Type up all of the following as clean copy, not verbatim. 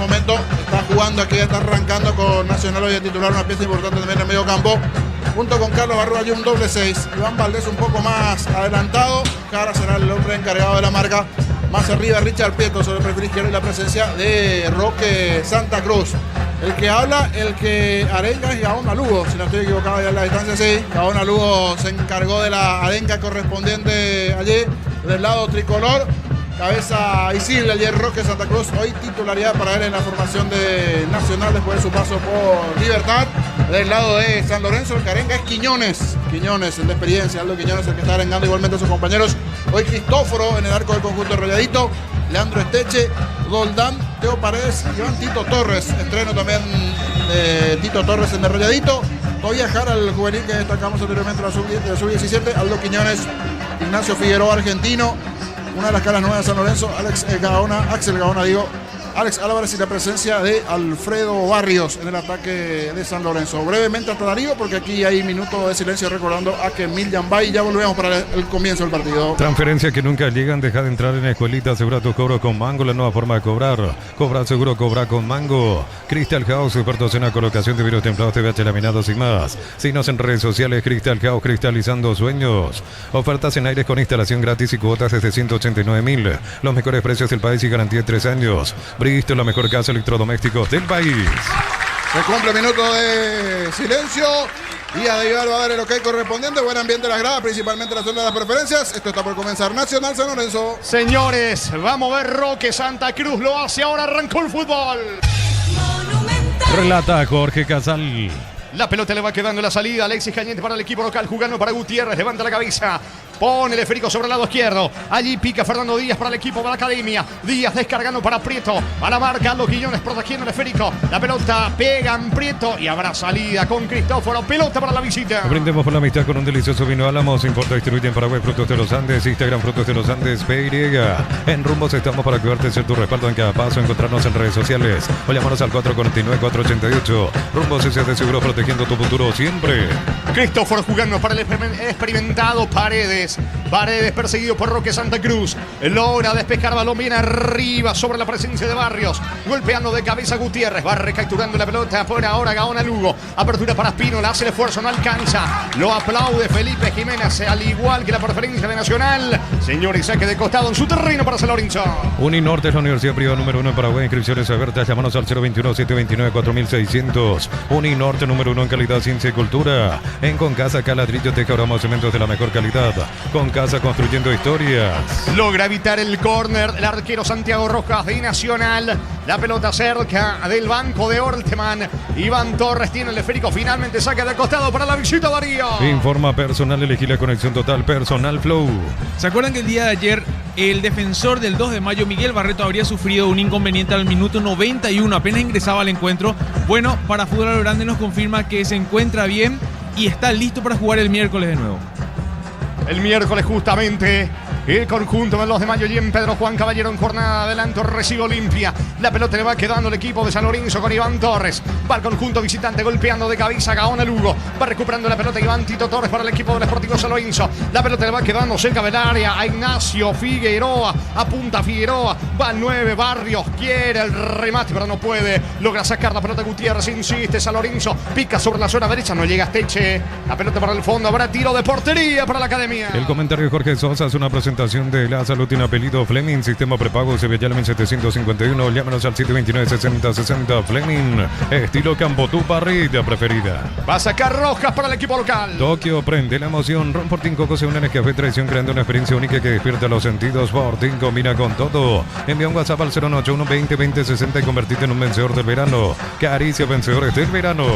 momento. Está jugando aquí, está arrancando con Nacional hoy a titular, una pieza importante también en el medio campo. Junto con Carlos Barro hay un doble 6. Iván Valdés un poco más adelantado. Jara será el hombre encargado de la marca. Más arriba Richard Prieto sobre el perfil izquierdo y la presencia de Roque Santa Cruz. El que habla, el que arenga es Gaona Lugo, si no estoy equivocado ya en la distancia, sí. Gaona Lugo se encargó de la arenga correspondiente allí del lado tricolor. Cabeza visible ayer Roque Santa Cruz, hoy titularidad para él en la formación de Nacional después de su paso por Libertad. Del lado de San Lorenzo, el que arenga es Quiñones, el de experiencia, Aldo Quiñones, el que está arengando igualmente a sus compañeros. Hoy Cristóforo en el arco del conjunto Rayadito, Leandro Esteche, Goldán, Teo Paredes, Iván Tito Torres, estreno también de Tito Torres en el Rayadito. Todavía Jara, el juvenil que destacamos anteriormente de la sub-17, Aldo Quiñones, Ignacio Figueroa, argentino. Una de las caras nuevas de San Lorenzo, Axel Gaona, Alex Álvarez y la presencia de Alfredo Barrios en el ataque de San Lorenzo. Brevemente hasta Darío, porque aquí hay minutos de silencio recordando a Kemil Yambay. Ya volvemos para el comienzo del partido. Transferencias que nunca llegan, deja de entrar en la escuelita, asegura tu cobro con Mango, la nueva forma de cobrar. Cobra seguro, cobra con Mango. Crystal House, expertos en la colocación de vidrios templados, TVH laminados y más. Síguenos en redes sociales, Crystal House, cristalizando sueños. Ofertas en aires con instalación gratis y cuotas desde 189.000. Los mejores precios del país y garantía de 3 años. Bristol, la mejor casa electrodomésticos del país. Se cumple minuto de silencio. Día de Ibar va a dar el ok correspondiente. Buen ambiente de las gradas, principalmente la zona de las preferencias. Esto está por comenzar. Nacional San Lorenzo. Señores, vamos a ver Roque Santa Cruz. Lo hace ahora, arrancó el fútbol. Relata Jorge Casal. La pelota le va quedando en la salida. Alexis Cañete para el equipo local, jugando para Gutiérrez. Levanta la cabeza. Pone el esférico sobre el lado izquierdo. Allí pica Fernando Díaz para el equipo de la Academia. Díaz descargando para Prieto. A la marca, Aldo Quiñones protegiendo el esférico. La pelota pega en Prieto y habrá salida con Cristóforo. Pelota para la visita. Brindemos por la amistad con un delicioso vino Álamos. Importa y distribuye en Paraguay Frutos de los Andes. Instagram Frutos de los Andes PY. En Rumbos estamos para cuidarte, ser tu respaldo en cada paso. Encontrarnos en redes sociales o llamarnos al 449-488. Rumbos es de seguro, protegiendo tu futuro siempre. Cristóforo jugando para el experimentado Paredes. Paredes perseguido por Roque Santa Cruz. Logra despejar balón bien arriba sobre la presencia de Barrios. Golpeando de cabeza Gutiérrez. Va recapturando la pelota por ahora Gaona Lugo. Apertura para Espínola. Hace el esfuerzo, no alcanza. Lo aplaude Felipe Jiménez, al igual que la preferencia de Nacional. Señores, saque de costado en su terreno para San Lorenzo. Uninorte es la universidad privada número 1 en Paraguay. Inscripciones abiertas. Llámanos al 021-729-4600. Uninorte número 1 en calidad, ciencia y cultura. En Concasa, Caladrillo, Teja, Oramos, cementos de la mejor calidad. Concasa, construyendo historias. Logra evitar el córner el arquero Santiago Rojas de Nacional. La pelota cerca del banco de Orteman. Iván Torres tiene el esférico. Finalmente saca de costado para la visita Darío. Informa Personal, elegí la conexión total. Personal Flow. ¿Se acuerdan que el día de ayer el defensor del 2 de mayo, Miguel Barreto, habría sufrido un inconveniente al minuto 91? Apenas ingresaba al encuentro. Bueno, para Fútbol a lo Grande nos confirma que se encuentra bien y está listo para jugar el miércoles de nuevo. El miércoles justamente el conjunto del 2 de mayo y en Pedro Juan Caballero en jornada de adelanto recibe Olimpia. La pelota le va quedando el equipo de San Lorenzo con Iván Torres. Va el conjunto visitante golpeando de cabeza Gaona Lugo. Va recuperando la pelota Iván Tito Torres para el equipo del Sportivo San Lorenzo. La pelota le va quedando cerca del área a Ignacio Figueroa. Apunta Figueroa. Va al 9 Barrios. Quiere el remate pero no puede. Logra sacar la pelota Gutiérrez. Insiste San Lorenzo. Pica sobre la zona derecha. No llega Esteche. La pelota para el fondo. Habrá tiro de portería para la Academia. El comentario de Jorge Sosa es una presentación de la salud. Tiene apellido Fleming. Sistema prepago Sevillal 1751. Llámanos al 729-6060. Fleming. Estilo campo, tu parrilla preferida. Va a sacar Rojas para el equipo local. Tokio prende la emoción. Ron Fortín Coco se une en Café Traición, creando una experiencia única que despierta los sentidos. Fortín combina con todo. Envía un WhatsApp al 091-20-20-60 y convertirte en un vencedor del verano. Caricia, vencedores del verano.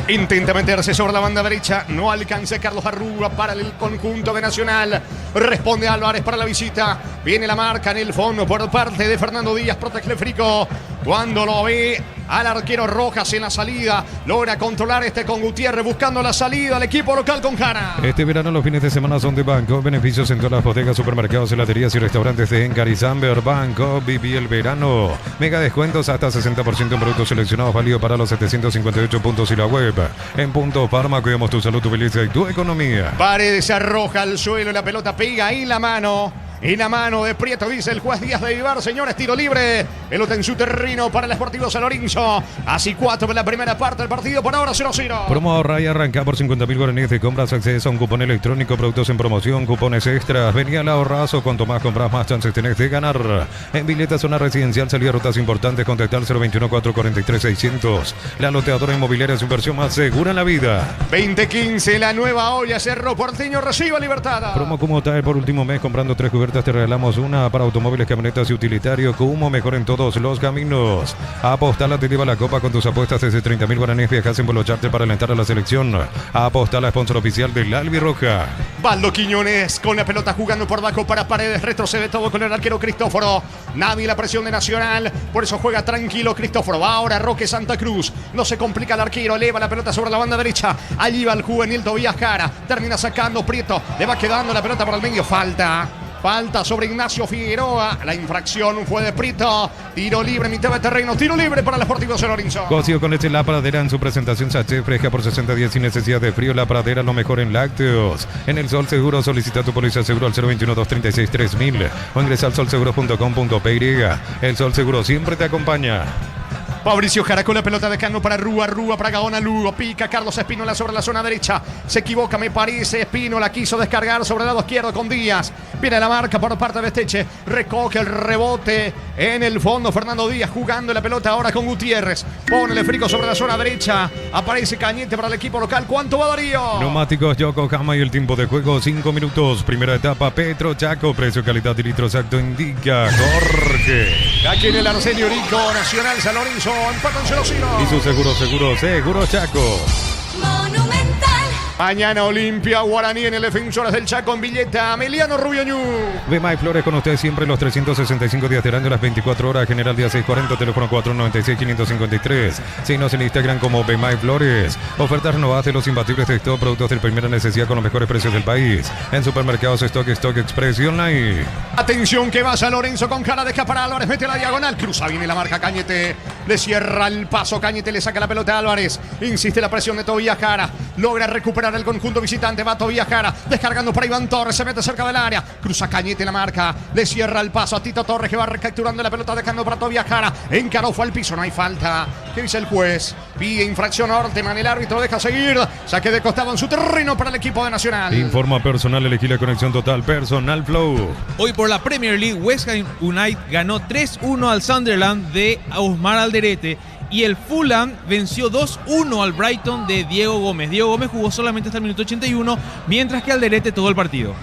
Intenta meterse sobre la banda derecha. No alcanza Carlos Arruga para el conjunto de Nacional. Responde Álvarez para la visita. Viene la marca en el fondo por parte de Fernando Díaz. Protege el esférico. Cuando lo ve al arquero Rojas en la salida, logra controlar con Gutiérrez buscando la salida al equipo local con Jara. Este verano los fines de semana son de Banco. Beneficios en todas las bodegas, supermercados, heladerías y restaurantes de Encar y Samber. Banco, viví el verano. Mega descuentos hasta 60% en productos seleccionados, válido para los 758 puntos y la web. En Punto Parma, cuidamos tu salud, tu belleza y tu economía. Paredes arroja al suelo, la pelota pega en la mano y la mano de Prieto, dice el juez Díaz de Vivar. Señores, tiro libre. Pelota en su terreno para el Sportivo San Lorenzo. Así 4 en la primera parte del partido. Por ahora 0-0. Promo ahorra y arranca por 50.000 guaraníes de compras. Acceso a un cupón electrónico, productos en promoción, cupones extras. Venía al ahorrazo. Cuanto más compras, más chances tenés de ganar. En Billeta Zona Residencial, salida rutas importantes. Contactar 021-443-600. La loteadora inmobiliaria es su inversión más segura en la vida. 2015, la nueva olla. Cerro Porteño recibe Libertad. Promo como tal por último mes. Comprando 3 cubiertas te regalamos una para automóviles, camionetas y utilitario. Como mejor en todos los caminos. Apostala te lleva la copa con tus apuestas desde 30.000 guaraníes. Viajas en vuelo charter para alentar a la selección. Apostala, sponsor oficial del Albirroja. Baldo Quiñones con la pelota jugando por abajo para Paredes. Retrocede todo con el arquero Cristóforo. Nadie la presión de Nacional. Por eso juega tranquilo Cristóforo. Va ahora Roque Santa Cruz. No se complica el arquero. Eleva la pelota sobre la banda derecha. Allí va el juvenil Tobías Jara. Termina sacando Prieto. Le va quedando la pelota por el medio. Falta sobre Ignacio Figueroa. La infracción fue de Prieto. Tiro libre, mitad de terreno. Tiro libre para el Sportivo San Lorenzo. Cocido con leche La Pradera en su presentación sachet fresca por 60 días sin necesidad de frío. La Pradera, lo mejor en lácteos. En el Sol Seguro solicita tu póliza seguro al 021-236-3000 o ingresa al solseguro.com.py. El Sol Seguro siempre te acompaña. Fabricio Jara con la pelota de Cano para Rúa para Gaona Lugo, pica Carlos Espínola sobre la zona derecha, se equivoca me parece, Espínola quiso descargar sobre el lado izquierdo con Díaz, viene la marca por parte de Besteche, recoge el rebote en el fondo Fernando Díaz jugando la pelota ahora con Gutiérrez, pone el frico sobre la zona derecha, aparece Cañete para el equipo local, ¿cuánto va Darío? Neumáticos Yokohama y el tiempo de juego 5 minutos, primera etapa Petro Chaco, precio, calidad y litro exacto indica Jorge. Aquí en el Arsenio Rico, Nacional San Lorenzo, empatan 0-0. Y su seguro Chaco. Monumental. Mañana Olimpia, Guaraní en el Defensores del Chaco en Villeta, Emiliano Rubioñú. Bemay Flores con ustedes siempre los 365 días del año, las 24 horas, General Día 640, teléfono 496-553. Síguenos en Instagram como Bemay Flores. Ofertas renovadas de los imbatibles de stock, productos de primera necesidad con los mejores precios del país. En supermercados Stock Express y online. Atención que va San Lorenzo con cara de escapar a Álvarez, mete la diagonal, cruza, viene la marca Cañete, le cierra el paso, Cañete le saca la pelota a Álvarez, insiste la presión de Tobías Jara, logra recuperar el conjunto visitante, va Tobías Jara, descargando para Iván Torres, se mete cerca del área, cruza Cañete la marca, le cierra el paso a Tito Torres que va recapturando la pelota, dejando para Tobías Jara, encaró, fue al piso, no hay falta, ¿qué dice el juez? Pide infracción a Orteman, el árbitro deja seguir, saque de costado en su terreno para el equipo de Nacional. Informa personal, elegí la conexión total, Personal Flow. Hoy por la Premier League, West Ham United ganó 3-1 al Sunderland de Ousmane Alderete y el Fulham venció 2-1 al Brighton de Diego Gómez. Diego Gómez jugó solamente hasta el minuto 81, mientras que Alderete todo el partido.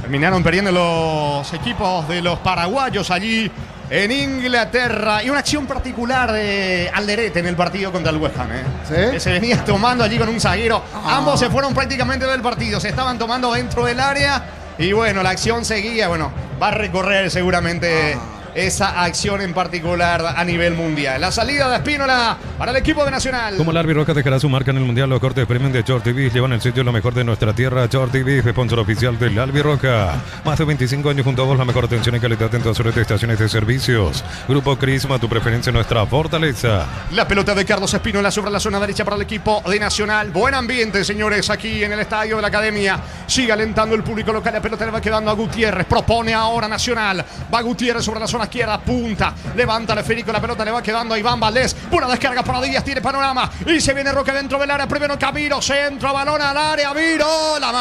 Terminaron perdiendo los equipos de los paraguayos allí en Inglaterra. Y una acción particular de Alderete en el partido contra el West Ham. ¿Sí? Que se venía tomando allí con un zaguero. Ambos se fueron prácticamente del partido. Se estaban tomando dentro del área. Y bueno, la acción seguía. Bueno, va a recorrer seguramente esa acción en particular a nivel mundial. La salida de Espínola para el equipo de Nacional. Como el Albirroja dejará su marca en el mundial, los cortes premium de Shorty Beef llevan el sitio lo mejor de nuestra tierra. Shorty Beef, sponsor oficial del Albirroja. Más de 25 años junto a vos, la mejor atención y calidad en todas sus estaciones de servicios. Grupo Crisma, tu preferencia, nuestra fortaleza. La pelota de Carlos Espínola sobre la zona derecha para el equipo de Nacional. Buen ambiente, señores, aquí en el estadio de la Academia. Sigue alentando el público local. La pelota le va quedando a Gutiérrez. Propone ahora Nacional. Va Gutiérrez sobre la zona izquierda, punta, levanta el esférico, la pelota le va quedando a Iván Valdés, buena descarga para Díaz, tiene panorama, y se viene Roque dentro del área, primero Camilo, centro, balón al área, Viro, la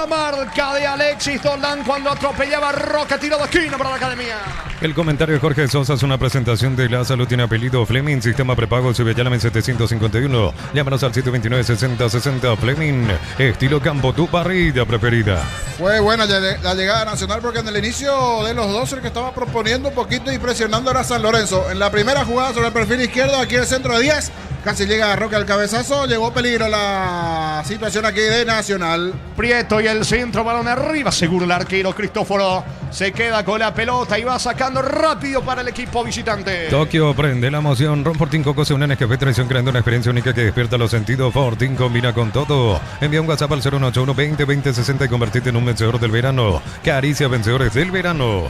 marca de Alexis Doldán cuando atropellaba a Roque, tiro de esquina para la Academia. El comentario de Jorge Sosa es una presentación de La Salud, tiene apellido Fleming, sistema prepago, Subellálame 751, llámanos al 729-6060, Fleming, estilo campo, tu parrilla preferida. Fue buena la llegada nacional porque en el inicio de los dos el que estaba proponiendo un poquito y presionando era San Lorenzo. En la primera jugada sobre el perfil izquierdo, aquí el centro de Díaz, casi llega Roque al cabezazo, llegó peligro la situación aquí de Nacional. Prieto y el centro, balón arriba, seguro el arquero Cristóforo, se queda con la pelota y va sacando rápido para el equipo visitante. Tokio prende la emoción, Ron Fortín Coco se une en Escafé Traición creando una experiencia única que despierta los sentidos. Fortín combina con todo. Envía un WhatsApp al 0181-20-2060 y convertirte en un vencedor del verano. Caricia vencedores del verano.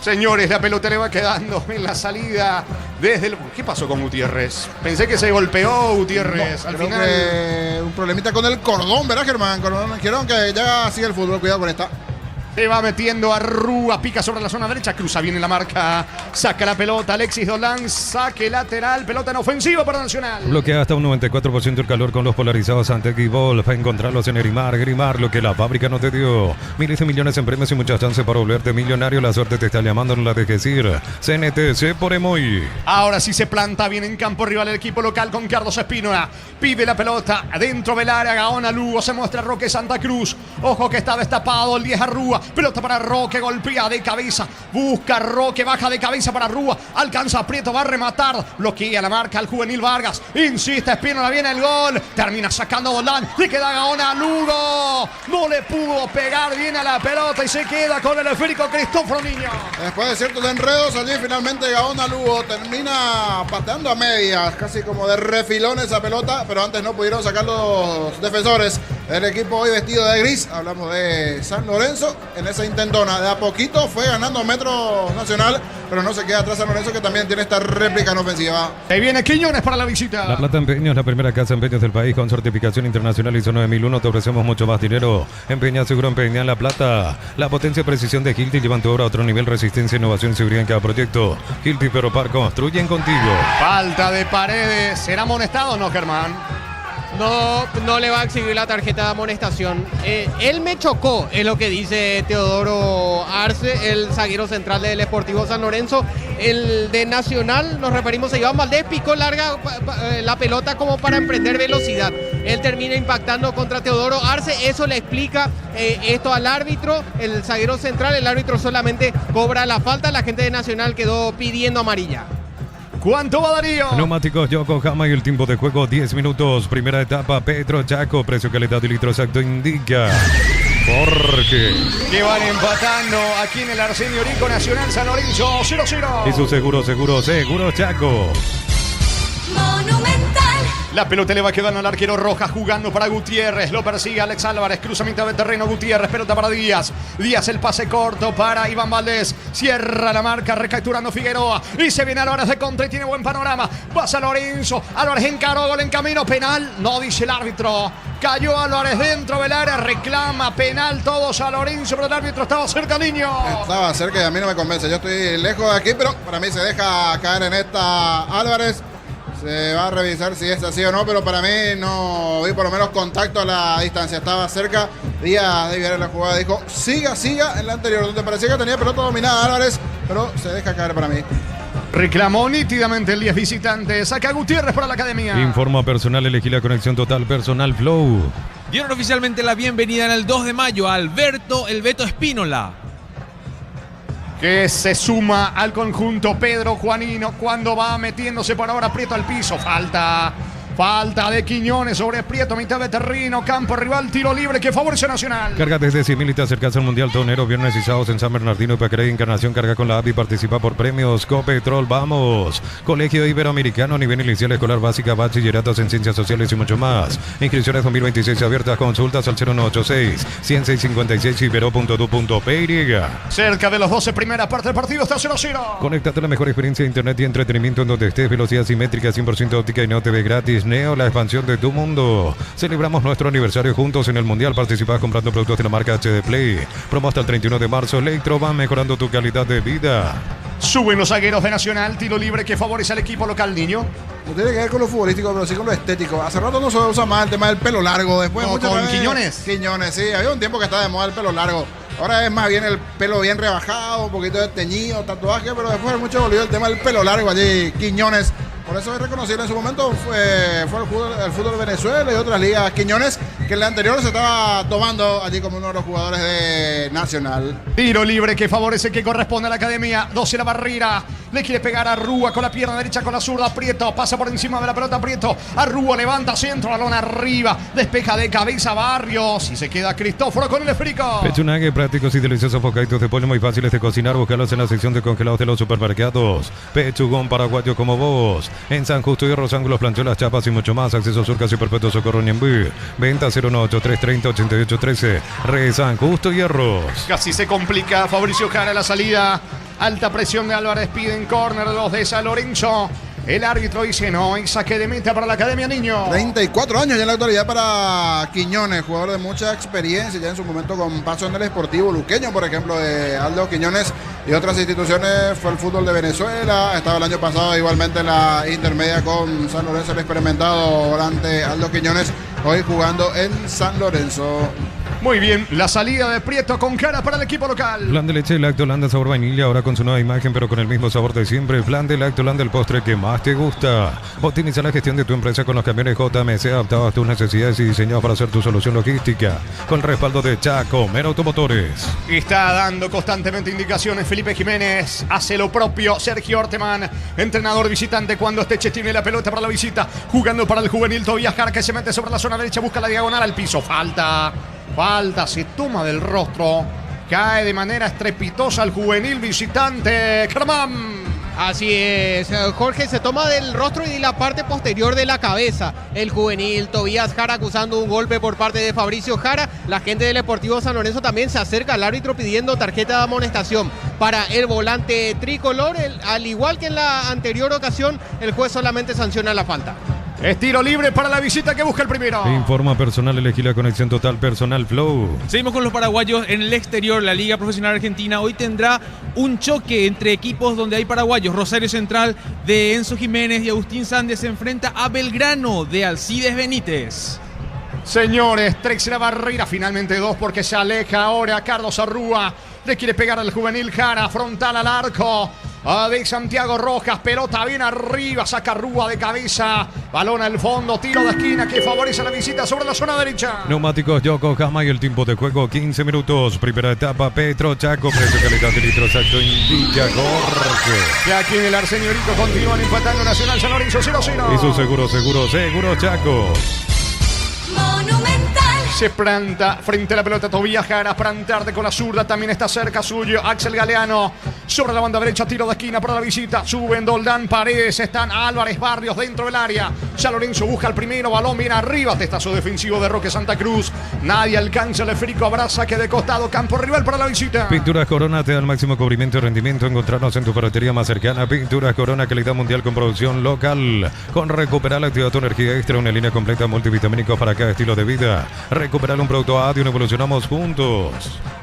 Señores, la pelota le va quedando en la salida desde el... ¿Qué pasó con Gutiérrez? Pensé que se golpeó Gutiérrez al final. Un problemita con el cordón, ¿verdad, Germán? Quiero que ya siga el fútbol, cuidado con esta. Se va metiendo a Rúa, pica sobre la zona derecha, cruza bien en la marca, saca la pelota, Alexis Dolan, saque lateral, pelota en ofensiva para Nacional. Bloquea hasta un 94% el calor con los polarizados ante Wolf. Encontrarlos en Grimar, lo que la fábrica no te dio. Miles de millones en premios y muchas chances para volverte millonario. La suerte te está llamando, no la dejes ir. CNTC por Emoy. Ahora sí se planta bien en campo rival el equipo local con Carlos Espínola. Pide la pelota adentro del área, Gaona Lugo, se muestra Roque Santa Cruz. Ojo que está destapado el 10 a Rúa. Pelota para Roque, golpea de cabeza. Busca Roque, baja de cabeza para Rúa. Alcanza Prieto, va a rematar. Bloquea la marca al juvenil Vargas. Insiste Espínola, viene el gol. Termina sacando Dolan. Le queda Gaona Lugo. No le pudo pegar bien a la pelota y se queda con el esférico Cristóforo Niño. Después de ciertos enredos, allí finalmente Gaona Lugo termina pateando a medias, casi como de refilón esa pelota, pero antes no pudieron sacar los defensores. El equipo hoy vestido de gris, hablamos de San Lorenzo, en esa intentona. De a poquito fue ganando Metro Nacional, pero no se queda atrás San Lorenzo, que también tiene esta réplica en ofensiva. Ahí viene Quiñones para la visita. La Plata Empeños, la primera casa de empeños del país con certificación internacional ISO 9001. Te ofrecemos mucho más dinero. Empeña seguro, empeña en La Plata. La potencia y precisión de Hilti llevan tu obra a otro nivel. Resistencia, innovación y seguridad en cada proyecto. Hilti Ferropar construyen contigo. Falta de Paredes. ¿Será amonestado o no, Germán? No le va a exhibir la tarjeta de amonestación. Él me chocó, es lo que dice Teodoro Arce, el zaguero central del Sportivo San Lorenzo. El de Nacional, nos referimos a Iván Valdés, picó larga la pelota como para emprender velocidad. Él termina impactando contra Teodoro Arce, eso le explica esto al árbitro, el zaguero central. El árbitro solamente cobra la falta, la gente de Nacional quedó pidiendo amarilla. ¿Cuánto va Darío? Neumáticos Yokohama y el tiempo de juego 10 minutos. Primera etapa, Petro Chaco. Precio, calidad y litro exacto indica Jorge. Que van empatando aquí en el Arsenio Rico Nacional San Lorenzo 0-0. Y su seguro Chaco. Monumental. La pelota le va quedando al arquero Rojas, jugando para Gutiérrez. Lo persigue Alex Álvarez. Cruzamiento de terreno Gutiérrez. Pelota para Díaz. Díaz el pase corto para Iván Valdés. Cierra la marca, recapturando Figueroa. Y se viene Álvarez de contra y tiene buen panorama. Va San Lorenzo. Álvarez encaró, gol en camino. Penal. No dice el árbitro. Cayó Álvarez dentro del área. Reclama penal todo San Lorenzo. Pero el árbitro estaba cerca, Niño. Estaba cerca y a mí no me convence. Yo estoy lejos de aquí, pero para mí se deja caer en esta Álvarez. Se va a revisar si es así o no, pero para mí no vi por lo menos contacto a la distancia. Estaba cerca. Díaz de ver la jugada, dijo siga en la anterior, donde parecía que tenía pelota dominada Álvarez, pero se deja caer para mí. Reclamó nítidamente el 10 visitante. Saca Gutiérrez para la academia. Informa personal, elegí la conexión total personal Flow. Dieron oficialmente la bienvenida en el 2 de mayo a Alberto El Beto Espínola, que se suma al conjunto Pedro Juanino cuando va metiéndose por ahora Prieto al piso. Falta de Quiñones sobre Prieto, mitad de terreno, campo rival, tiro libre que favorece a Nacional. Carga desde 100.000 y te acercas al Mundial Tonero, viernes y sábados en San Bernardino y Pacaray, Encarnación. Carga con la app y participa por premios. Copetrol, vamos. Colegio Iberoamericano, nivel inicial, escolar básica, bachilleratos en ciencias sociales y mucho más. Inscripciones 2026 abiertas, consultas al 0186-106-56 ibero.du.py. Cerca de los 12, primera parte del partido, está 0-0. Conéctate a la mejor experiencia de internet y entretenimiento en donde estés. Velocidad simétrica, 100% óptica y no TV gratis. Neo, la expansión de tu mundo. Celebramos nuestro aniversario juntos en el Mundial. Participa comprando productos de la marca HD Play. Promo hasta el 31 de marzo. Electro va mejorando tu calidad de vida. Suben los zagueros de Nacional. Tiro libre que favorece al equipo local, Niño. No tiene que ver con lo futbolístico, pero sí con lo estético. Hace rato no se usa más el tema del pelo largo. Después no, con Quiñones. Quiñones, sí. Había un tiempo que estaba de moda el pelo largo. Ahora es más bien el pelo bien rebajado, un poquito de teñido, tatuaje, pero después mucho volvió el tema del pelo largo allí, Quiñones. Por eso es reconocible en su momento, fue el fútbol de Venezuela y otras ligas. Quiñones, que en la anterior se estaba tomando allí como uno de los jugadores de Nacional. Tiro libre que favorece, que corresponde a la academia. 12 la barrera. Le quiere pegar a Rúa con la pierna derecha, con la zurda. Prieto pasa por encima de la pelota. Prieto a Rúa, levanta centro, balón arriba. Despeja de cabeza Barrios. Y se queda Cristóforo con el esférico. Pechunague, prácticos y deliciosos bocaditos de pollo muy fáciles de cocinar. Búscalos en la sección de congelados de los supermercados. Pechugón paraguayo como vos. En San Justo y Hierros, Ángulos, Planchuelas, Chapas y mucho más. Acceso Surcas y Perpetuo Socorro Ñembú. Venta 018-330-8813. Re San Justo y Hierros. Casi se complica Fabricio Jara la salida. Alta presión de Álvarez, piden córner los de San Lorenzo. El árbitro dice no, hay saque de meta para la Academia Niño. 34 años ya en la actualidad para Quiñones, jugador de mucha experiencia ya en su momento con paso en el Sportivo Luqueño, por ejemplo, de Aldo Quiñones y otras instituciones. Fue el fútbol de Venezuela, estaba el año pasado igualmente en la intermedia con San Lorenzo, el experimentado volante Aldo Quiñones, hoy jugando en San Lorenzo. Muy bien, la salida de Prieto con cara para el equipo local. Plan de leche Lactolanda sabor vainilla, ahora con su nueva imagen, pero con el mismo sabor de siempre. Plan de Lactolanda, el postre que más te gusta. Optimiza la gestión de tu empresa con los camiones JMC adaptados a tus necesidades y diseñados para ser tu solución logística. Con respaldo de Chaco, Mera Automotores. Está dando constantemente indicaciones Felipe Jiménez, hace lo propio Sergio Orteman, entrenador visitante cuando Esteche tiene la pelota para la visita, jugando para el juvenil Tobías Jara, que se mete sobre la zona derecha, busca la diagonal al piso, falta, se toma del rostro, cae de manera estrepitosa el juvenil visitante, Germán. Así es, Jorge, se toma del rostro y de la parte posterior de la cabeza. El juvenil Tobías Jara acusando un golpe por parte de Fabricio Jara. La gente del Deportivo San Lorenzo también se acerca al árbitro pidiendo tarjeta de amonestación para el volante tricolor. Al igual que en la anterior ocasión, el juez solamente sanciona la falta. Es tiro libre para la visita que busca el primero. Informa personal, elegí la conexión total personal Flow. Seguimos con los paraguayos en el exterior. La Liga Profesional Argentina hoy tendrá un choque entre equipos donde hay paraguayos. Rosario Central de Enzo Jiménez y Agustín Sández se enfrenta a Belgrano de Alcides Benítez. Señores, Trexler Barrera, finalmente dos porque se aleja ahora Carlos Arrúa. Le quiere pegar al juvenil Jara, frontal al arco de Santiago Rojas, pelota bien arriba, saca Rúa de cabeza, balón al fondo, tiro de esquina que favorece la visita sobre la zona derecha. Neumáticos Yokohama y el tiempo de juego 15 minutos. Primera etapa Petro Chaco, precio calidad de litro exacto indica Jorge. Que aquí en el Arseñorito continúan empatando Nacional San Lorenzo 0-0. Y su seguro Chaco. Monumental. Se planta frente a la pelota Tobías Jara, plantarte con la zurda, también está cerca suyo Axel Galeano, sobre la banda derecha, tiro de esquina para la visita, suben Doldán, Paredes, están Álvarez, Barrios dentro del área, San Lorenzo busca el primero, balón bien arriba, testazo defensivo de Roque Santa Cruz, nadie alcanza el esférico, habrá saque de costado, campo rival para la visita. Pinturas Corona te da el máximo cubrimiento y rendimiento, encontrarnos en tu ferretería más cercana. Pinturas Corona, calidad mundial con producción local, con recuperar la actividad tu energía extra, una línea completa multivitamínicos para cada estilo de vida. Recuperar un producto ADI, evolucionamos juntos.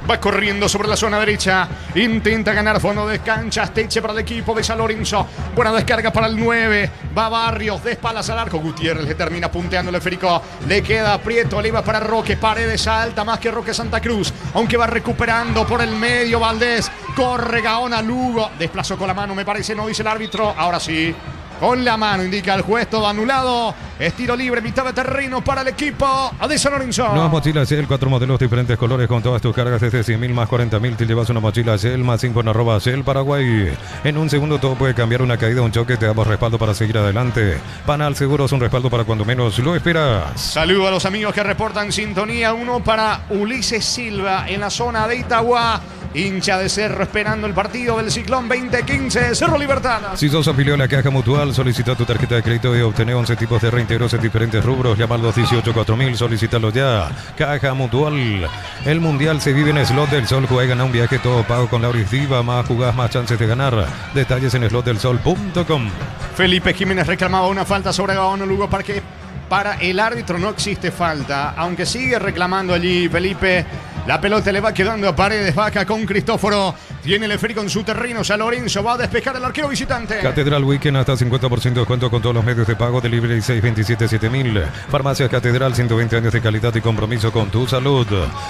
Va corriendo sobre la zona derecha, intenta ganar fondo de cancha, Esteche para el equipo de San Lorenzo, buena descarga para el 9, va Barrios, de espaldas al arco, Gutiérrez le termina punteando el esférico, le queda Prieto, le iba para Roque, Paredes alta más que Roque Santa Cruz, aunque va recuperando por el medio Valdés, corre Gaona Lugo, desplazó con la mano me parece, no dice el árbitro, ahora sí. Con la mano indica el juez, todo anulado. Estilo libre, mitad de terreno para el equipo de San Lorenzo. Nuevas mochilas Shell, 4 modelos diferentes colores con todas tus cargas desde 100.000 más 40.000. Te llevas una mochila Shell más 5 en @Shell Paraguay. En un segundo todo puede cambiar, una caída, un choque. Te damos respaldo para seguir adelante. Panal Seguros, un respaldo para cuando menos lo esperas. Saludo a los amigos que reportan sintonía. Uno para Ulises Silva en la zona de Itagua. Hincha de Cerro esperando el partido del Ciclón 2015, Cerro Libertad. Si sos afiliado a la Caja Mutual, solicita tu tarjeta de crédito y obtener 11 tipos de reintegros en diferentes rubros. Llama al 218-4000, solicítalo ya. Caja Mutual. El Mundial se vive en Slot del Sol. Juega y gana un viaje todo pago con Lauris Diva. Más jugás, más chances de ganar. Detalles en slotdelsol.com. Felipe Jiménez reclamaba una falta sobre Gaona Lugo para el árbitro no existe falta, aunque sigue reclamando allí Felipe. La pelota le va quedando a Paredes, vaca con Cristóforo. Tiene el esférico en su terreno. San Lorenzo va a despejar el arquero visitante. Catedral Weekend hasta 50% de descuento con todos los medios de pago. Delivery 627-7000. Farmacias Catedral, 120 años de calidad y compromiso con tu salud.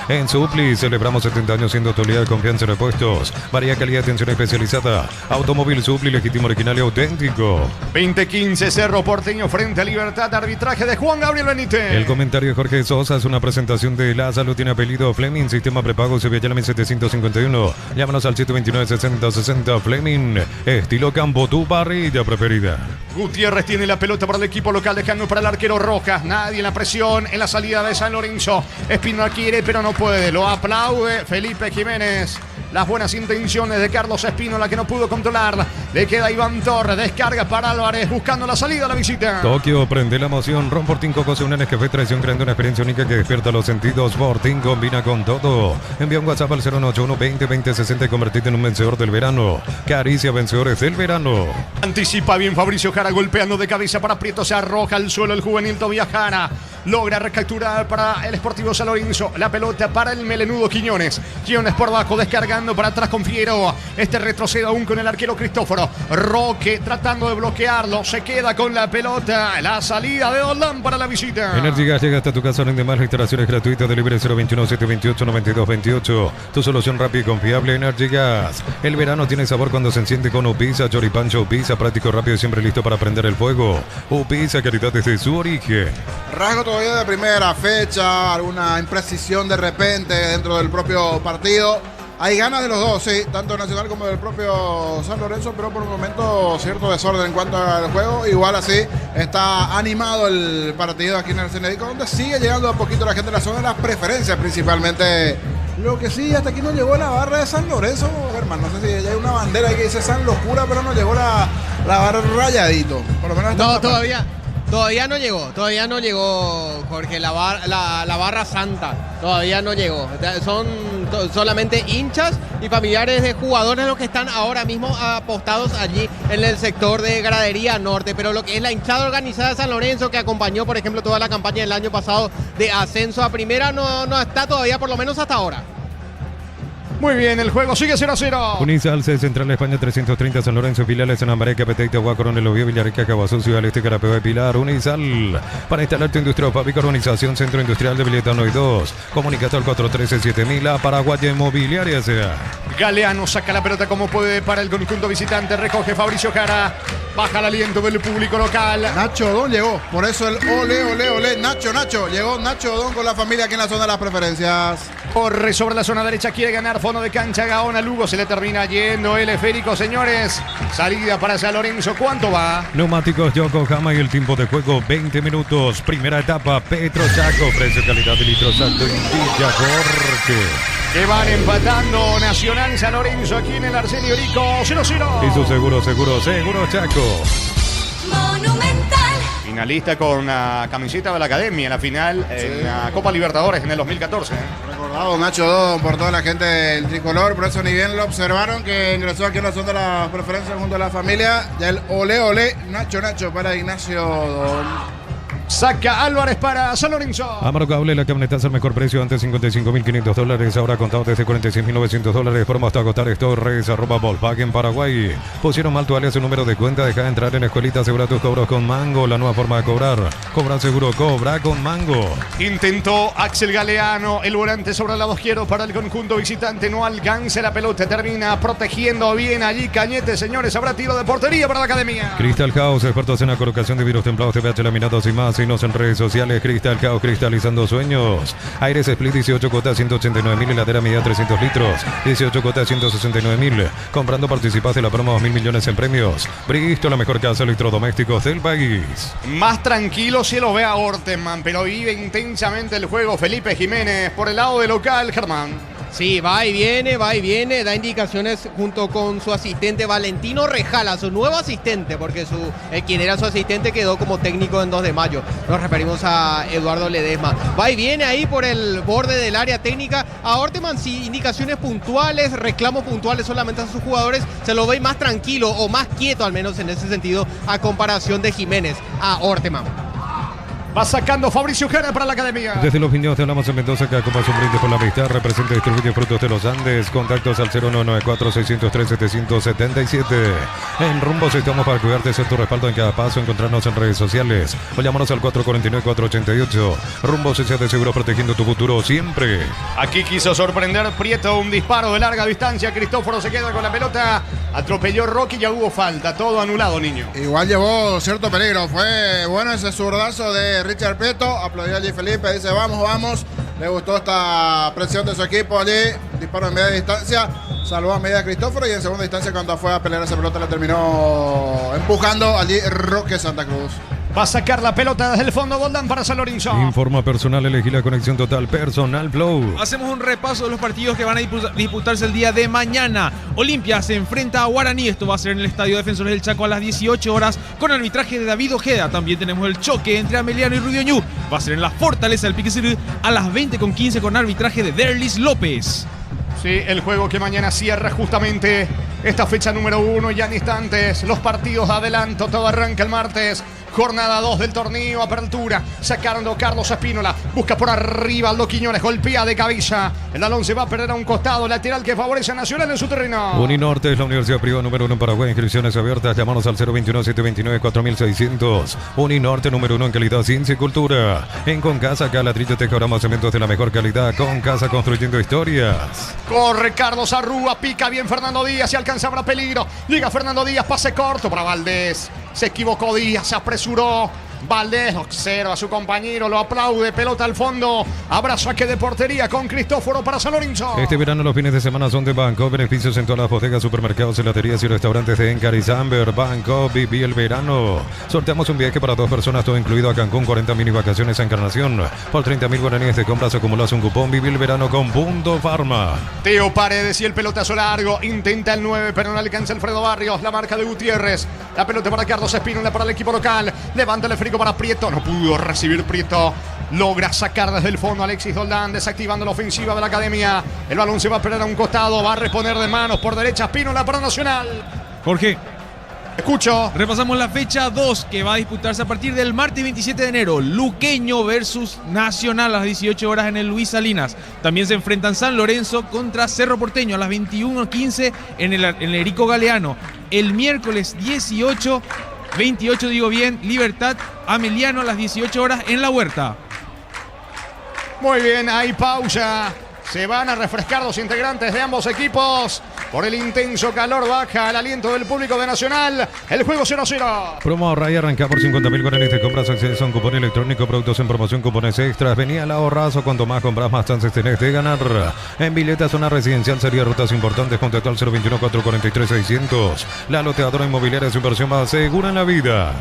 En Supli celebramos 70 años siendo tu de confianza en repuestos. Varía calidad de atención especializada. Automóvil Supli, legítimo, original y auténtico. 2015 Cerro Porteño frente a Libertad. Arbitraje de Juan Gabriel Benítez. El comentario de Jorge Sosa es una presentación de La Salud. Tiene apellido Fleming. Sistema prepago Sevilla 751. Llámanos al 729-6060. Fleming. Estilo campo, tu parrilla preferida. Gutiérrez tiene la pelota para el equipo local, dejando para el arquero Rojas. Nadie en la presión en la salida de San Lorenzo. Espino quiere, pero no puede. Lo aplaude Felipe Jiménez. las buenas intenciones de Carlos Espino, la que no pudo controlar. Le queda Iván Torres, descarga para Álvarez, buscando la salida a la visita. Tokio, prende la emoción. Ron Fortín Coco se une en Escafé Traición, creando una experiencia única que despierta los sentidos. Fortín combina con todo. Envía un WhatsApp al 091 20 20 60 y convertirte en un vencedor del verano. Caricia vencedores del verano. Anticipa bien Fabricio Jara, golpeando de cabeza para Prieto, se arroja al suelo el juvenil Tobias Jara. Logra recapturar para el Sportivo San Lorenzo. La pelota para el melenudo Quiñones. Quiñones por abajo, descargando para atrás con Figueroa. Este retrocede aún con el arquero Cristóforo. Roque tratando de bloquearlo. Se queda con la pelota. La salida de Doldán para la visita. Energy Gas llega hasta tu casa. Rinde más, instalaciones gratuitas. Delivery 021 728 92 28. Tu solución rápida y confiable, Energy Gas. El verano tiene sabor cuando se enciende con Upisa. Choripancho Upisa, práctico, rápido y siempre listo para prender el fuego. Upisa, calidad desde su origen. Rasgo todavía de primera fecha, alguna imprecisión de repente dentro del propio partido. Hay ganas de los dos, sí, tanto Nacional como del propio San Lorenzo, pero por el momento cierto desorden en cuanto al juego. Igual así está animado el partido aquí en el Cenedico, donde sigue llegando a poquito la gente de la zona de las preferencias principalmente. Lo que sí, hasta aquí no llegó la barra de San Lorenzo, hermano. No sé si ya hay una bandera ahí que dice San Locura, pero no llegó la barra rayadito. Por lo menos No, todavía no llegó, Jorge, la barra santa, todavía no llegó. Son solamente hinchas y familiares de jugadores los que están ahora mismo apostados allí en el sector de Gradería Norte, pero lo que es la hinchada organizada de San Lorenzo, que acompañó, por ejemplo, toda la campaña del año pasado de ascenso a primera, no está todavía, por lo menos hasta ahora. Muy bien, el juego sigue 0-0. Unisal, Central España 330, San Lorenzo, filiales en Ambareca, Peteita, Coronel Oviedo, Villarrica, Cabazú, Ciudad del Este, Carapeo de Pilar. Unisal, para instalar tu industria fábrica, urbanización, Centro Industrial de Viletano y 2. Comunicate al 413-7000, a Paraguaya Inmobiliaria sea. Galeano saca la pelota como puede para el conjunto visitante, recoge Fabricio Jara, baja el aliento del público local. Nacho Odón llegó, por eso el ole, Nacho, llegó Nacho Odón con la familia aquí en la zona de las preferencias. Corre sobre la zona derecha, quiere ganar fondo de cancha, Gaona Lugo, se le termina yendo el esférico, señores. Salida para San Lorenzo, ¿cuánto va? Neumáticos Yokohama y el tiempo de juego 20 minutos. Primera etapa, Petro Chaco, precio calidad de litros alto en Villa Jorge. Que van empatando Nacional San Lorenzo aquí en el Arsenio Rico, 0-0. Y su seguro Chaco. Monumental. Finalista con la camiseta de la Academia en la final en la Copa Libertadores en el 2014. Recordado Nacho Odón por toda la gente del tricolor, por eso ni bien lo observaron que ingresó aquí en la zona de las preferencias junto a la familia. Ya el ole, Nacho para Ignacio Odón. Saca Álvarez para San Lorenzo. Amaro Cable, la camionetaza al mejor precio, antes $55.500, ahora contado desde $46.900. Promo hasta agotar Torres, @Volkswagen Paraguay. Pusieron mal tu alias, su número de cuenta, deja de entrar en Escuelita, asegura tus cobros con Mango, la nueva forma de cobrar. Cobra seguro, cobra con Mango. Intentó Axel Galeano, el volante sobre el lado izquierdo para el conjunto visitante, no alcanza la pelota, termina protegiendo bien allí Cañete, señores, habrá tiro de portería para la Academia. Crystal House, expertos en la colocación de vidrios templados, TPH laminados y más. Síguenos en redes sociales. Crystal House, cristalizando sueños. Aires Split 18 cuotas 189.000, heladera media 300 litros 18 cuotas 169.000. Comprando participas de la promo 2.000 millones en premios. Bristol, la mejor casa de electrodomésticos del país. Más tranquilo si lo ve a Orteman, pero vive intensamente el juego Felipe Jiménez por el lado de local, Germán. Sí, va y viene, da indicaciones junto con su asistente Valentino Rejala, su nuevo asistente, porque quien era su asistente quedó como técnico en 2 de mayo. Nos referimos a Eduardo Ledesma. Va y viene ahí por el borde del área técnica. A Orteman sí, indicaciones puntuales, reclamos puntuales solamente a sus jugadores. Se lo ve más tranquilo o más quieto al menos en ese sentido a comparación de Jiménez a Orteman. Va sacando Fabricio Jara para la Academia. Desde los Viñedos te hablamos en Mendoza, que como un brinde por la amistad, representa y distribuye frutos de los Andes. Contactos al 0994-603-777. En Rumbos estamos para cuidarte, ser tu respaldo en cada paso. Encontrarnos en redes sociales o llámanos al 449-488. Rumbos S.A. de Seguro, protegiendo tu futuro siempre. Aquí quiso sorprender Prieto, un disparo de larga distancia. Cristóforo se queda con la pelota. Atropelló Rocky y ya hubo falta. Todo anulado, niño. Igual llevó cierto peligro. Fue bueno ese zurdazo de Richard Prieto. Aplaudió allí Felipe. Dice vamos. Le gustó esta presión de su equipo allí. Disparo en media distancia. Salvó a media Cristóforo. Y en segunda instancia, cuando fue a pelear esa pelota, la terminó empujando allí Roque Santa Cruz. Va a sacar la pelota desde el fondo. Goldán para San Lorenzo. Informa personal, elegí la conexión total Personal Flow. Hacemos un repaso de los partidos que van a disputarse el día de mañana. Olimpia se enfrenta a Guaraní. Esto va a ser en el Estadio Defensores del Chaco a las 18 horas con arbitraje de David Ojeda. También tenemos el choque entre Ameliano y Rudioñú. Va a ser en la Fortaleza del Piquecirú a las 20:15 con arbitraje de Derlis López. Sí, el juego que mañana cierra justamente esta fecha número 1. Ya en instantes los partidos de adelanto. Todo arranca el martes. Jornada 2 del torneo, apertura, sacando Carlos Espínola, busca por arriba Aldo Quiñones, golpea de cabeza, el balón se va a perder a un costado, lateral que favorece a Nacional en su terreno. Uninorte es la universidad privada número 1 en Paraguay, inscripciones abiertas, llámanos al 021-729-4600. Uninorte número 1 en calidad, ciencia y cultura. En Concasa, acá ladrillo, teja, ahora cementos de la mejor calidad. Concasa, construyendo historias. Corre Carlos Arrúa, pica bien Fernando Díaz, y alcanza para peligro, llega Fernando Díaz, pase corto para Valdés. Se equivocó Díaz, se apresuró. Valdés observa a su compañero, lo aplaude, pelota al fondo. Habrá saque de portería con Cristóforo para San Lorenzo. Este verano los fines de semana son de Banco. Beneficios en todas las bodegas, supermercados, heladerías y restaurantes de Encar y Zamber. Banco, viví el verano. Sorteamos un viaje para 2 personas, todo incluido a Cancún, 40 mini vacaciones a Encarnación. Por 30.000 guaraníes de compras acumulas un cupón. Viví el verano con Punto Farma. Teo Paredes y el pelotazo largo. Intenta el 9, pero no alcanza Alfredo Barrios. La marca de Gutiérrez. La pelota para Carlos Espínola para el equipo local. Levanta el frico para Prieto. No pudo recibir Prieto. Logra sacar desde el fondo Alexis Doldán, desactivando la ofensiva de la academia. El balón se va a perder a un costado. Va a responder de manos por derecha Espínola para Nacional. Jorge, escucho. repasamos la fecha 2 que va a disputarse a partir del martes 27 de enero. Luqueño versus Nacional a las 18 horas en el Luis Salinas. También se enfrentan San Lorenzo contra Cerro Porteño a las 21:15 en el Erico Galeano. El miércoles 28 digo bien, Libertad Ameliano a las 18 horas en La Huerta. Muy bien, hay pausa. Se van a refrescar los integrantes de ambos equipos. Por el intenso calor baja el aliento del público de Nacional. El juego 0-0. Promo ahorra y arranca por 50.000 guaraníes de compras. Accedes a un cupón electrónico, productos en promoción, cupones extras. Venía al ahorrazo. Cuanto más compras, más chances tenés de ganar. En Vileta, zona residencial, sería rutas importantes. Contacto al 021-443-600. La loteadora inmobiliaria, su inversión más segura en la vida.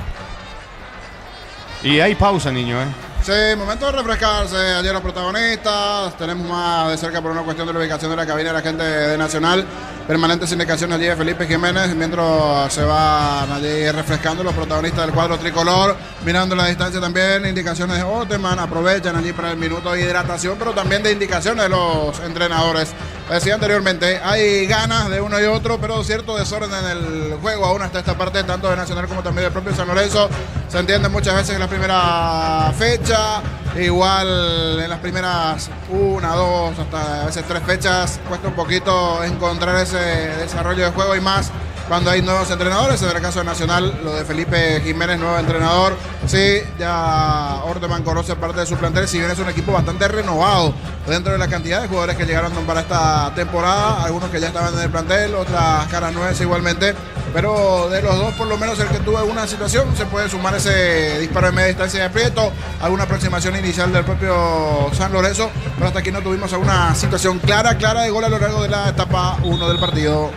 Y hay pausa, niño, Sí, momento de refrescarse. Ayer los protagonistas. Tenemos más de cerca por una cuestión de la ubicación de la cabina de la gente de Nacional. Permanentes indicaciones allí de Felipe Jiménez. Mientras se van allí refrescando los protagonistas del cuadro tricolor. Mirando la distancia también. Indicaciones de Orteman. Aprovechan allí para el minuto de hidratación. Pero también de indicaciones de los entrenadores. Decía anteriormente, hay ganas de uno y otro, pero cierto desorden en el juego aún hasta esta parte, tanto de Nacional como también del propio San Lorenzo. Se entiende muchas veces en la primera fecha, igual en las primeras 1, 2, hasta a veces 3 fechas, cuesta un poquito encontrar ese desarrollo de juego y más cuando hay nuevos entrenadores. En el caso de Nacional, lo de Felipe Jiménez, nuevo entrenador. Sí, ya Orteman conoce parte de su plantel, si bien es un equipo bastante renovado dentro de la cantidad de jugadores que llegaron para esta temporada, algunos que ya estaban en el plantel, otras caras nuevas igualmente, pero de los dos por lo menos el que tuvo alguna situación se puede sumar ese disparo de media distancia de Prieto, alguna aproximación inicial del propio San Lorenzo, pero hasta aquí no tuvimos alguna situación clara de gol a lo largo de la etapa 1 del partido.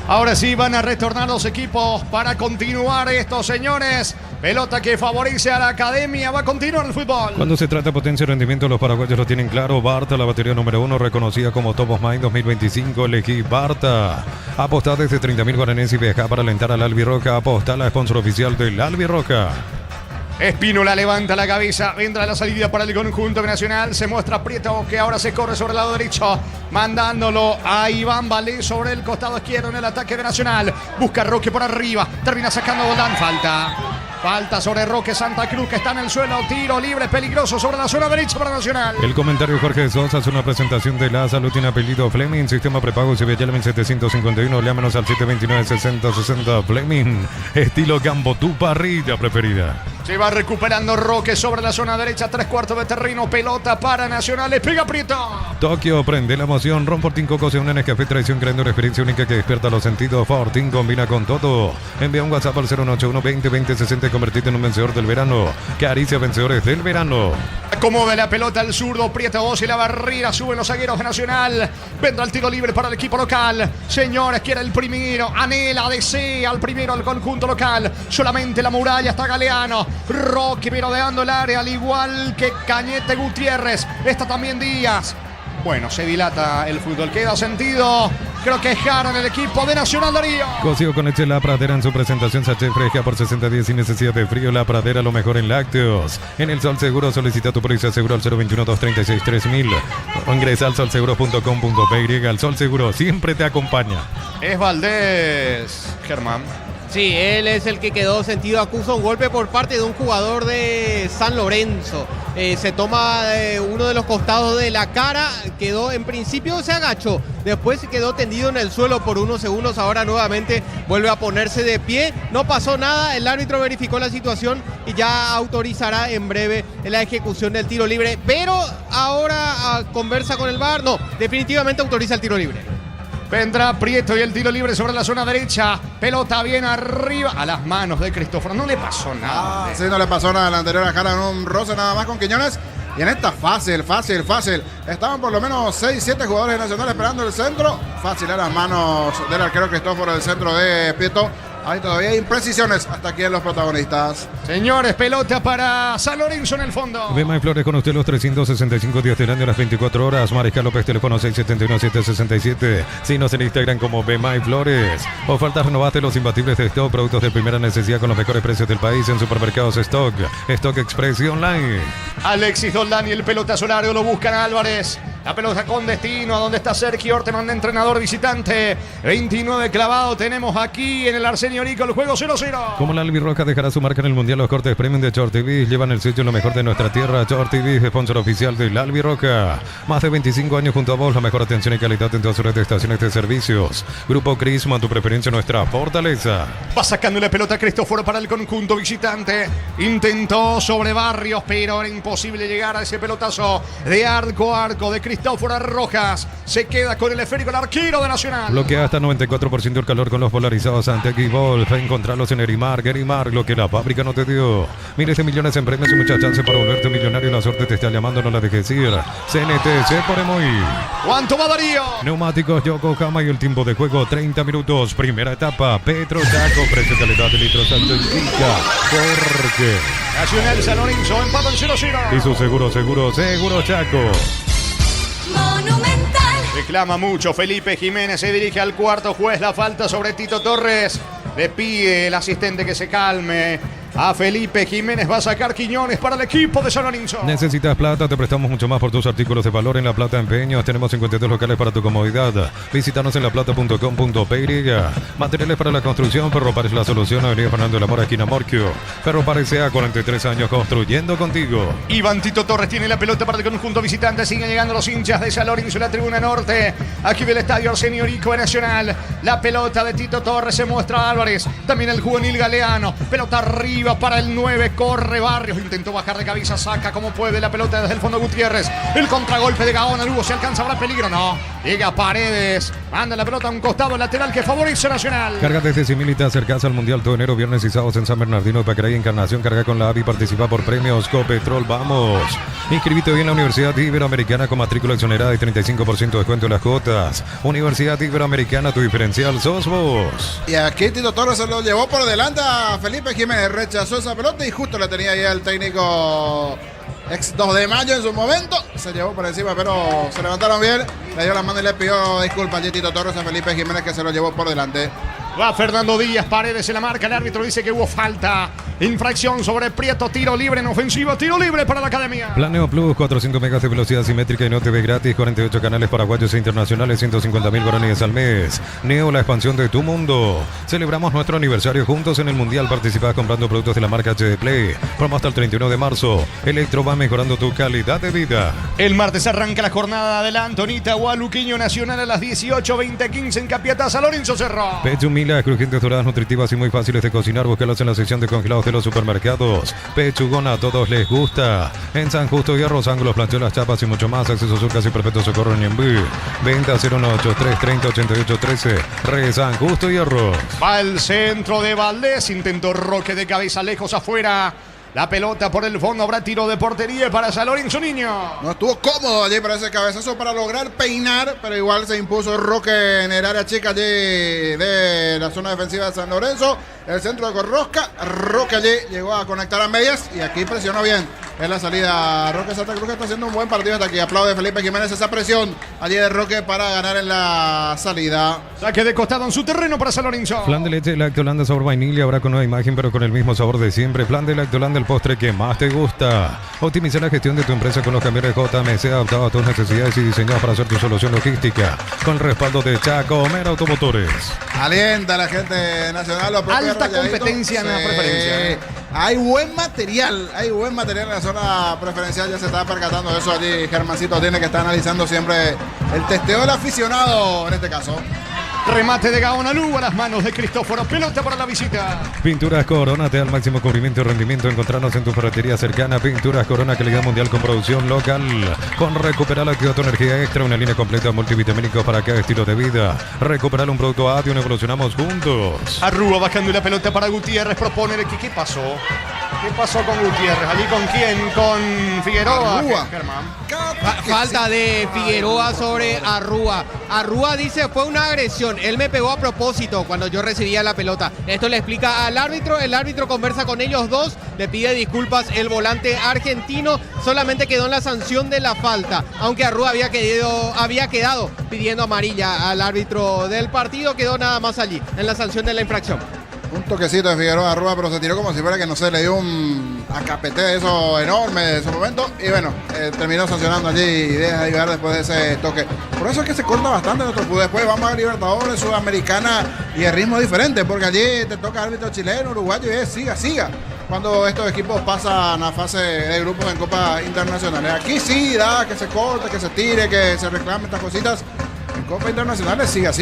Ahora sí van a retornar los equipos para continuar estos señores. Pelota que favorece a la academia. Va a continuar el fútbol. Cuando se trata de potencia y rendimiento, los paraguayos lo tienen claro. Barta, la batería número 1, reconocida como Top of Mind 2025. Elegí Barta. Apostá desde 30.000 guaraníes y viaja para alentar al Albirroca. Apostá, la sponsor oficial del Albirroca. Espínola levanta la cabeza, vendrá la salida para el conjunto nacional, se muestra Prieto que ahora se corre sobre el lado derecho, mandándolo a Iván Valdés sobre el costado izquierdo en el ataque de Nacional, busca Roque por arriba, termina sacando Goldán, falta sobre Roque Santa Cruz que está en el suelo, tiro libre peligroso sobre la zona derecha para Nacional. El comentario Jorge Sosa es una presentación de la salud, tiene apellido Fleming, sistema prepago CBL 1751, llámanos al 729-6060 Fleming, estilo Gambo, tu parrilla preferida. Se va recuperando Roque sobre la zona derecha, 3/4 de terreno, pelota para Nacional, le pega Prieto. Tokio, prende la emoción, Ron Fortín Coco, se une en Nescafé, traición, creando una experiencia única que despierta los sentidos. Fortín combina con todo. Envía un WhatsApp al 081 20 20 60 y convertirte en un vencedor del verano. Caricia, vencedores del verano. Acomoda la pelota al zurdo, Prieto Voz y la barrera. Suben los zagueros de Nacional. Vendrá el tiro libre para el equipo local. Señores, quiere el primero. Anhela, desea al primero al conjunto local. Solamente la muralla está Galeano. Roque merodeando el área, al igual que Cañete Gutiérrez. Está también Díaz. Bueno, se dilata el fútbol. Queda sentido. Creo que es Jara en el equipo de Nacional, Darío. Cocido con leche La Pradera en su presentación sachet fresca por 60 días sin necesidad de frío. La Pradera, lo mejor en lácteos. En el Sol Seguro solicita tu póliza seguro al 021-236-3000. O ingresa al solseguro.com.py. El Sol Seguro siempre te acompaña. Es Valdés, Germán. Sí, él es el que quedó sentido, acusa un golpe por parte de un jugador de San Lorenzo. Se toma uno de los costados de la cara, quedó en principio, se agachó, después quedó tendido en el suelo por unos segundos, ahora nuevamente vuelve a ponerse de pie, no pasó nada, el árbitro verificó la situación y ya autorizará en breve la ejecución del tiro libre, pero ahora conversa con el VAR, no, definitivamente autoriza el tiro libre. Vendrá Prieto y el tiro libre sobre la zona derecha. Pelota bien arriba. A las manos de Cristóforo. No le pasó nada. Sí, no le pasó nada. La anterior a Jara, un roce nada más con Quiñones. Y en esta fácil. Estaban por lo menos 6-7 jugadores de Nacional esperando el centro. Fácil a las manos del arquero Cristóforo del centro de Prieto. Hay todavía imprecisiones hasta aquí en los protagonistas. Señores, pelota para San Lorenzo en el fondo. Bema y Flores con usted los 365 días del año, las 24 horas. Mariscal López, teléfono 671-767. Síguenos en Instagram como Bema y Flores. Ofertas renovaste los imbatibles de stock. Productos de primera necesidad con los mejores precios del país en supermercados Stock. Stock Express y Online. Alexis Doldán y el pelotazo largo lo buscan a Álvarez. La pelota con destino a donde está Sergio Orteman de entrenador visitante. 29 clavado tenemos aquí en el Arsenio Rico, el juego 0-0. Como la albirroja dejará su marca en el Mundial, los cortes premium de Short TV llevan el sello lo mejor de nuestra tierra. Short TV, sponsor oficial de la albirroja. Más de 25 años junto a vos, la mejor atención y calidad en todas sus estaciones de servicios. Grupo Crisma, tu preferencia, nuestra fortaleza. Va sacando la pelota Cristóforo para el conjunto visitante. Intentó sobre Barrios, pero era imposible llegar a ese pelotazo de arco a arco de Cristóforo Rojas. Se queda con el esférico el arquero de Nacional. Bloquea hasta 94% el calor con los polarizados ante Equibol. Encontrarlos en Erimar, lo que la fábrica no te dio. Miles de millones en premios y muchas chances para volverte millonario. La suerte te está llamando, no la dejes ir. CNTC por Emoy. ¿Cuánto va Darío? Neumáticos Yokohama y el tiempo de juego 30 minutos. Primera etapa, Petro Chaco, precio calidad de litros alto indica. Porque Nacional San Lorenzo empatan 0-0. y su seguro Chaco. Monumental. Reclama mucho Felipe Jiménez, se dirige al cuarto juez, la falta sobre Tito Torres. Le pide el asistente que se calme. A Felipe Jiménez va a sacar Quiñones para el equipo de San Lorenzo. ¿Necesitas plata? Te prestamos mucho más por tus artículos de valor en La Plata Empeños. Tenemos 52 locales para tu comodidad. Visítanos en laplata.com.py. Materiales para la construcción. Ferropares la solución. Avenida Fernando de la Mora, esquina Morquio. Ferropares sea 43 años construyendo contigo. Iván Tito Torres tiene la pelota para el conjunto visitante. Siguen llegando los hinchas de San Lorenzo en la tribuna norte. Aquí del estadio Arsenio Rico de Nacional. La pelota de Tito Torres se muestra a Álvarez. También el juvenil Galeano. Pelota arriba para el 9, corre Barrios, intentó bajar de cabeza, saca como puede la pelota desde el fondo Gutiérrez, el contragolpe de Gaona, Lugo se alcanza, habrá peligro, no, llega Paredes, manda la pelota a un costado lateral que favorece Nacional. Carga desde Simil y te acercas al Mundial todo enero, viernes y sábados en San Bernardino de Pacaraí, Encarnación. Carga con la AVI, participa por premios Copetrol, vamos. Inscribite hoy en la Universidad Iberoamericana con matrícula exonerada y 35% de descuento en las cuotas. Universidad Iberoamericana, tu diferencial sos vos. Y aquí Tito Torres se lo llevó por delante a Felipe Jiménez, rechazó esa pelota y justo la tenía ya el técnico ex 2 de mayo en su momento. Se llevó por encima, pero se levantaron bien. Le dio la mano y le pidió disculpas a Tito Torres a Felipe Jiménez, que se lo llevó por delante. Va Fernando Díaz, Paredes en la marca, el árbitro dice que hubo falta. Infracción sobre Prieto, tiro libre en ofensiva, tiro libre para la academia. Planeo Plus, 400 megas de velocidad simétrica y no TV gratis, 48 canales paraguayos e internacionales, 150.000 guaraníes al mes. Neo, la expansión de tu mundo. Celebramos nuestro aniversario juntos en el Mundial. Participás comprando productos de la marca HD Play. Promo hasta el 31 de marzo. Electro va mejorando tu calidad de vida. El martes arranca la jornada de la Antonita Gualuqueño Nacional a las 18:20:15 en Capiatá, San Lorenzo Cerro. Pechu Mila, crujientes, doradas, nutritivas y muy fáciles de cocinar. Búscalos en la sección de congelados de los supermercados. Pechugón, a todos les gusta. En San Justo, Hierros, Ángulos, Planchuelas, Chapas y mucho más. Acceso Sur, casi perfecto socorro en Ñembú. Venta 018-330-8813. Re San Justo, Hierros. Va el centro de Valdés. Intentó Roque de cabeza lejos afuera. La pelota por el fondo, habrá tiro de portería para San Lorenzo, niño. No estuvo cómodo allí para ese cabezazo para lograr peinar, pero igual se impuso Roque en el área chica allí de la zona defensiva de San Lorenzo. El centro de Rosca, Roque allí llegó a conectar a medias y aquí presionó bien en la salida. Roque Santa Cruz que está haciendo un buen partido hasta aquí. Aplaude Felipe Jiménez esa presión allí de Roque para ganar en la salida. Saque de costado en su terreno para San Lorenzo. Flan de leche Lactolanda sabor vainilla, ahora con nueva imagen pero con el mismo sabor de siempre. Flan de Lactolanda, el postre que más te gusta. Optimiza la gestión de tu empresa con los camiones JMC adaptados a tus necesidades y diseñados para hacer tu solución logística. Con respaldo de Chaco Mera Automotores. Alienta a la gente nacional. Alta competencia en la preferencia. Hay buen material en la zona preferencial. Ya se está percatando de eso allí. Germancito tiene que estar analizando siempre el testeo del aficionado en este caso. Remate de Gaona Lugo a las manos de Cristóforo. Pelota para la visita. Pinturas Corona te da el máximo cubrimiento y rendimiento. Encontrarnos en tu ferretería cercana. Pinturas Corona, calidad mundial con producción local. Con Recuperar, activa tu energía extra. Una línea completa de multivitamínicos para cada estilo de vida. Recuperar un producto Adion, evolucionamos juntos. Arrúa bajando la pelota para Gutiérrez. Propone el ¿qué pasó? ¿Qué pasó con Gutiérrez? ¿Allí con quién? ¿Con Figueroa? Arrúa. Germán. Falta de Figueroa sobre Arrúa. Arrúa dice fue una agresión. Él me pegó a propósito cuando yo recibía la pelota. Esto le explica al árbitro. El árbitro conversa con ellos dos. Le pide disculpas el volante argentino. Solamente quedó en la sanción de la falta. Aunque Arrúa había quedado pidiendo amarilla al árbitro del partido. Quedó nada más allí en la sanción de la infracción. Un toquecito de Figueroa Arrúa, pero se tiró como si fuera que no sé, le dio un acapete de eso enorme en su momento. Y bueno, terminó sancionando allí y deja de llegar después de ese toque. Por eso es que se corta bastante nuestro fútbol. Después vamos a Libertadores, Sudamericana y el ritmo es diferente porque allí te toca árbitro chileno, uruguayo y es siga. Cuando estos equipos pasan a fase de grupos en Copas Internacionales. Aquí sí da que se corte, que se tire, que se reclamen estas cositas. En Copas Internacionales siga.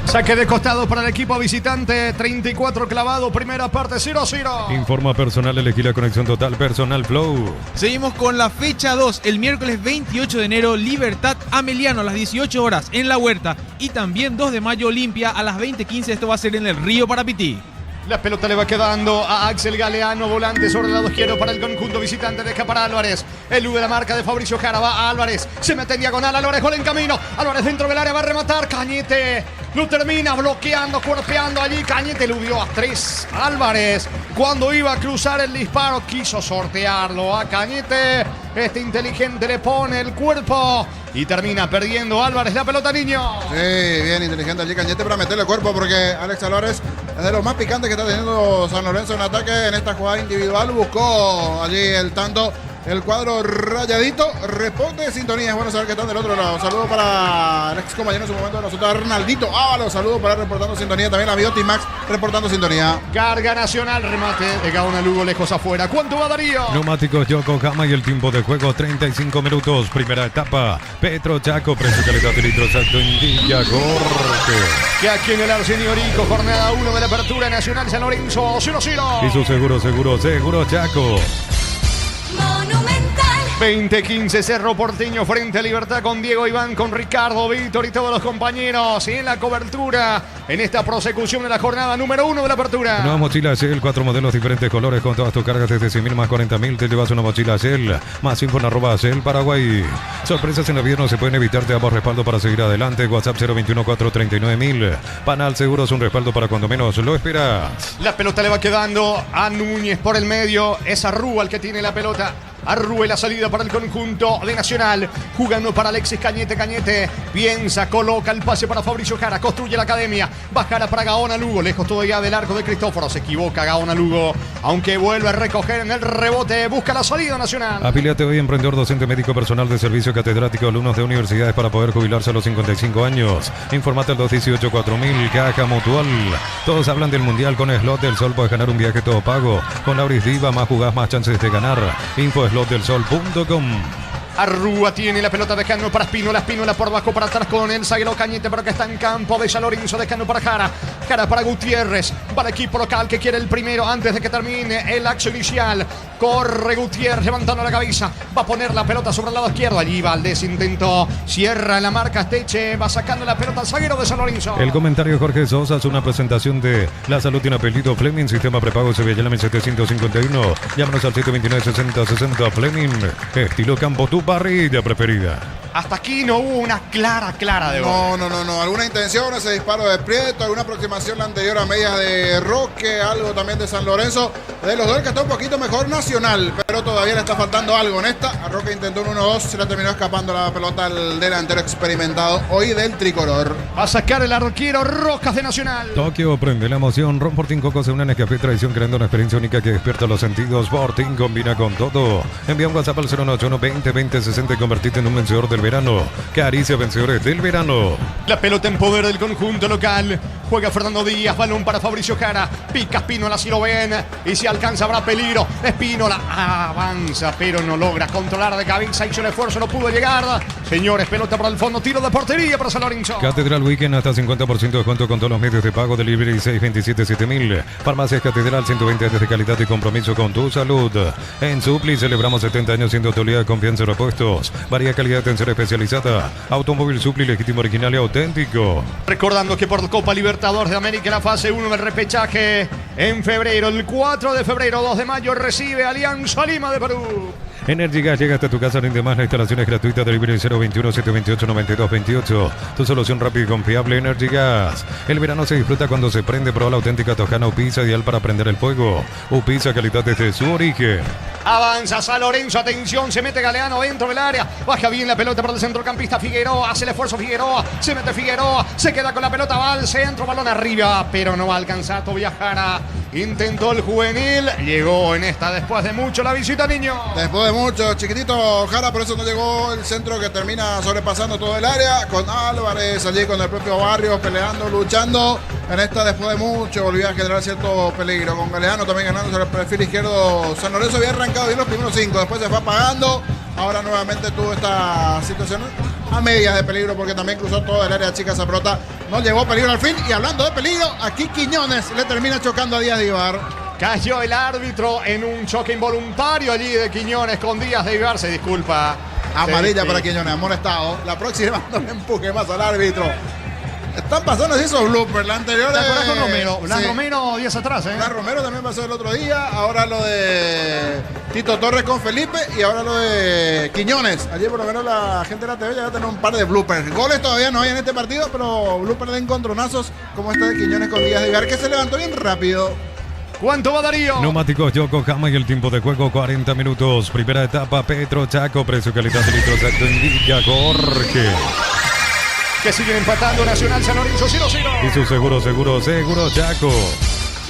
Saque de costado para el equipo visitante. 34 clavado. Primera parte 0-0. Informa personal, elegí la conexión total Personal Flow. Seguimos con la fecha 2. El miércoles 28 de enero, Libertad Ameliano a las 18 horas en La Huerta. Y también 2 de mayo, Olimpia a las 20:15. Esto va a ser en el Río Parapití. La pelota le va quedando a Axel Galeano, volante sobre el lado izquierdo para el conjunto visitante. Deja para Álvarez. El U de la marca de Fabricio Jara. Va a Álvarez. Se mete en diagonal. Álvarez, gol en camino. Álvarez dentro del área va a rematar. Cañete lo termina bloqueando, cuerpeando allí. Cañete eludió a 3. Álvarez, cuando iba a cruzar el disparo, quiso sortearlo a Cañete. Este inteligente le pone el cuerpo y termina perdiendo Álvarez la pelota, niño. Sí, bien inteligente allí Cañete para meterle el cuerpo porque Alex Álvarez es de los más picantes que está teniendo San Lorenzo en ataque en esta jugada individual. Buscó allí el tanto. El cuadro rayadito, reporte de sintonía. Es bueno saber que están del otro lado. Saludos para el ex compañero en su momento de nosotros, Arnaldito Ábalos. Saludos para reportando sintonía. También a Bioti Max reportando sintonía. Carga Nacional, remate de Gaona Lugo lejos afuera. ¿Cuánto va Darío? Neumáticos Yokohama y el tiempo de juego 35 minutos. Primera etapa. Petro Chaco, precio calidad de litro exacto en Villa Jorge. Que aquí en el Arsenio Orico, jornada 1 de la apertura nacional San Lorenzo 0-0. Y su seguro Chaco. Monumental. 20-15 Cerro Porteño frente a Libertad con Diego Iván, con Ricardo, Víctor y todos los compañeros. Y en la cobertura, en esta prosecución de la jornada número 1 de la apertura. Nueva mochila Shell, 4 modelos, diferentes colores, con todas tus cargas desde 100.000 más 40.000. Te llevas una mochila Shell. Más info en @Shell Paraguay. Sorpresas en el invierno se pueden evitar. Te damos respaldo para seguir adelante. WhatsApp 021-439.000. Panal Seguros, un respaldo para cuando menos lo esperas. La pelota le va quedando a Núñez por el medio. Es Arrúa el que tiene la pelota. Arrúa la salida para el conjunto de Nacional. Jugando para Alexis Cañete. Cañete piensa, coloca el pase para Fabricio Jara. Construye la academia. Va Jara para Gaona Lugo. Lejos todavía del arco de Cristóforo. Se equivoca Gaona Lugo. Aunque vuelve a recoger en el rebote. Busca la salida Nacional. Afiliate hoy, emprendedor, docente, médico, personal de servicio, catedrático, alumnos de universidades para poder jubilarse a los 55 años. Informate al 218-4000. Caja Mutual. Todos hablan del Mundial con Slot del Sol. Puedes ganar un viaje todo pago. Con Lauris Diva, más jugás, más chances de ganar. Info slotdelsol.com. Arrúa tiene la pelota dejando para Espínola. Espínola por bajo para atrás con el zaguero Cañete, pero que está en campo de San Lorenzo, dejando para Jara. Jara para Gutiérrez. para el equipo local que quiere el primero antes de que termine el acto inicial. Corre Gutiérrez levantando la cabeza, va a poner la pelota sobre el lado izquierdo. Allí Valdés intentó, cierra en la marca Esteche, va sacando la pelota al zaguero de San Lorenzo. El comentario de Jorge Sosa es una presentación de La Salud tiene apellido Fleming, sistema prepago Sevilla 1751. Llámanos al 729-6060 Fleming, estilo campo, tu parrilla preferida. Hasta aquí no hubo una clara de gol. No. Alguna intención, ese disparo de Prieto, alguna aproximación la anterior a medias de Roque, algo también de San Lorenzo. De los dos, el que está un poquito mejor Nacional, pero todavía le está faltando algo en esta. A Roque intentó un 1-2, se le terminó escapando la pelota al delantero experimentado hoy del tricolor. Va a sacar el arquero Rocas de Nacional. Tokio prende la emoción. Ron Fortín Coco se une en Café Tradición, creando una experiencia única que despierta los sentidos. Fortín combina con todo. Envía un WhatsApp al 091-20-20-60 y convertite en un vencedor del verano. Caricia vencedores del verano. La pelota en poder del conjunto local. Juega Fernando Díaz, balón para Fabricio Jara. Pica Espínola, si lo ven. Y si alcanza habrá peligro. Espínola avanza, pero no logra controlar de cabeza. Hizo el esfuerzo, no pudo llegar. Señores, pelota para el fondo. Tiro de portería para San Lorenzo. Catedral Weekend hasta 50% de descuento con todos los medios de pago. Delivery 627-7000. Farmacias Catedral, 120 años de calidad y compromiso con tu salud. En Supli celebramos 70 años siendo autoridad de confianza en repuestos. Varia calidad de atención especializada. Automóvil Supli, legítimo, original y auténtico. Recordando que por Copa Libertadores de América, la fase 1 del repechaje en febrero, el 4 de febrero, 2 de mayo, recibe Alianza Lima de Perú. Energy Gas llega hasta tu casa, rinde más. La instalación es gratuita. Delivery 021-728-9228. Tu solución rápida y confiable, Energy Gas. El verano se disfruta cuando se prende. Prueba la auténtica Toscana Upiza, ideal para prender el fuego. Upiza, calidad desde su origen. Avanza San Lorenzo, atención, se mete Galeano dentro del área. Baja bien la pelota para el centrocampista Figueroa. Hace el esfuerzo Figueroa. Se mete Figueroa. Se queda con la pelota. Va al centro, balón arriba. Pero no va a alcanzar Tobias Jara. Intentó el juvenil. Llegó en esta después de mucho la visita, niño. Después de mucho, chiquitito Jara, por eso no llegó el centro que termina sobrepasando todo el área. Con Álvarez allí con el propio Barrios peleando, luchando. En esta después de mucho volvió a generar cierto peligro. Con Galeano también ganando sobre el perfil izquierdo. San Lorenzo había arrancado bien los primeros 5, después se fue apagando. Ahora nuevamente tuvo esta situación a medias de peligro porque también cruzó todo el área chica Zaprota. No llegó peligro al fin. Y hablando de peligro, aquí Quiñones le termina chocando a Díaz de Ibar. Cayó el árbitro en un choque involuntario allí de Quiñones con Díaz de Ibar. Se disculpa. Amarilla para Quiñones, amonestado. La próxima no le empuje más al árbitro. Están pasando así esos bloopers. La anterior Blas Romero. Blas sí. Romero días atrás, Blas Romero también pasó el otro día. Ahora lo de Tito Torres con Felipe. Y ahora lo de Quiñones. Ayer por lo menos la gente de la TV ya va a tener un par de bloopers. Goles todavía no hay en este partido, pero bloopers de encontronazos como este de Quiñones con Díaz de Ibar, que se levantó bien rápido. ¿Cuánto va Darío? Neumáticos Yokohama y el tiempo de juego 40 minutos. Primera etapa Petro Chaco, precio calidad de litro exacto indica Jorge. Que siguen empatando Nacional San Lorenzo 0-0. Y su seguro Chaco.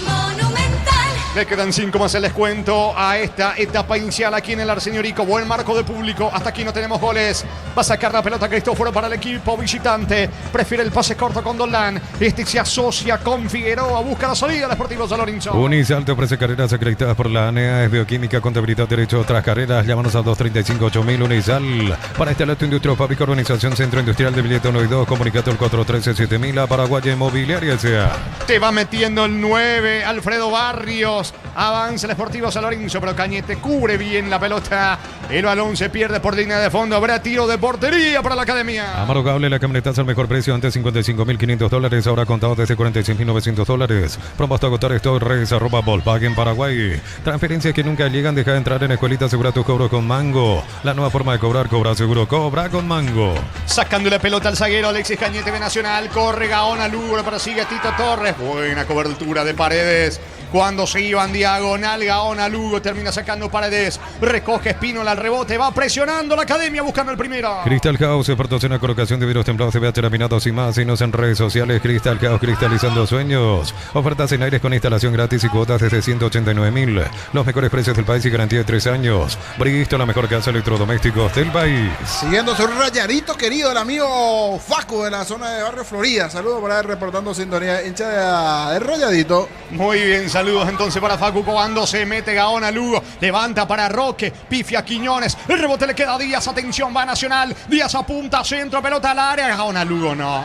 Monumental. Le quedan 5 más el descuento a esta etapa inicial aquí en el Arseñorico. Buen marco de público. Hasta aquí no tenemos goles. Va a sacar la pelota Cristóforo para el equipo visitante. Prefiere el pase corto con Dolan. Este se asocia con Figueroa. Busca la salida del Sportivo San Lorenzo. Unisal te ofrece carreras acreditadas por la ANEA. Es bioquímica, contabilidad, derecho, otras carreras. Llámanos al 235-8000 Unisal. Para este acto industrial, fábrica, organización, centro industrial de billete 1 y 2. Comunicate al 413-7000 a Paraguaya Inmobiliaria S.A. Te va metiendo el 9 Alfredo Barrios. Avanza el Sportivo San Lorenzo, pero Cañete cubre bien la pelota. El balón se pierde por línea de fondo. Habrá tiro de portería para la academia. Amaro Cable, la camionetaza al mejor precio. Antes $55.500, ahora contado desde $46.900. Promo hasta agotar stock. Redes @ Volkswagen Paraguay. Transferencias que nunca llegan. Deja de entrar en Escuelita. Asegura tu cobro con Mango. La nueva forma de cobrar. Cobra seguro. Cobra con Mango. Sacando la pelota al zaguero Alexis Cañete de Nacional. Corre Gaona Lugo. Lo persigue Tito Torres. Buena cobertura de Paredes. Cuando se iba en diagonal, Gaona Lugo termina sacando Paredes. Recoge Espínola al rebote. Va presionando la academia buscando el primero. Crystal House, proporciona colocación de vidrios templados, CBH laminados y más. Signos en redes sociales. Crystal House, cristalizando sueños. Ofertas en aires con instalación gratis y cuotas desde 189.000. Los mejores precios del país y garantía de 3 años. Bristol, la mejor casa de electrodomésticos del país. Siguiendo su rayadito querido, el amigo Facu de la zona de Barrio Florida. Saludos por ahí reportando sintonía. Hincha de rayadito. Muy bien, saludos entonces para Facu Cobando. Se mete Gaona Lugo. Levanta para Roque. Pifia Quiñones. El rebote le queda a Díaz. Atención, va Nacional. Díaz apunta, centro, pelota al área. Gaona Lugo no.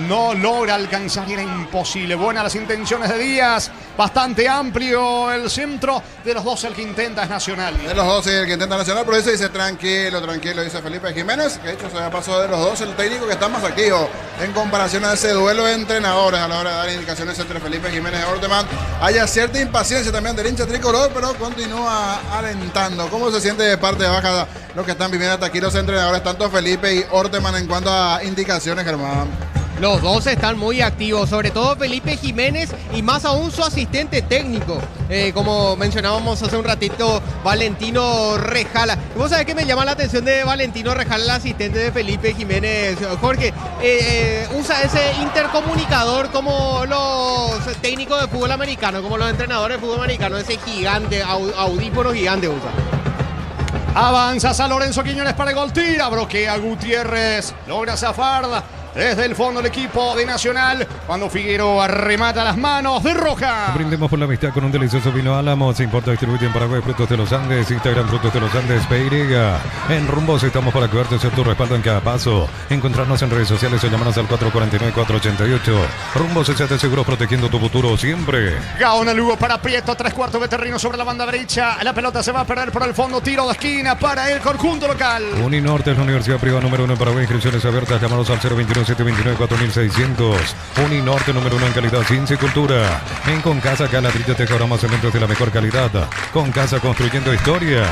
no logra alcanzar y era imposible. Buenas las intenciones de Díaz, bastante amplio el centro. De los dos el que intenta es Nacional. De los dos el que intenta Nacional, pero eso dice tranquilo, dice Felipe Jiménez, que de hecho se ha pasado de los dos el técnico que está más activo en comparación a ese duelo de entrenadores a la hora de dar indicaciones entre Felipe Jiménez y Orteman. Haya cierta impaciencia también del hincha tricolor, pero continúa alentando. ¿Cómo se siente de parte de baja lo que están viviendo hasta aquí los entrenadores, tanto Felipe y Orteman, en cuanto a indicaciones, Germán? Los dos están muy activos, sobre todo Felipe Jiménez y más aún su asistente técnico. Como mencionábamos hace un ratito, Valentino Rejala. Y vos sabés que me llama la atención de Valentino Rejala, el asistente de Felipe Jiménez, Jorge. Usa ese intercomunicador como los técnicos de fútbol americano, como los entrenadores de fútbol americano, ese gigante, audífono gigante usa. Avanza San Lorenzo, Quiñones para el gol, tira, bloquea Gutiérrez, logra zafar desde el fondo el equipo de Nacional, cuando Figueroa remata las manos de Roja. Brindemos por la amistad con un delicioso vino Álamo. Se importa, distribuye en Paraguay Frutos de los Andes. Instagram Frutos de los Andes PY. En Rumbos estamos para cuidarte, ser tu respaldo en cada paso. Encontrarnos en redes sociales o llamarnos al 449-488. Rumbos, te seguro protegiendo tu futuro siempre. Gaona Lugo para Prieto, 3/4 veterrino sobre la banda derecha. La pelota se va a perder por el fondo, tiro de esquina para el conjunto local. Uninorte es la universidad privada número 1 en Paraguay. Inscripciones abiertas, llamanos al 021-729-4600. Uninorte número 1 en calidad, ciencia y cultura. En Concasa, Caladrillo te cobramos eventos de la mejor calidad. Concasa, construyendo historias.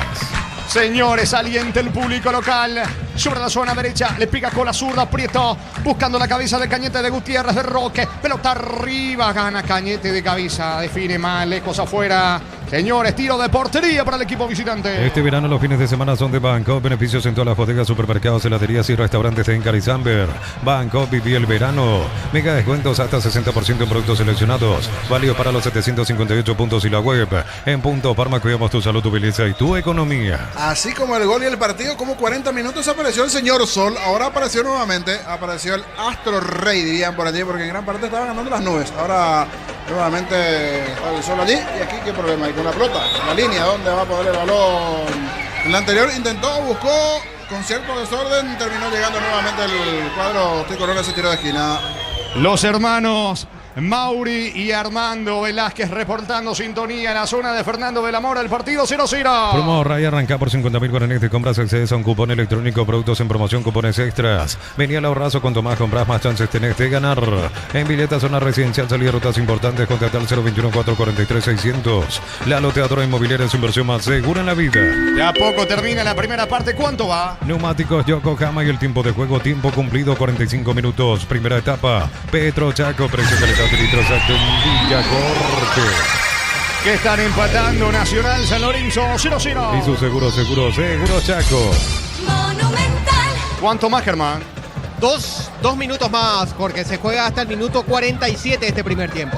Señores, aliente el público local. Sobre la zona derecha, le pica con la zurda Prieto, buscando la cabeza de Cañete de Gutiérrez de Roque. Pelota arriba, gana Cañete de cabeza, define mal, lejos afuera. Señores, tiro de portería para el equipo visitante. Este verano los fines de semana son de Banco. Beneficios en todas las bodegas, supermercados, heladerías y restaurantes de Encar y Zamber. Banco, viví el verano. Mega descuentos hasta 60% en productos seleccionados. Válido para los 758 puntos y la web. En Punto Parma cuidamos tu salud, tu belleza y tu economía. Así como el gol y el partido, como 40 minutos apareció el señor Sol. Ahora apareció nuevamente, apareció el Astro Rey, dirían por allí, porque en gran parte estaban ganando las nubes. Ahora nuevamente el Sol allí. Y aquí, ¿qué problema hay con la pelota? La línea, ¿dónde va a poner el balón? En la anterior intentó, buscó, con cierto desorden, terminó llegando nuevamente el cuadro tricolor a ese tiro de esquina. Los hermanos Mauri y Armando Velázquez reportando sintonía en la zona de Fernando de la Mora. El partido 0-0. Promo Ray arranca por 50.000 guaraníes de compras. Accedes a un cupón electrónico, productos en promoción, cupones extras. Vení al ahorrazo, cuanto más compras, más chances tenés de ganar. En Villeta, zona residencial, salida rutas importantes, contactar al 021-443-600. La loteadora inmobiliaria es su inversión más segura en la vida. De a poco termina la primera parte. ¿Cuánto va? Neumáticos Yokohama y el tiempo de juego, tiempo cumplido, 45 minutos. Primera etapa, Petro Chaco, precio calidad de litros exacto en Villa Corte. Que están empatando Nacional San Lorenzo 0-0. Y su seguro Chaco. Monumental. ¿Cuánto más, Germán? Dos minutos más, Jorge. Se juega hasta el minuto 47 este primer tiempo.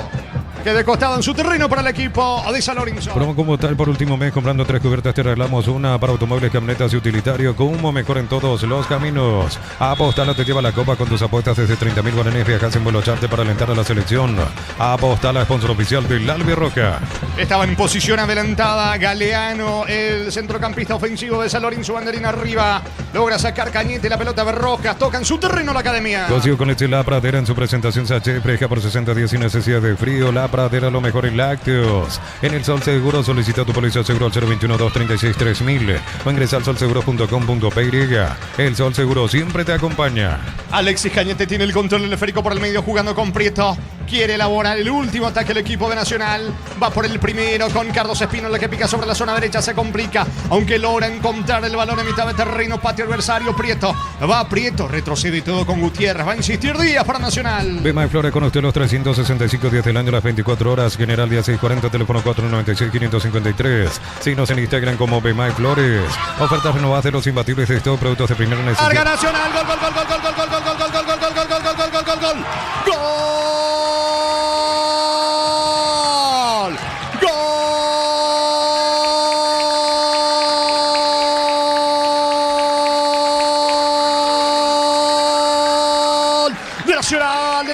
Que de costado en su terreno para el equipo de San Lorenzo. Promo como tal por último mes, comprando 3 cubiertas te regalamos una para automóviles, camionetas y utilitario. Como mejor en todos los caminos. Apostala te lleva la copa con tus apuestas desde 30.000 guaraníes. Viajas en vuelo charter para alentar a la selección. Apostala, sponsor oficial del Albirroca. Estaba en posición adelantada Galeano, el centrocampista ofensivo de San Lorenzo. Banderín arriba, logra sacar Cañete, la pelota Berrojas, toca en su terreno la academia. Consigo con leche La Pradera en su presentación sachet, fresca por 60 días sin necesidad de frío. La Pradera, lo mejor en lácteos. En el Sol Seguro solicita tu póliza seguro al 021-236-3000 o ingresa al solseguro.com.py. El Sol Seguro siempre te acompaña. Alexis Cañete tiene el control del esférico por el medio, jugando con Prieto. Quiere elaborar el último ataque el equipo de Nacional. Va por el primero con Carlos Espino, la que pica sobre la zona derecha. Se complica, aunque logra encontrar el balón en mitad de terreno. Patio adversario, Prieto. Va Prieto, retrocede todo con Gutiérrez. Va a insistir Díaz para Nacional. Bema y Flores con usted los 365 días del año, las 24 horas. General día 640, teléfono 496-553. Síguenos en Instagram como Bema y Flores. Ofertas renovadas de los imbatibles de estos productos de primera necesidad. Larga Nacional, gol, gol, gol, gol, gol, gol, gol, gol, gol, gol, gol, gol, gol, gol, gol, gol, gol, gol, gol.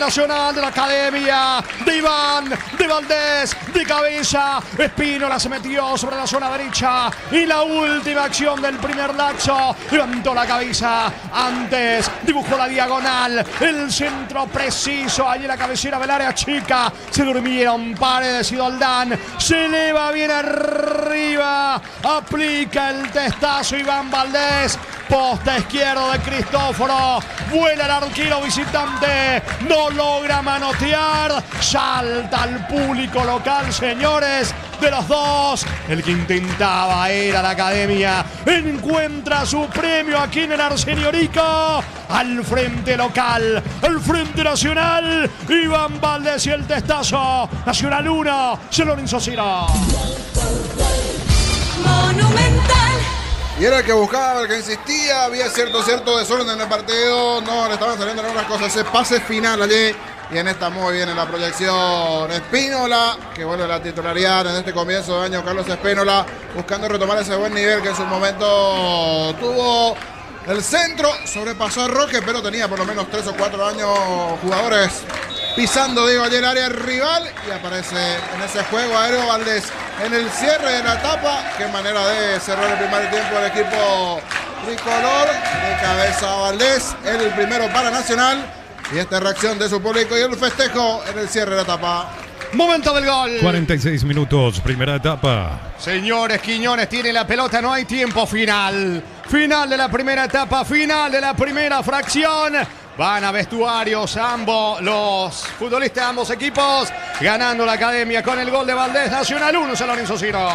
Nacional de la Academia de Iván de Valdés, de cabeza. Espínola se metió sobre la zona derecha y la última acción del primer lapso. Levantó la cabeza antes, dibujó la diagonal, el centro preciso, allí la cabecera del área chica. Se durmieron Paredes y Doldán. Se eleva bien arriba, aplica el testazo Iván Valdés. Posta izquierdo de Cristóforo. Vuela el arquero visitante. No logra manotear. Salta al público local, señores. De los dos, el que intentaba era la Academia. Encuentra su premio aquí en el Arsenio Rico. Al frente local, al frente nacional. Iván Valdés y el testazo. Nacional 1, San Lorenzo 0. Monumental. Y era el que buscaba, el que insistía. Había cierto desorden en el partido. No, le estaban saliendo algunas cosas. Ese pase final allí. Y en esta muy bien en la proyección. Espínola, que vuelve a la titularidad en este comienzo de año. Carlos Espínola buscando retomar ese buen nivel que en su momento tuvo. El centro sobrepasó a Roque, pero tenía por lo menos 3 o 4 años jugadores pisando, digo, allí el área rival. Y aparece en ese juego aéreo Valdés en el cierre de la etapa. Qué manera de cerrar el primer tiempo del equipo tricolor. De cabeza Valdés, el primero para Nacional. Y esta reacción de su público y el festejo en el cierre de la etapa. Momento del gol. 46 minutos, primera etapa. Señores, Quiñones tiene la pelota, no hay tiempo final. Final de la primera etapa, final de la primera fracción. Van a vestuarios ambos, los futbolistas de ambos equipos, ganando la Academia con el gol de Valdés. Nacional 1, San Lorenzo 0.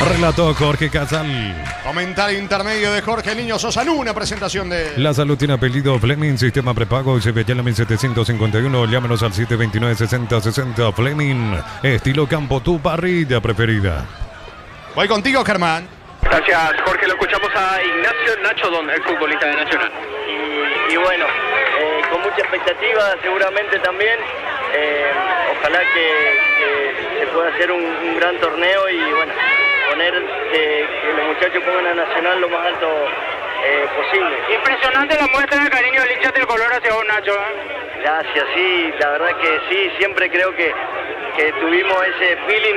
Relató Jorge Casal. Comentario intermedio de Jorge Niño Sosa, una presentación de... La salud tiene apellido Fleming, sistema prepago SBY 1751. Llámenos al 729-6060. Fleming, estilo campo, tu parrilla preferida. Voy contigo, Germán. Gracias, Jorge. Lo escuchamos a Ignacio Nacho Don, el futbolista de Nacional. Y bueno, con mucha expectativa seguramente también. Ojalá que se pueda hacer un gran torneo y bueno, poner que los muchachos pongan a Nacional lo más alto posible. Impresionante la muestra de cariño del hincha tricolor hacia vos, Nacho. Gracias, sí, la verdad que sí, siempre creo que tuvimos ese feeling,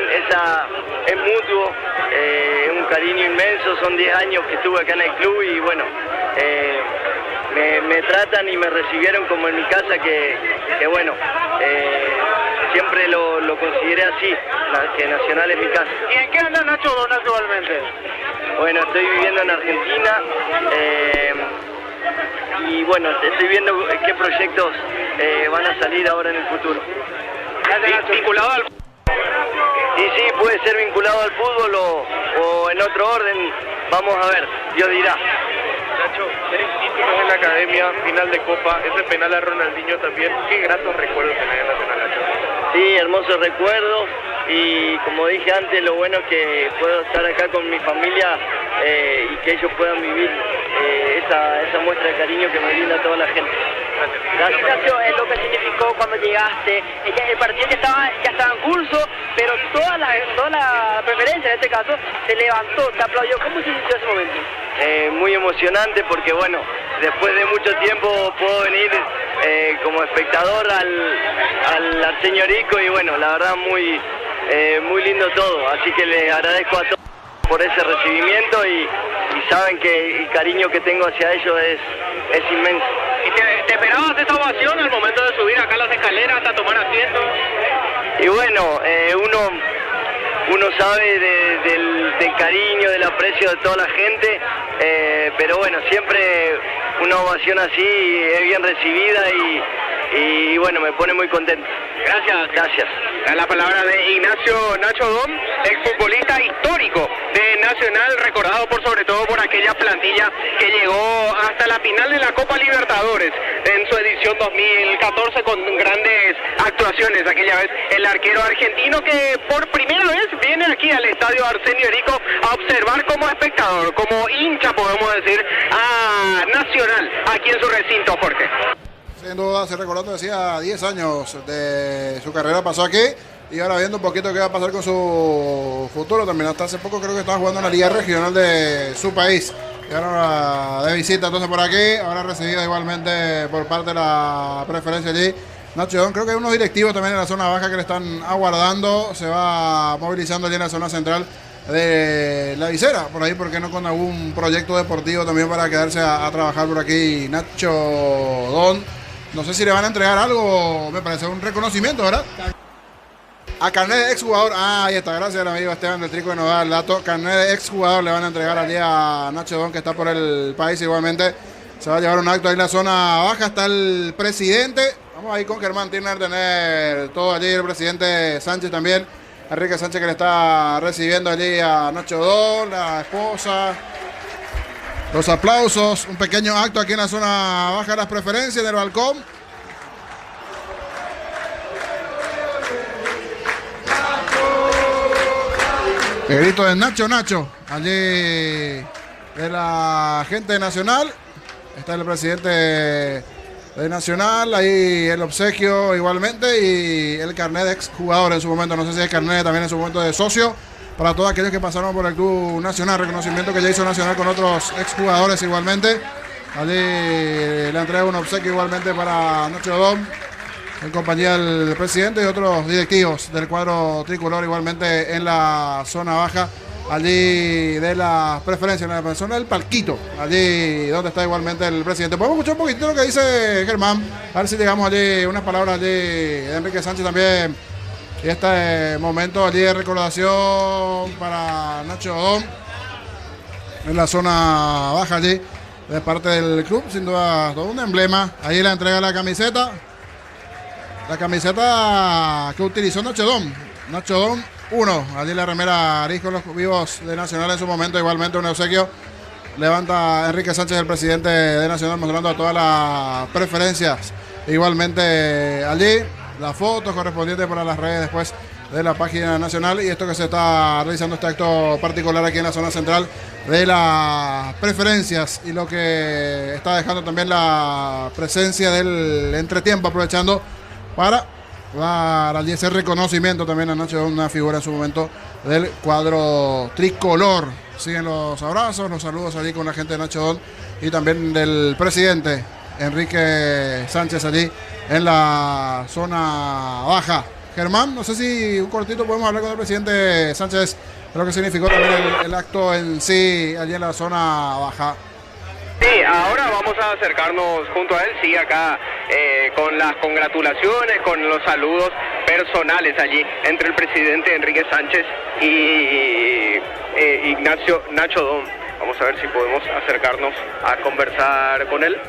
es mutuo, un cariño inmenso. Son 10 años que estuve acá en el club y bueno, me tratan y me recibieron como en mi casa, que bueno, siempre lo consideré así, que Nacional es mi casa. ¿Y en qué anda Nacho Don actualmente? Bueno, estoy viviendo en Argentina y bueno, estoy viendo qué proyectos van a salir ahora en el futuro. ¿Vinculado al Y sí, puede ser vinculado al fútbol o en otro orden, vamos a ver, Dios dirá. Nacho, 6 títulos en la Academia, final de Copa, ese penal a Ronaldinho también. Qué gratos recuerdos tenés en Nacional, Nacho. Sí, hermosos recuerdos y como dije antes, lo bueno es que puedo estar acá con mi familia y que ellos puedan vivir esa muestra de cariño que me brinda toda la gente. Gracias. Ignacio, lo que significó cuando llegaste, el partido ya estaba en curso, pero toda la preferencia en este caso se levantó, te aplaudió. ¿Cómo se sintió ese momento? Muy emocionante porque bueno, después de mucho tiempo puedo venir como espectador al Arsenio Rico y bueno, la verdad muy lindo todo, así que les agradezco a todos por ese recibimiento y saben que el cariño que tengo hacia ellos es inmenso. ¿Y te esperabas esa ovación al momento de subir acá las escaleras hasta tomar asiento? Y bueno, uno sabe del cariño, del aprecio de toda la gente, pero bueno, siempre una ovación así es bien recibida y bueno, me pone muy contento. Gracias. Gracias. La palabra de Ignacio Nacho Dom, exfutbolista histórico de Nacional, recordado sobre todo por aquella plantilla que llegó hasta la final de la Copa Libertadores en su edición 2014 con grandes actuaciones. Aquella vez el arquero argentino que por primera vez viene aquí al estadio Arsenio Rico a observar como espectador, como hincha podemos decir, a Nacional aquí en su recinto, Jorge. Sin duda, se recordando, decía, 10 años de su carrera pasó aquí y ahora viendo un poquito qué va a pasar con su futuro. También hasta hace poco creo que estaba jugando en la Liga Regional de su país. Llegaron de visita entonces por aquí. Ahora recibida igualmente por parte de la preferencia allí. Nacho Don, creo que hay unos directivos también en la zona baja que le están aguardando. Se va movilizando allí en la zona central de la visera. Por ahí, ¿por qué no con algún proyecto deportivo también para quedarse a trabajar por aquí? Nacho Don, no sé si le van a entregar algo, me parece un reconocimiento, ¿verdad? A carnet de exjugador. Ahí está, gracias al amigo Esteban del Trico que nos da el dato. Carnet de exjugador le van a entregar allí a Nacho Don, que está por el país igualmente. Se va a llevar un acto ahí en la zona baja. Está el presidente. Vamos ahí con Germán Tirner, tener todo allí. El presidente Sánchez también. Enrique Sánchez, que le está recibiendo allí a Nacho Don, la esposa. Los aplausos. Un pequeño acto aquí en la zona baja de las preferencias del balcón. El grito de Nacho, Nacho, allí de la gente de Nacional. Está el presidente de Nacional, ahí el obsequio igualmente y el carnet de exjugador en su momento. No sé si es carnet también en su momento de socio para todos aquellos que pasaron por el Club Nacional. Reconocimiento que ya hizo Nacional con otros exjugadores igualmente. Allí le entrega un obsequio igualmente para Nacho Don, en compañía del presidente y otros directivos del cuadro tricolor igualmente en la zona baja, allí de las preferencias, en la zona del palquito, allí donde está igualmente el presidente. Podemos escuchar un poquito lo que dice Germán, a ver si llegamos allí, unas palabras allí de Enrique Sánchez también, y este momento allí de recordación para Nacho Don en la zona baja allí, de parte del club, sin duda todo un emblema. Ahí la entrega la camiseta. La camiseta que utilizó Nacho Don. Nacho Don 1. Allí la remera Aris con los vivos de Nacional en su momento. Igualmente un obsequio. Levanta Enrique Sánchez, el presidente de Nacional, mostrando a todas las preferencias. Igualmente allí las fotos correspondientes para las redes después de la página nacional. Y esto que se está realizando, este acto particular aquí en la zona central de las preferencias. Y lo que está dejando también la presencia del entretiempo, aprovechando para dar allí ese reconocimiento también a Nacho Don, una figura en su momento del cuadro tricolor. Siguen los abrazos, los saludos allí con la gente de Nacho Don y también del presidente Enrique Sánchez allí en la zona baja. Germán, no sé si un cortito podemos hablar con el presidente Sánchez de lo que significó también el acto en sí allí en la zona baja. Sí, ahora vamos a acercarnos junto a él, sí, acá con las congratulaciones, con los saludos personales allí entre el presidente Enrique Sánchez y Ignacio Nacho Don. Vamos a ver si podemos acercarnos a conversar con él.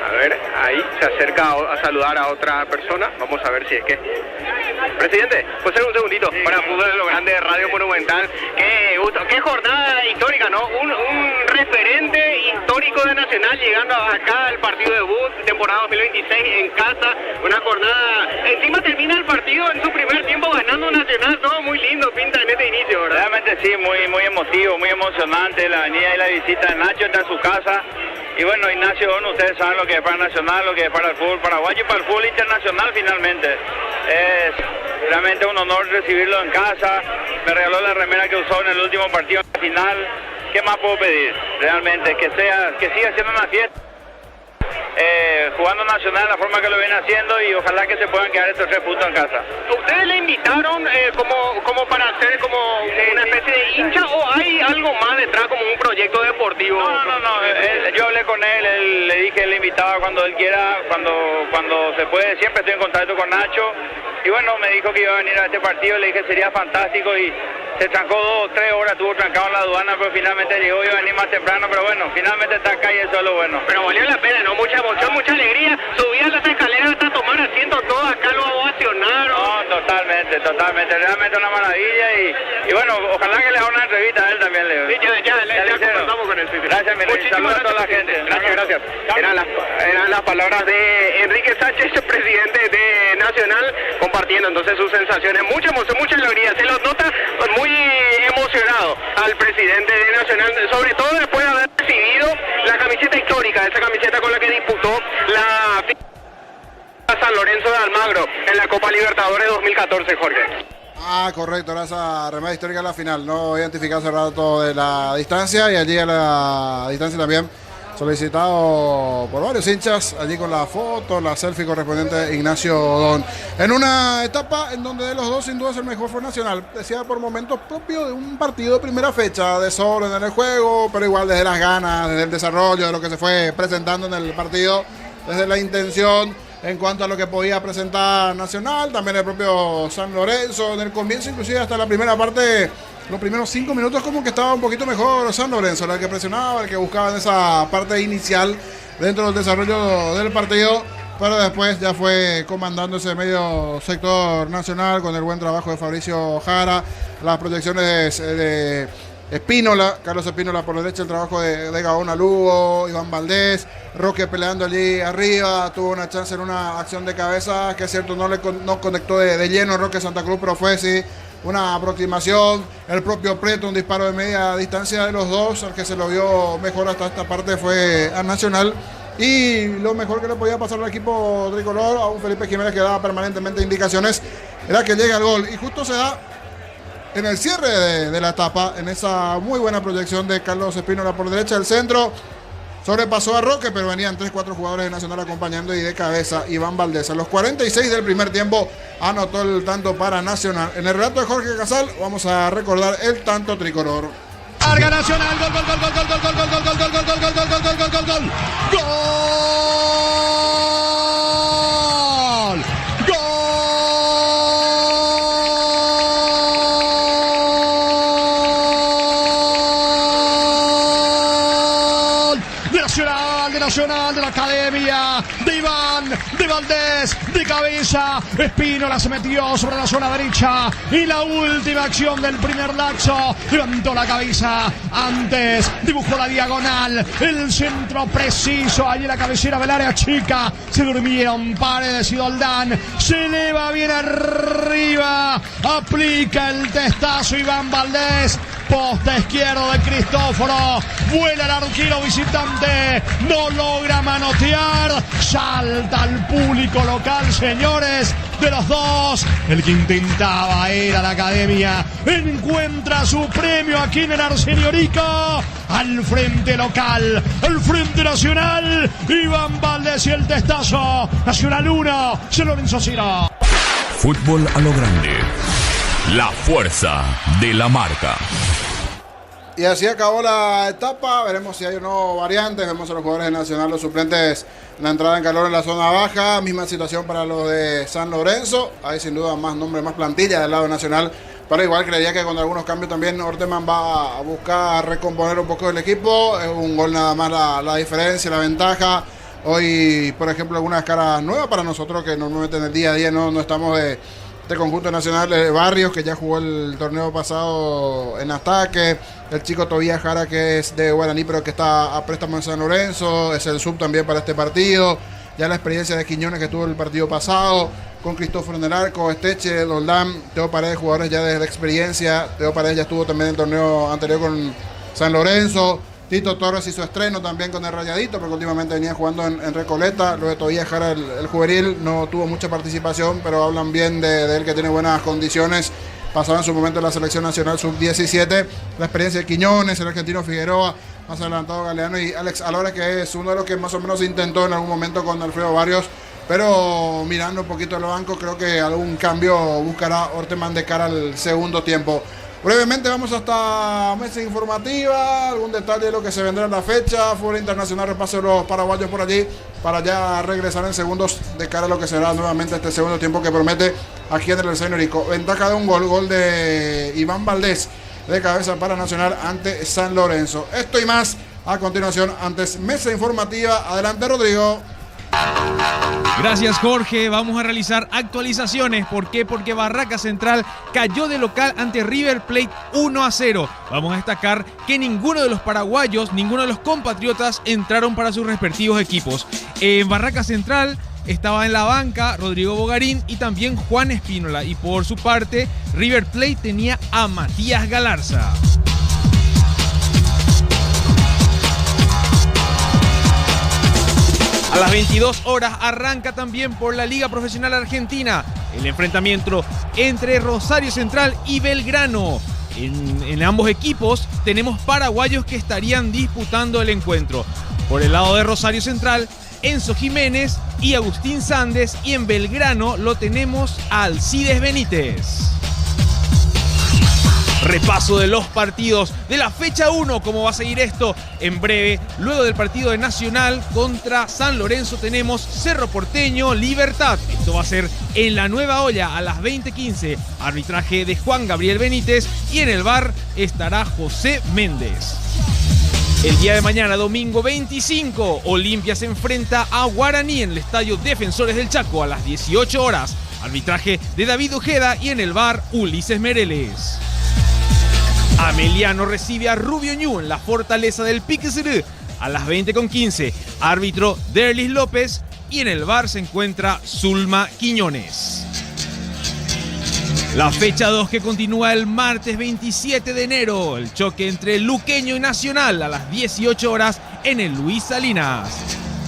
A ver, ahí se acerca a saludar a otra persona. Vamos a ver si es que... Presidente, pues un segundito para Fútbol de lo Grande de Radio Monumental. Qué jornada histórica, ¿no? Un referente histórico de Nacional llegando acá al partido debut, temporada 2026 en casa. Una jornada... Encima termina el partido en su primer tiempo ganando Nacional. Todo muy lindo pinta en este inicio, ¿verdad? Realmente sí, muy emotivo, muy emocionante. La venida y la visita de Nacho está en su casa. Y bueno, Ignacio, ustedes saben lo que es para Nacional, lo que es para el fútbol paraguayo y para el fútbol internacional finalmente. Es realmente un honor recibirlo en casa. Me regaló la remera que usó en el último partido final. ¿Qué más puedo pedir? Realmente, que siga siendo una fiesta. Jugando Nacional de la forma que lo viene haciendo y ojalá que se puedan quedar estos 3 puntos en casa. ¿Ustedes le invitaron como para hacer como una especie de hincha o hay algo más detrás, como un proyecto deportivo? No, yo hablé con él, le dije, le invitaba cuando él quiera, cuando se puede, siempre estoy en contacto con Nacho. Y bueno, me dijo que iba a venir a este partido, le dije sería fantástico y se trancó 2 o 3 horas, estuvo trancado en la aduana, pero finalmente llegó, iba a venir más temprano, pero bueno, finalmente está acá y eso es lo bueno. Pero valió la pena, ¿no? Mucha emoción, mucha alegría, subían las escaleras hasta tomar asiento, todo acá lo ovacionaron. No, totalmente, realmente una maravilla y bueno, ojalá que le haga una entrevista a él también, Leo. Sí, ya conversamos con él. Sí. Gracias, mi rey, saludos a toda la gente. Gracias. Eran las palabras de Enrique Sánchez, presidente de Nacional, compartiendo entonces sus sensaciones. Mucha emoción, mucha alegría, se los nota muy emocionado al presidente de Nacional, sobre todo después de haber recibido la camiseta histórica, esa camiseta con la que disputó la San Lorenzo de Almagro en la Copa Libertadores 2014, Jorge. Ah, correcto, era esa remada histórica de la final. No identificado ese rato de la distancia y allí a la distancia también solicitado por varios hinchas, allí con la foto, la selfie correspondiente Ignacio Don. En una etapa en donde de los dos sin duda es el mejor fue Nacional. Decía por momentos propio de un partido de primera fecha, desorden en el juego, pero igual desde las ganas, desde el desarrollo de lo que se fue presentando en el partido, desde la intención en cuanto a lo que podía presentar Nacional, también el propio San Lorenzo, en el comienzo inclusive hasta la primera parte, los primeros 5 minutos como que estaba un poquito mejor San Lorenzo, era el que presionaba, el que buscaba en esa parte inicial dentro del desarrollo del partido, pero después ya fue comandando ese medio sector Nacional con el buen trabajo de Fabricio Jara, las proyecciones de Espínola, Carlos Espínola por la derecha, el trabajo de Gaona Lugo, Iván Valdés, Roque peleando allí arriba, tuvo una chance en una acción de cabeza, que es cierto no conectó de lleno Roque Santa Cruz, pero fue sí una aproximación, el propio Preto, un disparo de media distancia de los dos, el que se lo vio mejor hasta esta parte fue a Nacional, y lo mejor que le podía pasar al equipo tricolor, a un Felipe Jiménez que daba permanentemente indicaciones, era que llegue al gol, y justo se da en el cierre de la etapa, en esa muy buena proyección de Carlos Espínola por derecha del centro, sobrepasó a Roque, pero venían 3-4 jugadores de Nacional acompañando y de cabeza Iván Valdés. A los 46 del primer tiempo anotó el tanto para Nacional. En el relato de Jorge Casal vamos a recordar el tanto tricolor. Larga Nacional, gol, gol, gol, gol, gol, gol, gol, gol, gol, gol, gol, gol, gol, gol, gol, gol, gol, gol, gol. Nacional de la Academia, de Iván, de Valdés, de cabeza, Espínola se metió sobre la zona derecha y la última acción del primer lapso, levantó la cabeza, antes dibujó la diagonal, el centro preciso, allí la cabecera del área chica, se durmieron Paredes y Doldán, se eleva bien arriba, aplica el testazo Iván Valdés, poste izquierdo de Cristóforo, vuela el arquero visitante, no logra manotear, salta al público local, señores, de los dos, el que intentaba era la Academia, encuentra su premio aquí en el Arsenio Rico, al frente local, al frente nacional, Iván Valdés y el testazo, Nacional 1, San Lorenzo 0. Fútbol a lo grande, la fuerza de la marca. Y así acabó la etapa, veremos si hay o no variantes, vemos a los jugadores de Nacional, los suplentes, la entrada en calor en la zona baja, misma situación para los de San Lorenzo, hay sin duda más nombres, más plantilla del lado nacional, pero igual creería que con algunos cambios también Orteman va a buscar recomponer un poco el equipo, es un gol nada más la diferencia, la ventaja, hoy por ejemplo algunas caras nuevas para nosotros que normalmente en el día a día no estamos de conjunto nacional, Barrios que ya jugó el torneo pasado en ataque, el chico Tobías Jara que es de Guaraní pero que está a préstamo en San Lorenzo, es el sub también para este partido, ya la experiencia de Quiñones que tuvo el partido pasado, con Cristóforo en el arco, Esteche, Doldán, Teo Paredes, jugadores ya de experiencia, Teo Paredes ya estuvo también en el torneo anterior con San Lorenzo, Tito Torres hizo estreno también con el Rayadito, porque últimamente venía jugando en Recoleta. Lo de Tobías Jara, el juvenil, no tuvo mucha participación, pero hablan bien de él, que tiene buenas condiciones. Pasaba en su momento en la selección nacional sub-17. La experiencia de Quiñones, el argentino Figueroa, más adelantado Galeano y Alex Alores, que es uno de los que más o menos intentó en algún momento con Alfredo Barrios. Pero mirando un poquito el banco, creo que algún cambio buscará Orteman de cara al segundo tiempo. Brevemente vamos hasta mesa informativa, algún detalle de lo que se vendrá en la fecha, fútbol internacional, repaso de los paraguayos por allí, para ya regresar en segundos de cara a lo que será nuevamente este segundo tiempo que promete aquí en el Arsenio Rico. Ventaja de un gol de Iván Valdés de cabeza para Nacional ante San Lorenzo. Esto y más a continuación, antes mesa informativa. Adelante, Rodrigo. Gracias, Jorge. Vamos a realizar actualizaciones. ¿Por qué? Porque Barraca Central cayó de local ante River Plate 1-0. Vamos a destacar que ninguno de los paraguayos, ninguno de los compatriotas entraron para sus respectivos equipos. En Barraca Central estaba en la banca Rodrigo Bogarín y también Juan Espínola. Y por su parte, River Plate tenía a Matías Galarza. A las 22 horas arranca también por la Liga Profesional Argentina el enfrentamiento entre Rosario Central y Belgrano. En ambos equipos tenemos paraguayos que estarían disputando el encuentro. Por el lado de Rosario Central, Enzo Jiménez y Agustín Sandes, y en Belgrano lo tenemos a Alcides Benítez. Repaso de los partidos de la fecha 1, cómo va a seguir esto en breve. Luego del partido de Nacional contra San Lorenzo tenemos Cerro Porteño, Libertad. Esto va a ser en la Nueva Olla a las 20:15. Arbitraje de Juan Gabriel Benítez y en el VAR estará José Méndez. El día de mañana, domingo 25, Olimpia se enfrenta a Guaraní en el Estadio Defensores del Chaco a las 18 horas. Arbitraje de David Ojeda y en el VAR Ulises Mereles. Ameliano recibe a Rubio Ñu en la Fortaleza del Piqueserú a las 20:15. Árbitro Derlis López y en el VAR se encuentra Zulma Quiñones. La fecha 2 que continúa el martes 27 de enero. El choque entre Luqueño y Nacional a las 18 horas en el Luis Salinas.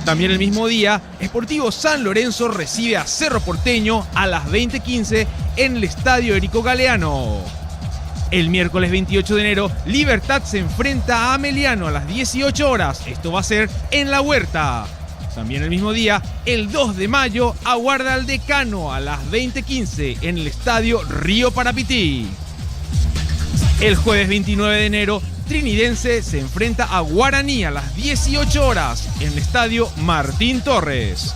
También el mismo día, Sportivo San Lorenzo recibe a Cerro Porteño a las 20:15 en el Estadio Érico Galeano. El miércoles 28 de enero, Libertad se enfrenta a Ameliano a las 18 horas. Esto va a ser en La Huerta. También el mismo día, el 2 de mayo, aguarda al Decano a las 20:15 en el Estadio Río Parapití. El jueves 29 de enero, Trinidense se enfrenta a Guaraní a las 18 horas en el Estadio Martín Torres.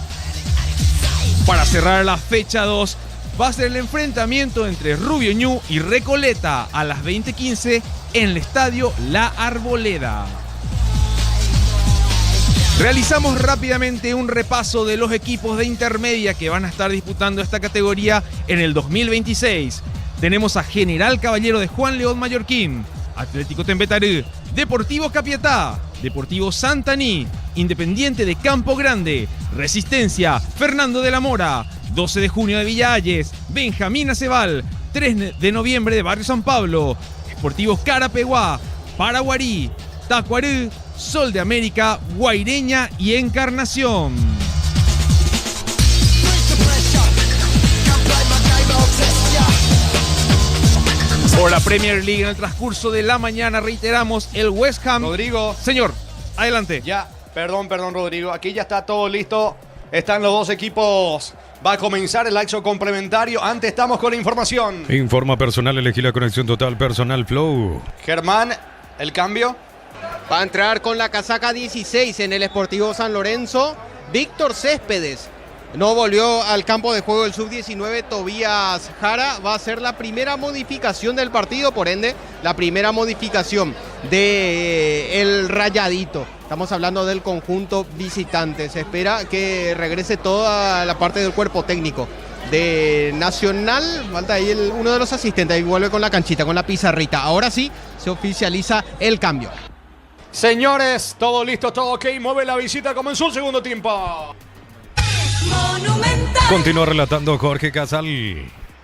Para cerrar la fecha 2, va a ser el enfrentamiento entre Rubio Ñu y Recoleta a las 20:15 en el Estadio La Arboleda. Realizamos rápidamente un repaso de los equipos de intermedia que van a estar disputando esta categoría en el 2026. Tenemos a General Caballero de Juan León Mallorquín, Atlético Tembetarú, Deportivo Capiatá, Deportivo Santaní, Independiente de Campo Grande, Resistencia, Fernando de la Mora, 12 de junio de Villa Ayes, Benjamín Acebal, 3 de noviembre de Barrio San Pablo, Deportivos Carapeguá, Paraguarí, Tacuarú, Sol de América, Guaireña y Encarnación. Por la Premier League en el transcurso de la mañana reiteramos el West Ham. Rodrigo. Señor, adelante. Ya, perdón, Rodrigo. Aquí ya está todo listo. Están los dos equipos. Va a comenzar el lapso complementario. Antes estamos con la información. Informa personal, elegí la conexión total personal Flow. Germán, el cambio. Va a entrar con la casaca 16 en el Sportivo San Lorenzo, Víctor Céspedes. No volvió al campo de juego el sub-19 Tobías Jara. Va a ser la primera modificación del partido, por ende, la primera modificación del Rayadito. Estamos hablando del conjunto visitante. Se espera que regrese toda la parte del cuerpo técnico de Nacional. Falta ahí uno de los asistentes y vuelve con la canchita, con la pizarrita. Ahora sí, se oficializa el cambio. Señores, todo listo, todo ok. Mueve la visita, comenzó el segundo tiempo. Monumental. Continúa relatando Jorge Casal.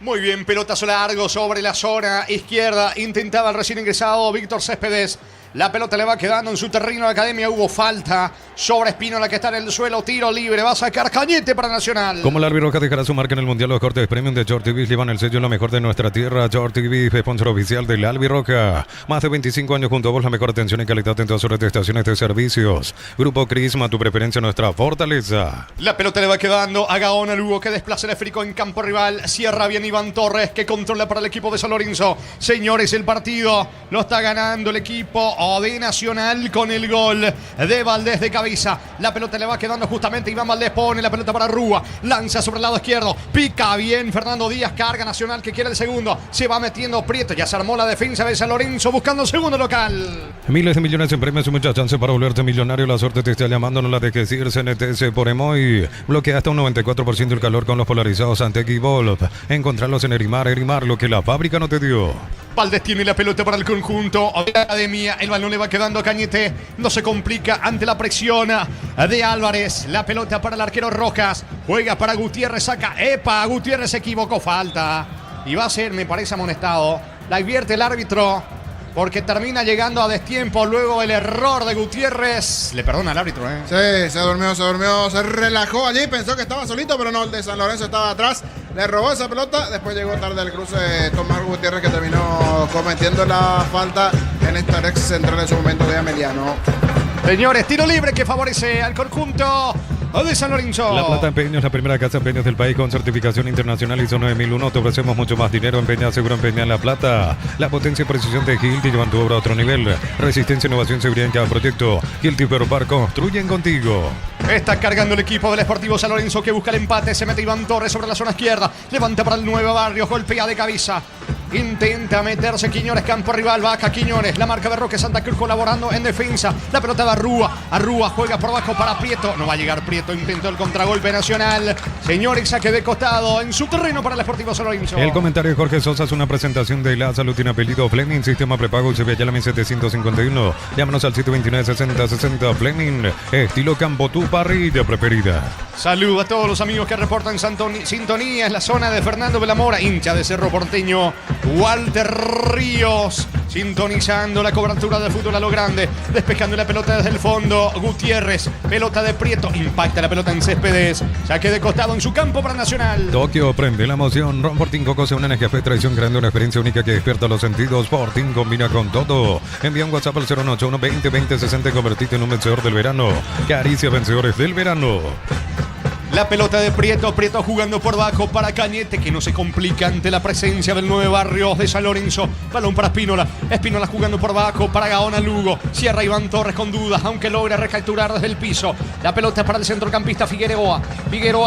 Muy bien, pelotazo largo sobre la zona izquierda. Intentaba el recién ingresado Víctor Céspedes. La pelota le va quedando en su terreno de la academia. Hubo falta sobre Espínola que está en el suelo. Tiro libre. Va a sacar Cañete para Nacional. Como la albirroja dejará su marca en el Mundial, los cortes premium de Short TV llevan el sello lo mejor de nuestra tierra. Short TV, sponsor oficial de la albirroja. Más de 25 años junto a vos, la mejor atención y calidad en todas horas de estaciones de servicios. Grupo Crisma, tu preferencia, nuestra fortaleza. La pelota le va quedando a Gaona Lugo que desplaza el esférico en campo rival. Cierra bien Iván Torres que controla para el equipo de San Lorenzo. Señores, el partido lo está ganando el equipo de Nacional con el gol de Valdés de cabeza. La pelota le va quedando justamente Iván Valdés, pone la pelota para Rúa, lanza sobre el lado izquierdo, pica bien Fernando Díaz, carga Nacional que quiere el segundo, se va metiendo Prieto, ya se armó la defensa de San Lorenzo buscando el segundo local. Miles de millones en premios y muchas chances para volverte millonario. La suerte te está llamando, no la dejes ir. CNTS por Emoy bloquea hasta un 94% el calor con los polarizados Antec y Volp. Encontrarlos en Erimar, lo que la fábrica no te dio. Valdés tiene la pelota para el conjunto de la academia. El balón le va quedando a Cañete. No se complica ante la presión de Álvarez. La pelota para el arquero Rojas. Juega para Gutiérrez. Saca. ¡Epa! Gutiérrez se equivocó. Falta. Y va a ser, me parece, amonestado. La advierte el árbitro porque termina llegando a destiempo luego el error de Gutiérrez. Le perdona al árbitro, ¿eh? Sí, se durmió, se relajó allí, pensó que estaba solito, pero no, el de San Lorenzo estaba atrás. Le robó esa pelota, después llegó tarde el cruce de Tomás Gutiérrez, que terminó cometiendo la falta en esta ex central en su momento de Ameliano. Señores, tiro libre que favorece al conjunto de San Lorenzo. La Plata Empeños, la primera casa de empeños del país con certificación internacional ISO 9001. Te ofrecemos mucho más dinero. Empeña, seguro empeña en La Plata. La potencia y precisión de Hilti llevan tu obra a otro nivel. Resistencia, innovación, seguridad en cada proyecto. Hilti Ferropar construyen contigo. Está cargando el equipo del Sportivo San Lorenzo que busca el empate. Se mete Iván Torres sobre la zona izquierda. Levanta para el Nuevo Barrio. Golpea de cabeza. Intenta meterse Quiñones, campo rival, baja Quiñones, la marca de Roque Santa Cruz colaborando en defensa, la pelota de Arrúa juega por abajo para Prieto, no va a llegar Prieto, intentó el contragolpe nacional, señores, saque de costado en su terreno para el Sportivo San Lorenzo. El comentario de Jorge Sosa es una presentación de La Salud, tiene apellido Fleming, sistema prepago Sevilla 1751, llámanos al 729-6060 Fleming, estilo Campo, tu parrilla preferida. Saludo a todos los amigos que reportan sintonía en la zona de Fernando Belamora, hincha de Cerro Porteño. Walter Ríos sintonizando la cobertura del fútbol a lo grande, despejando la pelota desde el fondo. Gutiérrez, pelota de Prieto, impacta la pelota en Céspedes, saque de costado en su campo para Nacional. Tokio prende la emoción. Ron Fortín Coco se une en Café Traición, creando una experiencia única que despierta los sentidos. Fortín combina con todo. Envía un WhatsApp al 081 20 20 60 y convertite en un vencedor del verano. Caricia vencedores del verano. La pelota de Prieto jugando por abajo para Cañete, que no se complica ante la presencia del Nuevo Barrio de San Lorenzo. Balón para Espínola jugando por abajo para Gaona Lugo. Cierra Iván Torres con dudas, aunque logra recapturar desde el piso. La pelota para el centrocampista Figueroa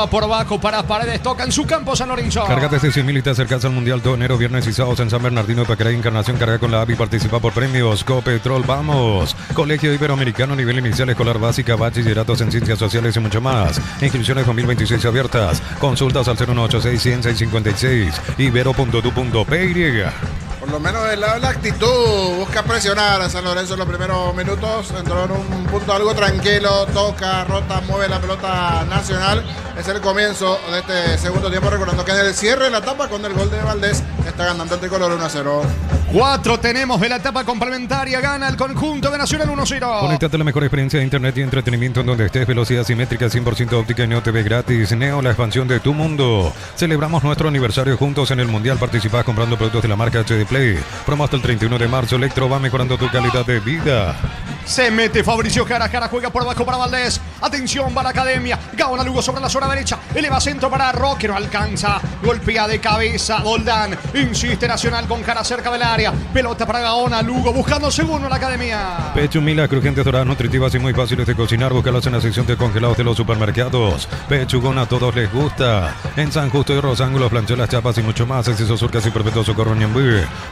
por abajo para Paredes, toca en su campo San Lorenzo. Cargate de 100.000 y te acercas al Mundial todo enero, viernes y sábados en San Bernardino, Pacaray, Encarnación. Carga con la API, participa por premios. Copetrol, vamos. Colegio Iberoamericano, nivel inicial, escolar básica, bachilleratos en ciencias sociales y mucho más. Inscripciones 2026 abiertas. Consultas al 018-600-656. Ibero.tu.py. Por lo menos el lado de la actitud, busca presionar a San Lorenzo en los primeros minutos. Entró en un punto algo tranquilo, toca, rota, mueve la pelota Nacional. Es el comienzo de este segundo tiempo, recordando que en el cierre de la etapa con el gol de Valdés está ganando el tricolor 1-0. 4 tenemos de la etapa complementaria, gana el conjunto de Nacional 1-0. Conectate a la mejor experiencia de internet y entretenimiento en donde estés, velocidad simétrica 100% óptica y Neo TV gratis. Neo, la expansión de tu mundo. Celebramos nuestro aniversario juntos en el Mundial. Participás comprando productos de la marca HD Play. Promo hasta el 31 de marzo. Electro va mejorando tu calidad de vida. Se mete Fabricio Jara juega por abajo para Valdés. Atención, va la academia. Gaona Lugo sobre la zona derecha. Eleva centro para Roque, no alcanza. Golpea de cabeza Doldán. Insiste Nacional con Jara cerca del área. Pelota para Gaona Lugo buscando segundo en la academia. Pecho Mila, crujientes, doradas, nutritivas y muy fáciles de cocinar. Búscalos en la sección de congelados de los supermercados. Pechugón, a todos les gusta. En San Justo y Rosángulo, planchó las chapas y mucho más. Exceso Surcas y Perpetuo Socorro Ñembú.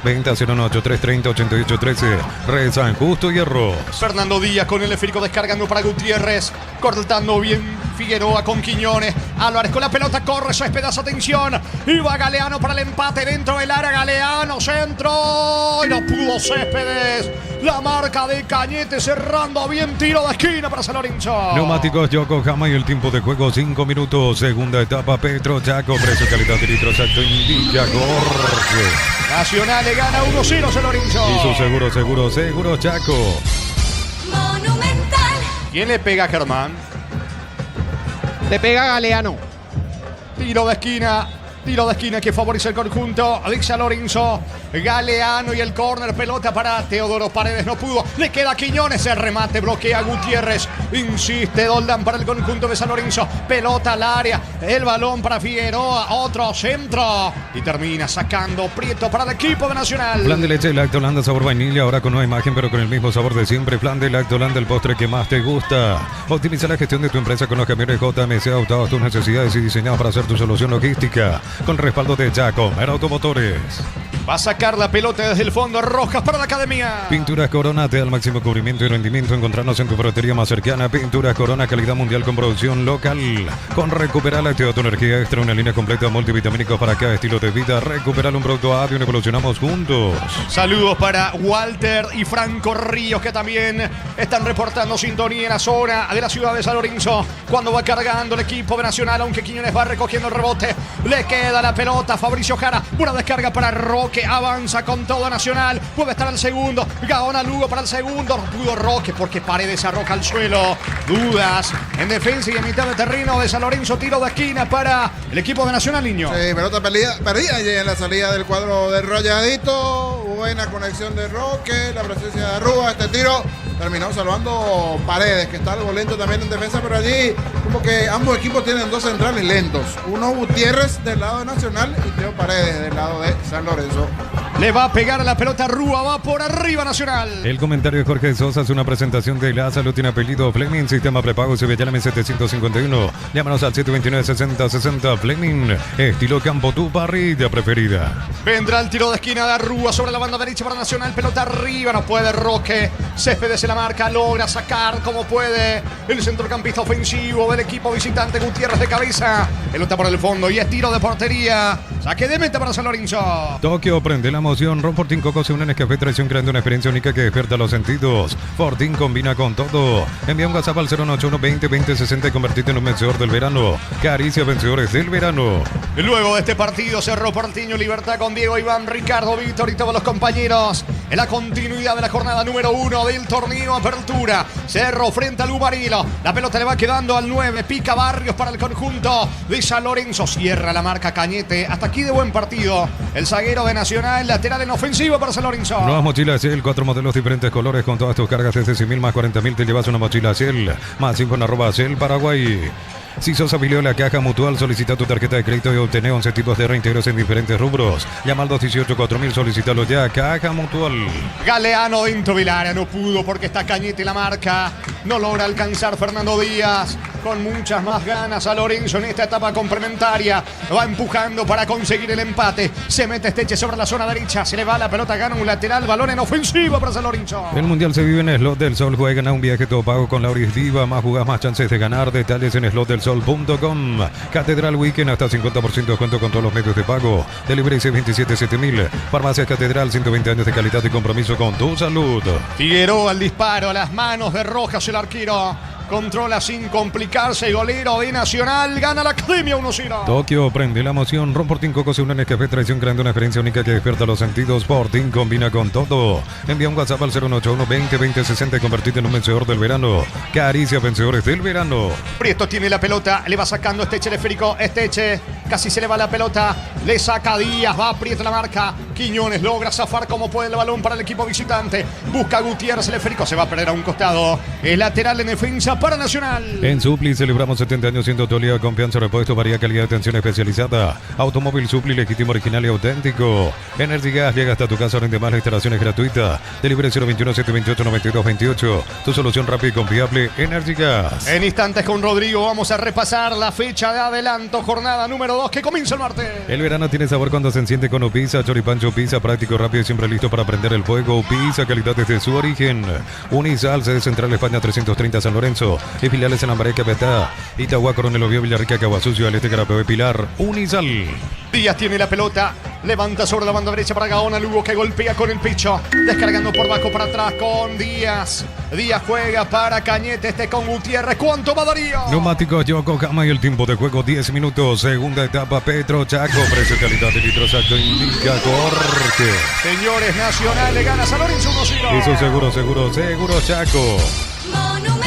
Venta 098-330-8813. Red San Justo y Arroz. Fernando Díaz con el esférico descargando para Gutiérrez. Cortando bien Figueroa con Quiñones. Álvarez con la pelota, corre Céspedes, atención. Y va Galeano para el empate dentro del área. Galeano, centro. Y no pudo Céspedes. La marca de Cañete cerrando bien, tiro de esquina para San Lorenzo. Neumáticos Yokohama y el tiempo de juego 5 minutos. Segunda etapa Petro Chaco. Precio calidad de litro exacto indica Jorge. Nacional le gana 1-0 San Lorenzo. Y su seguro Chaco. Monumental. ¿Quién le pega a Germán? Le pega Galeano. Tiro de esquina que favorece el conjunto de San Lorenzo. Galeano y el córner, pelota para Teodoro Paredes, no pudo. Le queda Quiñones, el remate, bloquea Gutiérrez. Insiste Doldán para el conjunto de San Lorenzo. Pelota al área, el balón para Figueroa, otro centro. Y termina sacando Prieto para el equipo de Nacional. Plan de leche Lactolanda sabor vainilla, ahora con nueva imagen pero con el mismo sabor de siempre. Plan de Lactolanda, el postre que más te gusta. Optimiza la gestión de tu empresa con los camiones JMC adaptados a tus necesidades y diseñados para hacer tu solución logística. Con respaldo de Giacomer Automotores. Va a sacar la pelota desde el fondo, Rojas para la academia. Pinturas Corona te da el máximo cubrimiento y rendimiento. Encontrarnos en tu ferretería más cercana. Pinturas Corona, calidad mundial con producción local. Con Recuperal, activa tu energía extra, una línea completa multivitamínicos para cada estilo de vida. Recuperar un producto A y evolucionamos juntos. Saludos para Walter y Franco Ríos, que también están reportando sintonía en la zona de la ciudad de San Lorenzo. Cuando va cargando el equipo de Nacional, aunque Quiñones va recogiendo el rebote. Le queda la pelota a Fabricio Jara. Buena descarga para Roque. Roque avanza con todo Nacional. Puede estar el segundo. Gaona Lugo para el segundo. No pudo Roque porque Paredes arroja al suelo. Dudas en defensa y en mitad de terreno de San Lorenzo. Tiro de esquina para el equipo de Nacional, Niño. Sí, pelota perdida allí en la salida del cuadro de Rayadito. Buena conexión de Roque, la presencia de Arrúa. Este tiro terminó salvando Paredes, que está algo lento también en defensa, pero allí como que ambos equipos tienen dos centrales lentos. Uno Gutiérrez del lado de Nacional y Teo Paredes del lado de San Lorenzo. Le va a pegar a la pelota Rúa, va por arriba Nacional. El comentario de Jorge Sosa es una presentación de La Salud, tiene apellido Fleming, sistema prepago Sevillame 751. Llámanos al 729-6060 Fleming, estilo campo, tu parrilla preferida. Vendrá el tiro de esquina de Rúa sobre la banda derecha para Nacional, pelota arriba, no puede Roque. Céspedes se la marca, logra sacar como puede el centrocampista ofensivo del equipo visitante, Gutiérrez de cabeza. Pelota por el fondo y es tiro de portería. Saque de meta para San Lorenzo. Tokio prende la emoción. Ron Fortín Coco se une en Café Traición, creando una experiencia única que despierta los sentidos. Fortín combina con todo. Envía un WhatsApp al 081-20-20-60 y convertirte en un vencedor del verano. Caricia vencedores del verano. Luego de este partido cerró Porteño Libertad con Diego, Iván, Ricardo, Víctor y todos los compañeros. En la continuidad de la jornada número 1 del torneo Apertura. Cerro frente al Lubarilo. La pelota le va quedando al 9. Pica Barrios para el conjunto de San Lorenzo. Cierra la marca Cañete. Hasta aquí de buen partido. El zaguero de Nacional, lateral en ofensiva para San Lorenzo. Nuevas mochilas Ciel, 4 modelos diferentes colores con todas tus cargas desde 100.000 más 40.000 te llevas una mochila Ciel. Más info en @Ciel Paraguay. Si sos afiliado a la Caja Mutual, solicita tu tarjeta de crédito y obtener 11 tipos de reintegros en diferentes rubros. Llama al 218-4000, solicítalo ya. Caja Mutual. Galeano dentro del área, no pudo porque está Cañete la marca. No logra alcanzar Fernando Díaz. Con muchas más ganas a Lorenzo en esta etapa complementaria. Va empujando para conseguir el empate. Se mete Esteche sobre la zona derecha. Se le va la pelota, gana un lateral. Balón en ofensiva para San Lorenzo. El Mundial se vive en Slot del Sol. Juega, gana un viaje todo pago con Lauris Diva. Más jugás, más chances de ganar. Detalles en slotdelsol.com. Catedral Weekend, hasta 50% de descuento con todos los medios de pago. Delivery 2777000. Farmacias Catedral, 120 años de calidad y compromiso con tu salud. Figueroa al disparo, a las manos de Rojas el arquero. Controla sin complicarse, golero de Nacional, gana la Academia 1-0. Tokio prende la emoción. Ron Fortín Coco se une en Café Traición, creando una experiencia única que despierta los sentidos. Fortín combina con todo. Envía un WhatsApp al 081-20-20-60 y convertirte en un vencedor del verano. Caricia vencedores del verano. Prieto tiene la pelota, le va sacando Esteche el esférico. Esteche casi se le va la pelota, le saca Díaz, va Prieto la marca. Quiñones logra zafar como puede el balón para el equipo visitante. Busca a Gutiérrez el esférico, se va a perder a un costado. El lateral en defensa para Nacional. En Supli celebramos 70 años siendo tu aliado de confianza, repuesto, varía, calidad de atención especializada. Automóvil Supli, legítimo, original y auténtico. Energy Gas llega hasta tu casa, rinde más, la instalación es gratuita. Delivery 021-728-9228. Tu solución rápida y confiable, Energy Gas. En instantes con Rodrigo vamos a repasar la fecha de adelanto, jornada número 2 que comienza el martes. El verano tiene sabor cuando se enciende con Upisa, Choripancho Pizza, práctico, rápido y siempre listo para prender el fuego. Pizza, calidad desde su origen. Unisal, sede Central España 330 San Lorenzo. Y filiales en Lambaré, Capetá, Itagua, Coronel Oviedo, Villarrica, Caguasucio, al este, Carapeo, Pilar. Unisal. Díaz tiene la pelota, levanta sobre la banda derecha para Gaona Lugo, que golpea con el pecho, descargando por bajo para atrás con Díaz. Díaz juega para Cañete, con Gutiérrez. ¿Cuánto va Darío? Neumáticos Yokohama y el tiempo de juego 10 minutos. Segunda etapa Petro Chaco, precio calidad de litro Chaco indica corte. Señores, Nacional le gana San Lorenzo 1-0. Eso seguro Chaco. Monumental.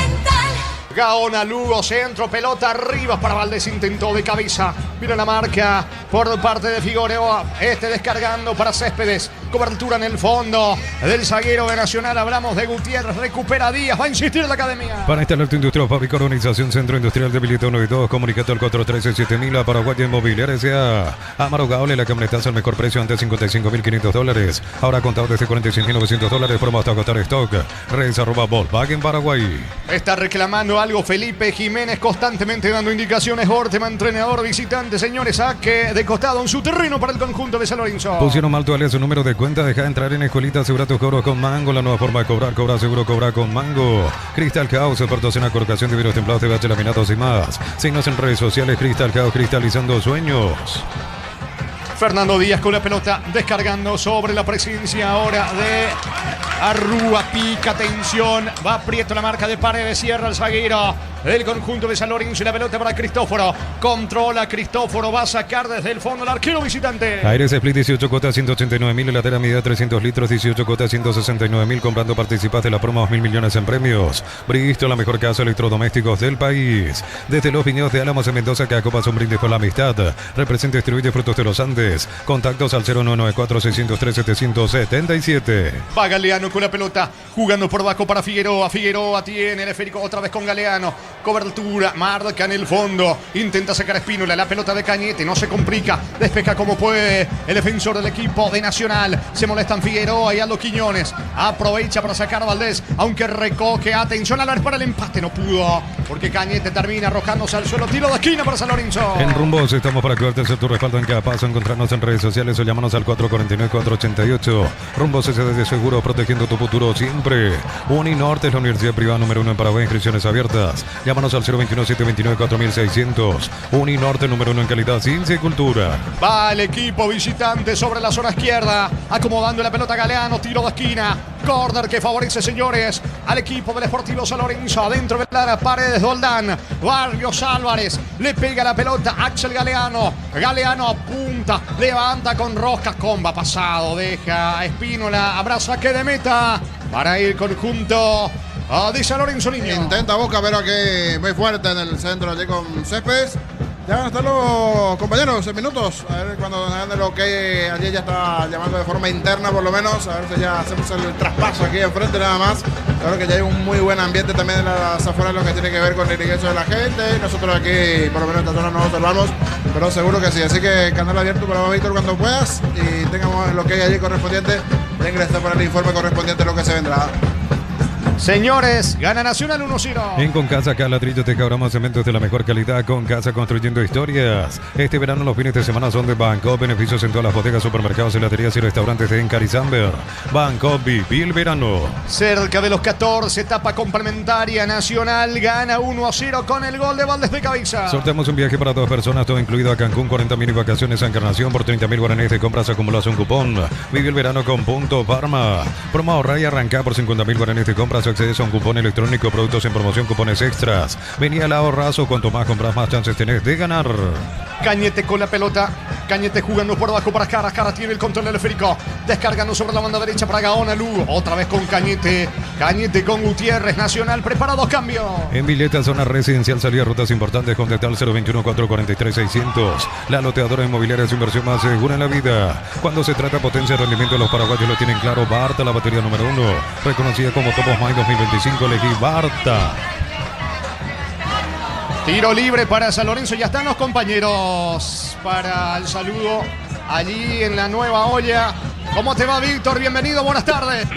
Gaona Lugo, centro, pelota arriba para Valdés, intentó de cabeza. Mira la marca por parte de Figueroa. Descargando para Céspedes. Cobertura en el fondo del zaguero de Nacional. Hablamos de Gutiérrez, recupera Díaz, va a insistir en la Academia. Para instalar tu industria, fábrica, organización, centro industrial de Billetón 1 y 2, comunicate al 413-7000 a Paraguay Inmobiliaria S.A. Amaro Gaole, la camionetaza al mejor precio, antes $55.500. Ahora contado desde $46.900, promo hasta agotar stock. Redes @Volkswagen Paraguay. Está reclamando algo Felipe Jiménez, constantemente dando indicaciones. Ortema, entrenador visitante, señores, saque de costado en su terreno para el conjunto de San Lorenzo. Pusieron mal tu alias, su número de cuenta, deja de entrar en Escuelita, asegura tus cobros con Mango, la nueva forma de cobrar, cobra seguro, cobra con Mango. Crystal House, portación a colocación de vidrios templados, TVH laminados y más. Signos en redes sociales, Crystal House, cristalizando sueños. Fernando Díaz con la pelota, descargando sobre la presencia ahora de Arrúa, pica, atención. Va Prieto, la marca de Paredes, cierra el zaguero del conjunto de San Lorenzo y la pelota para Cristóforo. Controla Cristóforo, va a sacar desde el fondo el arquero visitante. Aires Split 18 cuotas 189.000, lateral medida 300 litros 18 cuotas 169.000. Comprando participas de la promo 2.000 millones en premios. Bristol, la mejor casa de electrodomésticos del país. Desde los viñedos de Álamos en Mendoza, cada copa son brindis por la amistad. Representa y distribuye Frutos de los Andes. Contactos al 0994-603-777. Va Galeano con la pelota, jugando por abajo para Figueroa. Figueroa tiene el esférico otra vez con Galeano. Cobertura, marca en el fondo. Intenta sacar a Espínola, la pelota de Cañete, no se complica. Despeja como puede el defensor del equipo de Nacional. Se molestan Figueroa y Aldo Quiñones. Aprovecha para sacar a Valdés, aunque recoge. Atención al área para el empate, no pudo. Porque Cañete termina arrojándose al suelo. Tiro de esquina para San Lorenzo. En Rumbos estamos para cuidarte, hacer tu respaldo en cada paso. Encontrarnos en redes sociales o llámanos al 449-488. Rumbos SD de seguro, protegiendo tu futuro siempre. Uninorte es la universidad privada número 1 en Paraguay. Inscripciones abiertas. Llámanos al 021-729-4600. Uninorte número 1 en calidad, ciencia y cultura. Va el equipo visitante sobre la zona izquierda, acomodando la pelota Galeano, tiro de esquina. Corner que favorece, señores, al equipo del Sportivo San Lorenzo. Adentro del área, Paredes, Doldán, Barrios Álvarez. Le pega la pelota Axel Galeano. Galeano apunta, levanta con rosca. Comba pasado, deja a Espínola. Abraza que de meta para el conjunto de San Lorenzo, niño. Intenta Boca, pero aquí muy fuerte en el centro allí con Céspedes. Ya van a estar los compañeros en minutos. A ver cuando nos dan el ok. Allí ya está llamando de forma interna por lo menos. A ver si ya hacemos el traspaso aquí enfrente nada más. Claro que ya hay un muy buen ambiente también en las afueras, lo que tiene que ver con el ingreso de la gente. Nosotros aquí, por lo menos en esta zona, no observamos, pero seguro que sí. Así que canal abierto para vos, Víctor, cuando puedas. Y tengamos el ok allí correspondiente. Ya ingresa para el informe correspondiente lo que se vendrá. Señores, gana Nacional 1-0. En Concasa, acá ladrillos de Cabrama, cementos de la mejor calidad. Concasa, construyendo historias. Este verano los fines de semana son de Banco. Beneficios en todas las bodegas, supermercados, heladerías y restaurantes de Encarizamber. Banco, viví el verano. Cerca de los 14, etapa complementaria. Nacional gana 1-0 con el gol de Valdés de cabeza. Sorteamos un viaje para 2 personas, todo incluido a Cancún, 40.000 y vacaciones a Encarnación. Por 30.000 guaraníes de compras acumulas un cupón. Vive el verano con Punto Parma. Promo ahorrar y arrancar por 50.000 guaraníes de compras. Accedes a un cupón electrónico, productos en promoción, cupones extras. Venía al ahorrazo, cuanto más compras, más chances tenés de ganar. Cañete con la pelota. Cañete jugando por abajo para Cara. Cara tiene el control del esférico. Descargando sobre la banda derecha para Gaona Lu. Otra vez con Cañete. Cañete con Gutiérrez. Nacional preparados, cambio. En Villeta, zona residencial, salida rutas importantes. Contacta al 021-443-600. La loteadora inmobiliaria es inversión más segura en la vida. Cuando se trata de potencia y rendimiento, los paraguayos lo tienen claro. Barta, la batería número 1. Reconocida como Top of Mind 2025. Elegí Barta. Tiro libre para San Lorenzo. Ya están los compañeros para el saludo allí en la nueva olla. ¿Cómo te va, Víctor? Bienvenido, buenas tardes.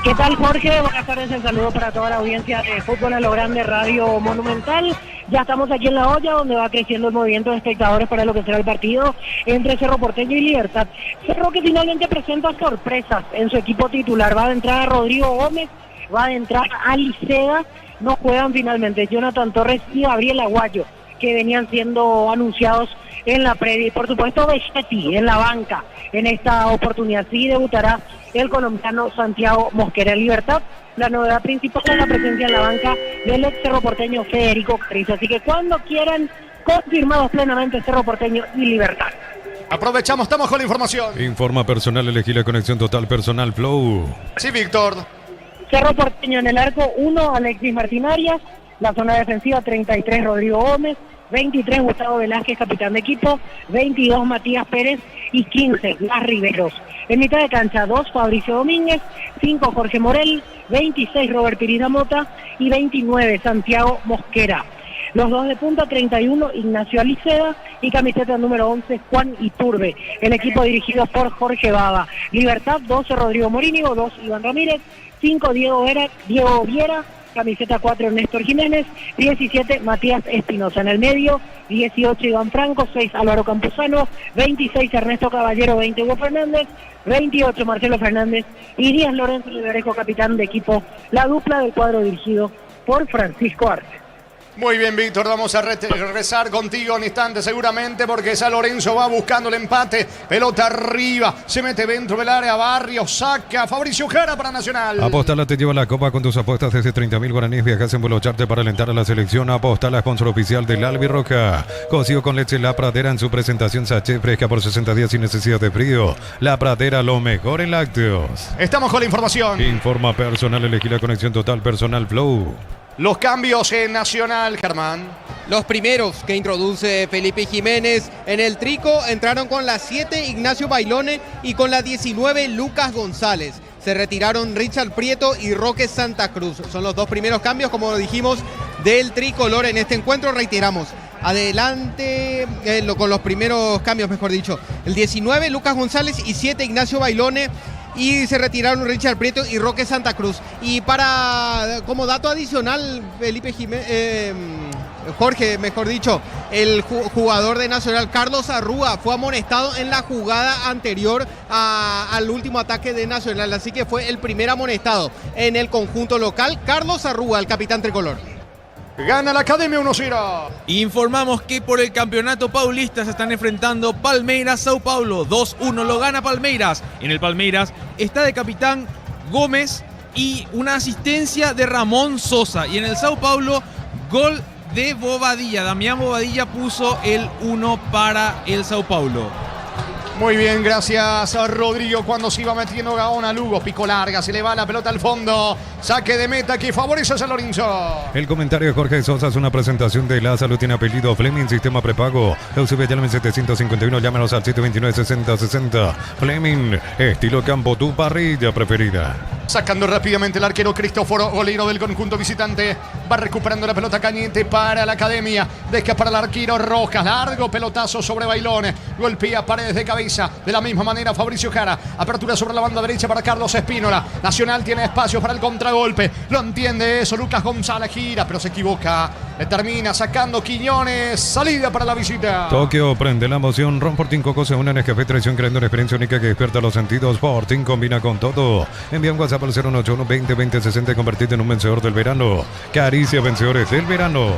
¿Qué tal, Jorge? Buenas tardes, el saludo para toda la audiencia de Fútbol a lo Grande, Radio Monumental. Ya estamos aquí en la olla, donde va creciendo el movimiento de espectadores para lo que será el partido entre Cerro Porteño y Libertad. Cerro que finalmente presenta sorpresas en su equipo titular. Va a entrar Rodrigo Gómez, va a entrar Aliceda. No juegan finalmente Jonathan Torres y Gabriel Aguayo, que venían siendo anunciados en la previa. Y por supuesto Bechetti en la banca en esta oportunidad. Sí debutará el colombiano Santiago Mosquera. Libertad, la novedad principal es la presencia en la banca del ex Cerro Porteño Federico Carrizo. Así que cuando quieran, confirmados plenamente Cerro Porteño y Libertad. Aprovechamos, estamos con la información. Informa personal, elegí la conexión total personal Flow. Sí, Víctor. Cerro Porteño en el arco, 1, Alexis Martín Arias. La zona defensiva, 33, Rodrigo Gómez. 23, Gustavo Velázquez, capitán de equipo. 22, Matías Pérez. Y 15, Las Riveros. En mitad de cancha, 2, Fabricio Domínguez. 5, Jorge Morel. 26, Robert Pirina Mota. Y 29, Santiago Mosquera. Los dos de punta, 31, Ignacio Aliceda. Y camiseta número 11, Juan Iturbe. El equipo dirigido por Jorge Baba. Libertad, 12, Rodrigo Morínigo. 2, Iván Ramírez. 5, Diego Viera, camiseta 4, Néstor Jiménez, 17, Matías Espinosa. En el medio, 18, Iván Franco, 6, Álvaro Campuzano, 26, Ernesto Caballero, 20, Hugo Fernández, 28, Marcelo Fernández y 10, Lorenzo Liberejo, capitán de equipo, la dupla del cuadro dirigido por Francisco Arce. Muy bien, Víctor, vamos a regresar contigo en instante seguramente porque San Lorenzo va buscando el empate. Pelota arriba, se mete dentro del área, Barrios saca, Fabricio Jara para Nacional. Apostala te lleva la copa con tus apuestas desde 30.000 guaraníes. Viajas en vuelo charter para alentar a la selección. Apostala, sponsor oficial del Albirroja. Cocido con leche La Pradera en su presentación sachet fresca por 60 días sin necesidad de frío. La Pradera, lo mejor en lácteos. Estamos con la información. Informa personal, elegí la conexión total personal Flow. Los cambios en Nacional, Germán. Los primeros que introduce Felipe Jiménez en el Trico entraron con la 7 Ignacio Bailone y con la 19 Lucas González. Se retiraron Richard Prieto y Roque Santa Cruz. Son los dos primeros cambios, como dijimos, del tricolor en este encuentro. Reiteramos, adelante con los primeros cambios, mejor dicho. El 19 Lucas González y 7 Ignacio Bailone. Y se retiraron Richard Prieto y Roque Santa Cruz. Y como dato adicional, Felipe Jiménez, Jorge, mejor dicho, el jugador de Nacional, Carlos Arrúa, fue amonestado en la jugada anterior al último ataque de Nacional. Así que fue el primer amonestado en el conjunto local. Carlos Arrúa, el capitán tricolor. Gana la Academia 1-0. Informamos que por el campeonato paulista se están enfrentando Palmeiras, Sao Paulo. 2-1 lo gana Palmeiras. En el Palmeiras está de capitán Gómez y una asistencia de Ramón Sosa. Y en el Sao Paulo, gol de Bobadilla. Damián Bobadilla puso el 1 para el Sao Paulo. Muy bien, gracias a Rodrigo cuando se iba metiendo Gaona. Lugo, pico larga, se le va la pelota al fondo. Saque de meta que favorece a San Lorenzo. El comentario de Jorge Sosa es una presentación de La Salud. Tiene apellido Fleming, sistema prepago. Eusebio Yalmen 751, llámanos al 729-6060. Fleming, estilo campo, tu parrilla preferida. Sacando rápidamente el arquero Cristóforo, golero del conjunto visitante. Va recuperando la pelota Cañete para la Academia. Deja para el arquero Rojas. Largo pelotazo sobre Bailones. Golpea paredes de cabeza. De la misma manera Fabricio Jara. Apertura sobre la banda derecha para Carlos Espínola. Nacional tiene espacio para el contragolpe. Lo entiende eso. Lucas González gira, pero se equivoca. Le termina sacando Quiñones. Salida para la visita. Tokio prende la emoción. Ron Fortín Coco se une en Nescafé Traición, creando una experiencia única que despierta los sentidos. Fortín combina con todo. Envía un WhatsApp al 081 20 20 60 y convertirte en un vencedor del verano. Caricia vencedores del verano.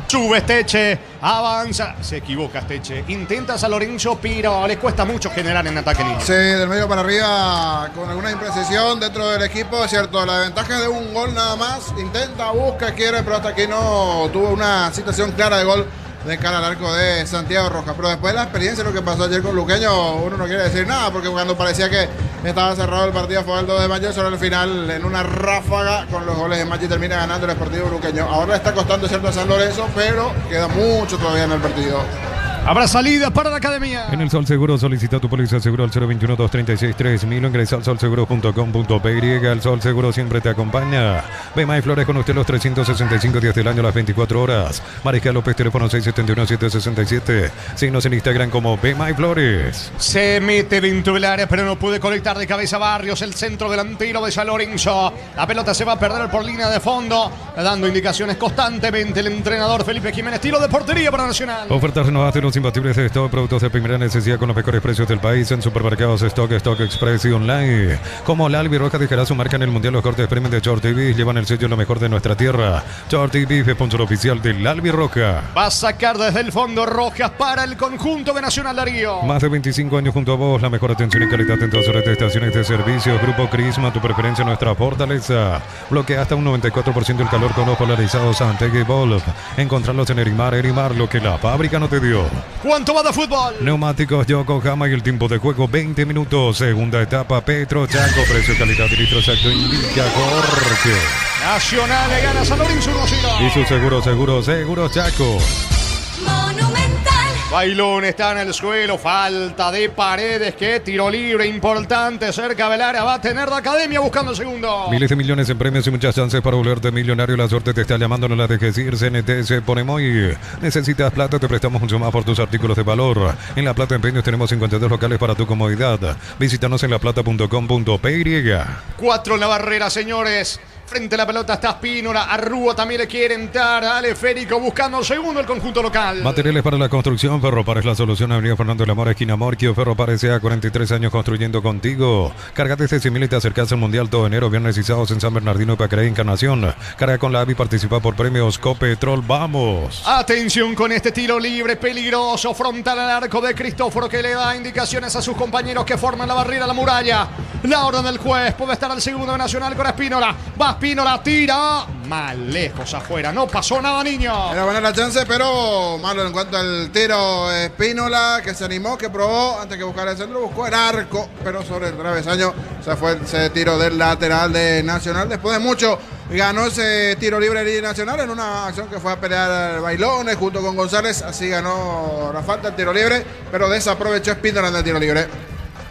Sube Esteche, avanza, se equivoca Esteche, intenta San Lorenzo, pero les cuesta mucho generar en ataque libre. Sí, del medio para arriba con alguna imprecisión dentro del equipo, es cierto, la ventaja de un gol nada más, intenta, busca, quiere, pero hasta aquí no tuvo una situación clara de gol de cara al arco de Santiago Rojas. Pero después de la experiencia, lo que pasó ayer con Luqueño, uno no quiere decir nada, porque cuando parecía que estaba cerrado el partido fue el 2 de mayo, solo al final en una ráfaga con los goles de Maggi termina ganando el Sportivo Luqueño. Ahora le está costando cierto a San Lorenzo, pero queda mucho todavía en el partido. Habrá salida para la Academia. En el Sol Seguro solicita tu póliza seguro al 021-236-3000 o ingresa al solseguro.com.py. El Sol Seguro siempre te acompaña. Bemay Flores con usted los 365 días del año, las 24 horas. Mariscal López, teléfono 671-767. Síguenos en Instagram como Bemay Flores. Se mete dentro del área, pero no puede conectar de cabeza Barrios, el centro delantero de San Lorenzo. La pelota se va a perder por línea de fondo, dando indicaciones constantemente el entrenador Felipe Jiménez. Tiro de portería para Nacional. Ofertas renovadas de los imbatibles de stock, productos de primera necesidad con los mejores precios del país en supermercados Stock Express y online. Como la Albirroja dejará su marca en el Mundial, los cortes premium de Short TV llevan el sello lo mejor de nuestra tierra. Short TV, sponsor oficial del Albirroja. Va a sacar desde el fondo Rojas para el conjunto de Nacional Darío. Más de 25 años junto a vos, la mejor atención y calidad en todas las estaciones de servicio. Grupo Crisma, tu preferencia, nuestra fortaleza. Bloquea hasta un 94% el calor con los polarizados Anteg y Volv. Encontrarlos en Erimar, lo que la fábrica no te dio. ¿Cuánto va de fútbol? Neumáticos Yokohama y el tiempo de juego 20 minutos. Segunda etapa Petro Chaco. Precio, calidad y litro exacto indica Jorge. Nacional le gana a San Lorenzo 1-0. Y su seguro Chaco. Monumental. Bailón está en el suelo, falta de Paredes, que tiro libre importante cerca del área, va a tener la Academia buscando el segundo. Miles de millones en premios y muchas chances para volverte millonario. La suerte te está llamando, no la dejes ir. CNT se pone muy. Necesitas plata, te prestamos mucho más por tus artículos de valor. En La Plata Empeños tenemos 52 locales para tu comodidad. Visítanos en laplata.com.py. 4 en la barrera, señores. Frente a la pelota está Spínola, Arrúa también le quiere entrar, Ale Férico buscando el segundo el conjunto local. Materiales para la construcción, Ferropar es la solución. Avenida Fernando de la Mora, esquina Morquio. Ferropar S.A. 43 años construyendo contigo. Cárgate este 100.000 y te acercas al Mundial todo enero, viernes y sábados en San Bernardino, Pacaré, Encarnación. Carga con la AVI, participa por premios Copetrol. ¡Vamos! Atención con este tiro libre peligroso, frontal al arco de Cristóforo, que le da indicaciones a sus compañeros que forman la barrera, la muralla. La orden del juez, puede estar al segundo de Nacional con Spínola. Va Spínola, tira más lejos afuera, no pasó nada, niño. Era buena la chance, pero malo en cuanto al tiro. Spínola, que se animó, que probó antes que buscar el centro, buscó el arco, pero sobre el travesaño se fue ese tiro del lateral de Nacional. Después de mucho ganó ese tiro libre de Nacional en una acción que fue a pelear Bailones junto con González. Así ganó la falta, el tiro libre, pero desaprovechó Spínola en el tiro libre.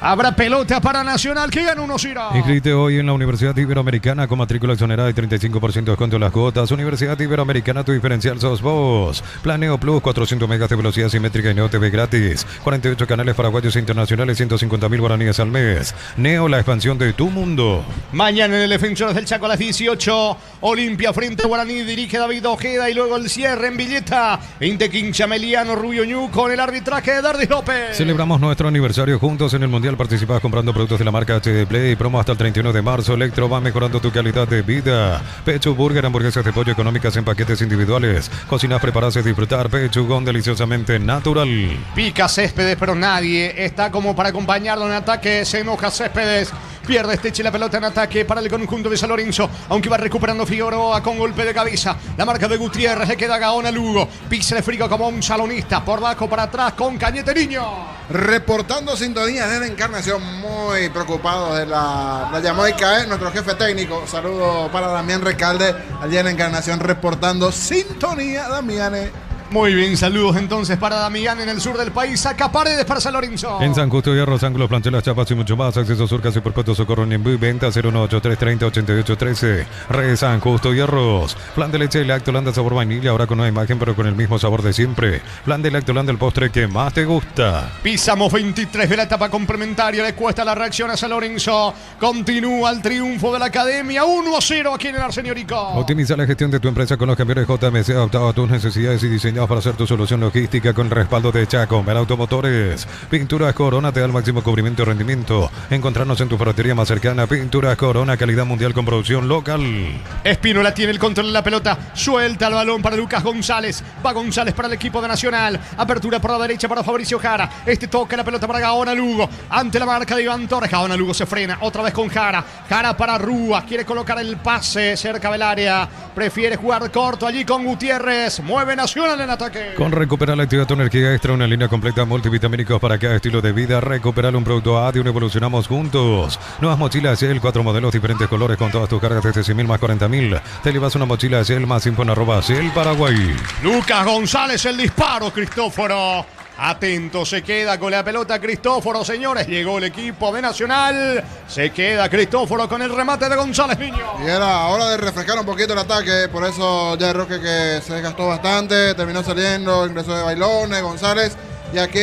Habrá pelota para Nacional, que gana uno, Ciro. Inscríbete hoy en la Universidad Iberoamericana con matrícula exonerada y 35% de descuento en las cuotas. Universidad Iberoamericana, tu diferencial sos vos. Planeo Plus, 400 megas de velocidad simétrica y Neo TV gratis. 48 canales paraguayos e internacionales, 150.000 guaraníes al mes. Neo, la expansión de tu mundo. Mañana en el Defensores del Chaco a las 18. Olimpia frente a Guaraní, dirige David Ojeda y luego el cierre en Villeta. Intequincha, Meliano, Rubio Ñu con el arbitraje de Dardis López. Celebramos nuestro aniversario juntos en el Mundial. Participas comprando productos de la marca HD Play. Promo hasta el 31 de marzo. Electro va mejorando tu calidad de vida. Pechu Burger, hamburguesas de pollo económicas en paquetes individuales. Cocinas, prepararse y disfrutar. Pechugón, deliciosamente natural. Pica Céspedes, pero nadie está como para acompañarlo en ataque. Se enoja Céspedes. Pierde Esteche la pelota en ataque para el conjunto de San Lorenzo. Aunque va recuperando Figueroa con golpe de cabeza. La marca de Gutiérrez, le queda Gaona Lugo. Pisa de Frigo como un salonista. Por abajo, para atrás con Cañete Niño. Reportando sintonía de la Encarnación. Muy preocupado de la Yamoica, nuestro jefe técnico. Saludo para Damián Recalde. Allí en la Encarnación reportando sintonía, Damián. Muy bien, saludos entonces para Damián en el sur del país. Saca Paredes para San Lorenzo. En San Justo, Hierros, ángulos, planchelas, chapas y mucho más. Acceso Surcas y Perpetuo Socorro en envío y venta 018-330-8813. Re San Justo, Hierros. Plan de leche Lactolanda sabor vainilla, ahora con nueva imagen pero con el mismo sabor de siempre. Plan de Lactolanda, el postre que más te gusta. Pisamos 23 de la etapa complementaria. Le cuesta la reacción a San Lorenzo. Continúa el triunfo de la Academia. 1-0 aquí en el Arsenio Rico. Optimiza la gestión de tu empresa con los camiones JMC adaptados a tus necesidades y diseñados para hacer tu solución logística con el respaldo de Chacomer Automotores. Pinturas Corona te da el máximo cubrimiento y rendimiento. Encontrarnos en tu ferretería más cercana. Pinturas Corona, calidad mundial con producción local. Spínola tiene el control de la pelota. Suelta el balón para Lucas González. Va González para el equipo de Nacional. Apertura por la derecha para Fabricio Jara. Toca la pelota para Gaona Lugo. Ante la marca de Iván Torres. Gaona Lugo se frena. Otra vez con Jara. Jara para Rúa. Quiere colocar el pase cerca del área. Prefiere jugar corto allí con Gutiérrez. Mueve Nacional en ataque. Con Recuperar la activa tu energía extra, una línea completa multivitamínicos para cada estilo de vida. Recuperar un producto A de un evolucionamos juntos. Nuevas mochilas Shell, 4 modelos, diferentes colores con todas tus cargas desde 100.000 más 40.000. Te llevas una mochila Shell, más info en @Shell Paraguay. Lucas González, el disparo, Cristóforo. Atento, se queda con la pelota Cristóforo, señores. Llegó el equipo de Nacional. Se queda Cristóforo con el remate de González Niño. Y era hora de refrescar un poquito el ataque. Por eso ya Roque, que se desgastó bastante, terminó saliendo, ingreso de Bailones, González. Y aquí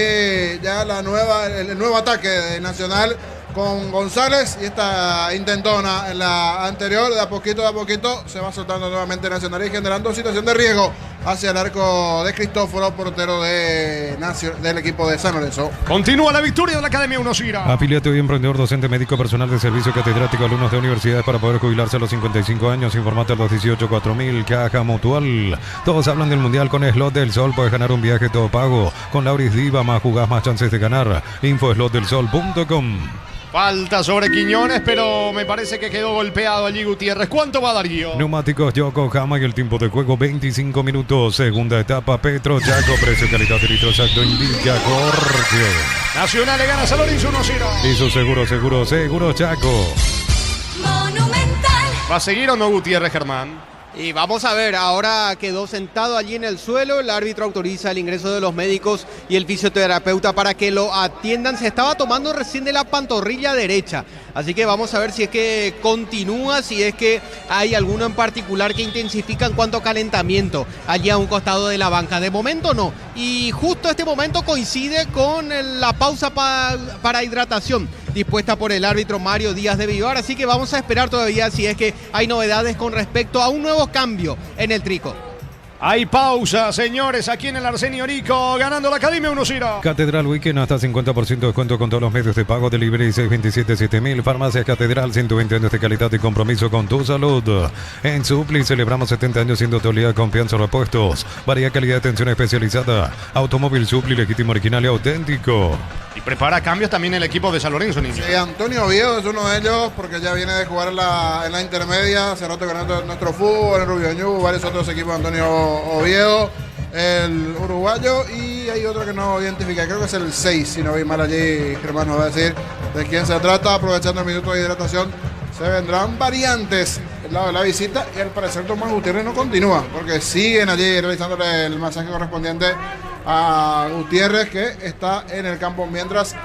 ya el nuevo ataque de Nacional con González y esta intentona en la anterior. De a poquito se va soltando nuevamente Nacional y generando situación de riesgo hacia el arco de Cristóforo, portero del equipo de San Lorenzo. Continúa la victoria de la Academia 1-0. Afiliate hoy, emprendedor, docente, médico, personal de servicio, catedrático, alumnos de universidades para poder jubilarse a los 55 años. Informate al 218-4000, Caja Mutual. Todos hablan del Mundial con Slot del Sol. Puedes ganar un viaje todo pago. Con Lauris Diva, más jugás, más chances de ganar. Info slotdelsol.com. Falta sobre Quiñones, pero me parece que quedó golpeado allí Gutiérrez. ¿Cuánto va Darío? Neumáticos Yokohama y el tiempo de juego 25 minutos. Segunda etapa Petro Chaco. Precio, calidad de litro exacto indica corte. Nacional le gana a San Lorenzo 1-0. Hizo seguro Chaco. Monumental. ¿Va a seguir o no Gutiérrez, Germán? Y vamos a ver, ahora quedó sentado allí en el suelo, el árbitro autoriza el ingreso de los médicos y el fisioterapeuta para que lo atiendan. Se estaba tomando recién de la pantorrilla derecha, así que vamos a ver si es que continúa, si es que hay alguno en particular que intensifica en cuanto a calentamiento allí a un costado de la banca. De momento no, y justo este momento coincide con la pausa para hidratación. dispuesta por el árbitro Mario Díaz de Vivar. Así que vamos a esperar todavía si es que hay novedades con respecto a un nuevo cambio en el Trico. Hay pausa, señores, aquí en el Arsenio Rico, ganando la Academia 1-0. Catedral Weekend hasta 50% de descuento con todos los medios de pago. Delivery 627-7000. Farmacias Catedral, 120 años de calidad y compromiso con tu salud. En Supli celebramos 70 años siendo autoridad, confianza, repuestos. Variedad, calidad, atención especializada. Automóvil Supli, legítimo, original y auténtico. Y prepara cambios también el equipo de San Lorenzo, niño. Sí, Antonio Oviedo es uno de ellos porque ya viene de jugar en la intermedia. Hace rato ganando nuestro fútbol, en Rubio Ñu, varios otros equipos. Antonio Oviedo, el uruguayo, y hay otro que no identifica, creo que es el 6, si no vi mal allí. Germán nos va a decir de quién se trata. Aprovechando el minuto de hidratación, se vendrán variantes del lado de la visita, y al parecer Tomás Gutiérrez no continúa porque siguen allí realizándole el masaje correspondiente a Gutiérrez, que está en el campo mientras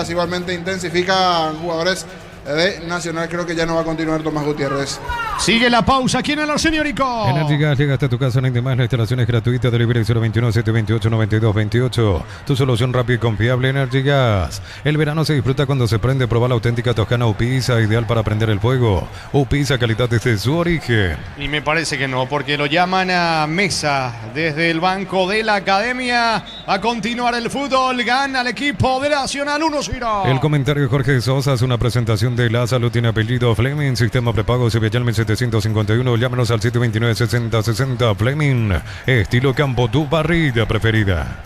igualmente intensifican jugadores de Nacional. Creo que ya no va a continuar Tomás Gutiérrez. Sigue la pausa aquí en el Arsenio Rico. Energy Gas llega hasta tu casa, no hay demás. La instalación es gratuita. Delivery 021-728-9228. Tu solución rápida y confiable, Energy Gas. El verano se disfruta cuando se prende. Probar la auténtica Toscana Upisa, ideal para prender el fuego. Upisa, calidad desde su origen. Y me parece que no, porque lo llaman a mesa desde el banco de la Academia a continuar el fútbol. Gana el equipo de Nacional 1-0. El comentario de Jorge Sosa es una presentación de La Salud. Tiene apellido Fleming, sistema prepago Sevillal 751. Llámenos al 729-6060. Fleming, estilo campo, tu parrilla preferida.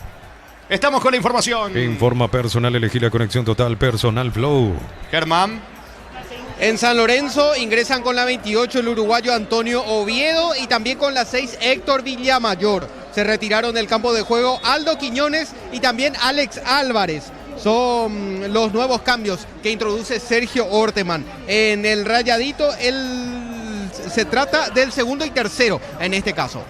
Estamos con la información. Informa personal, elegí la conexión total personal Flow. Germán. En San Lorenzo ingresan con la 28 el uruguayo Antonio Oviedo y también con la 6 Héctor Villamayor. Se retiraron del campo de juego Aldo Quiñones y también Alex Álvarez. Son los nuevos cambios que introduce Sergio Orteman. En el rayadito se trata del segundo y tercero en este caso.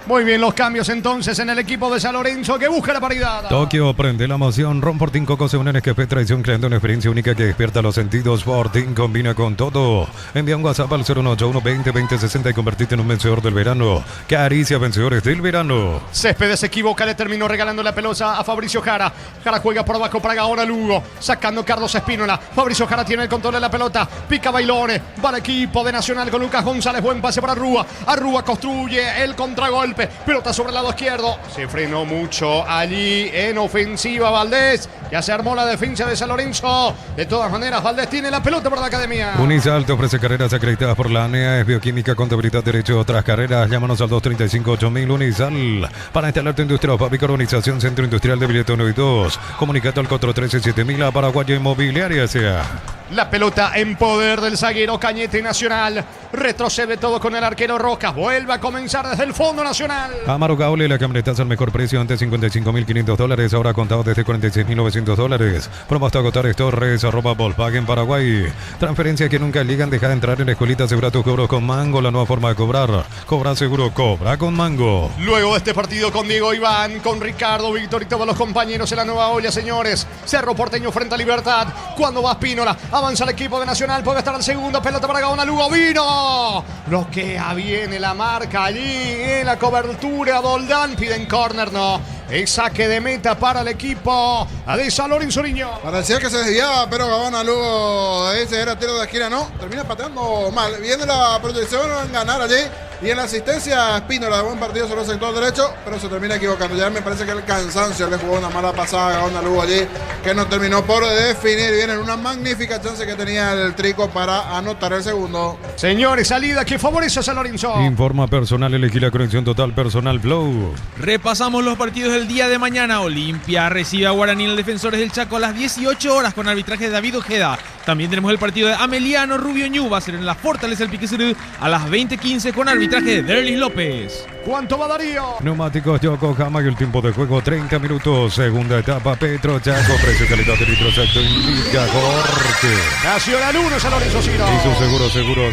Muy bien, los cambios entonces en el equipo de San Lorenzo que busca la paridad. Tokio, prende la emoción. Ron Fortín Coco se unen que traición, creando una experiencia única que despierta los sentidos. Fortín combina con todo. Envía un WhatsApp al 018-120-2060 y convertirte en un vencedor del verano. Caricia, vencedores del verano. Céspedes se equivoca, le terminó regalando la pelota a Fabricio Jara. Jara juega por abajo para ahora Lugo, sacando Carlos Espínola. Fabricio Jara tiene el control de la pelota. Pica Bailone, va al equipo de Nacional con Lucas González. Buen pase para Arrúa. Arrúa construye el contragolpe. Pelota sobre el lado izquierdo. Se frenó mucho allí en ofensiva Valdés. Ya se armó la defensa de San Lorenzo. De todas maneras, Valdés tiene la pelota para la Academia. Unisal te ofrece carreras acreditadas por la ANEA. Es bioquímica, contabilidad, derecho, otras carreras. Llámanos al 235-8000 Unisal. Para instalarte tu industria o fábrica, organización Centro Industrial de Billete 1 y 2. Comunicate al 413-7000 a Paraguaya Inmobiliaria sea. La pelota en poder del zaguero Cañete Nacional. Retrocede todo con el arquero Rojas. Vuelve a comenzar desde el fondo Nacional. Amaro Gaule, la camioneta al mejor precio. Antes $55.500. Ahora contado desde $46.900. Promo hasta agotar. Torres, @Volkswagen Paraguay. Transferencias que nunca llegan. Deja de entrar en la escuelita. Asegura tus cobros con Mango. La nueva forma de cobrar. Cobra seguro, cobra con Mango. Luego de este partido con Diego Iván, con Ricardo, Víctor y todos los compañeros en la nueva olla, señores. Cerro Porteño frente a Libertad. Cuando va Espínola. Avanza el equipo de Nacional, puede estar al segundo, pelota para Gaona, Lugo vino. Bloquea bien la marca allí en la cobertura. Doldán piden córner, no. Es saque de meta para el equipo de San Lorenzo Niño. Parecía que se desviaba, pero Gaona Lugo, ese era tiro de esquina, no. Termina pateando mal. Viene la proyección en ganar allí. Y en la asistencia, Espínola de buen partido sobre el sector derecho, pero se termina equivocando. Ya me parece que el cansancio le jugó una mala pasada a Gaona Lugo allí, que no terminó por definir. Viene en una magnífica chance que tenía el Trico para anotar el segundo. Señores, salida que favorece a San Lorenzo. Informa personal, elegí la conexión total personal Flow. Repasamos los partidos del día de mañana. Olimpia recibe a Guaraní, los Defensores del Chaco, a las 18 horas con arbitraje de David Ojeda. También tenemos el partido de Ameliano Rubio Ñu, va a ser en la Fortaleza del Piquecerú a las 20:15 con arbitraje de Derlis López. ¿Cuánto va Darío? Neumáticos Yokohama y el tiempo de juego 30 minutos. Segunda etapa Petro Chaco. Precio, calidad de litro exacto indica corte. Nacional 1, San Lorenzo 0. Y su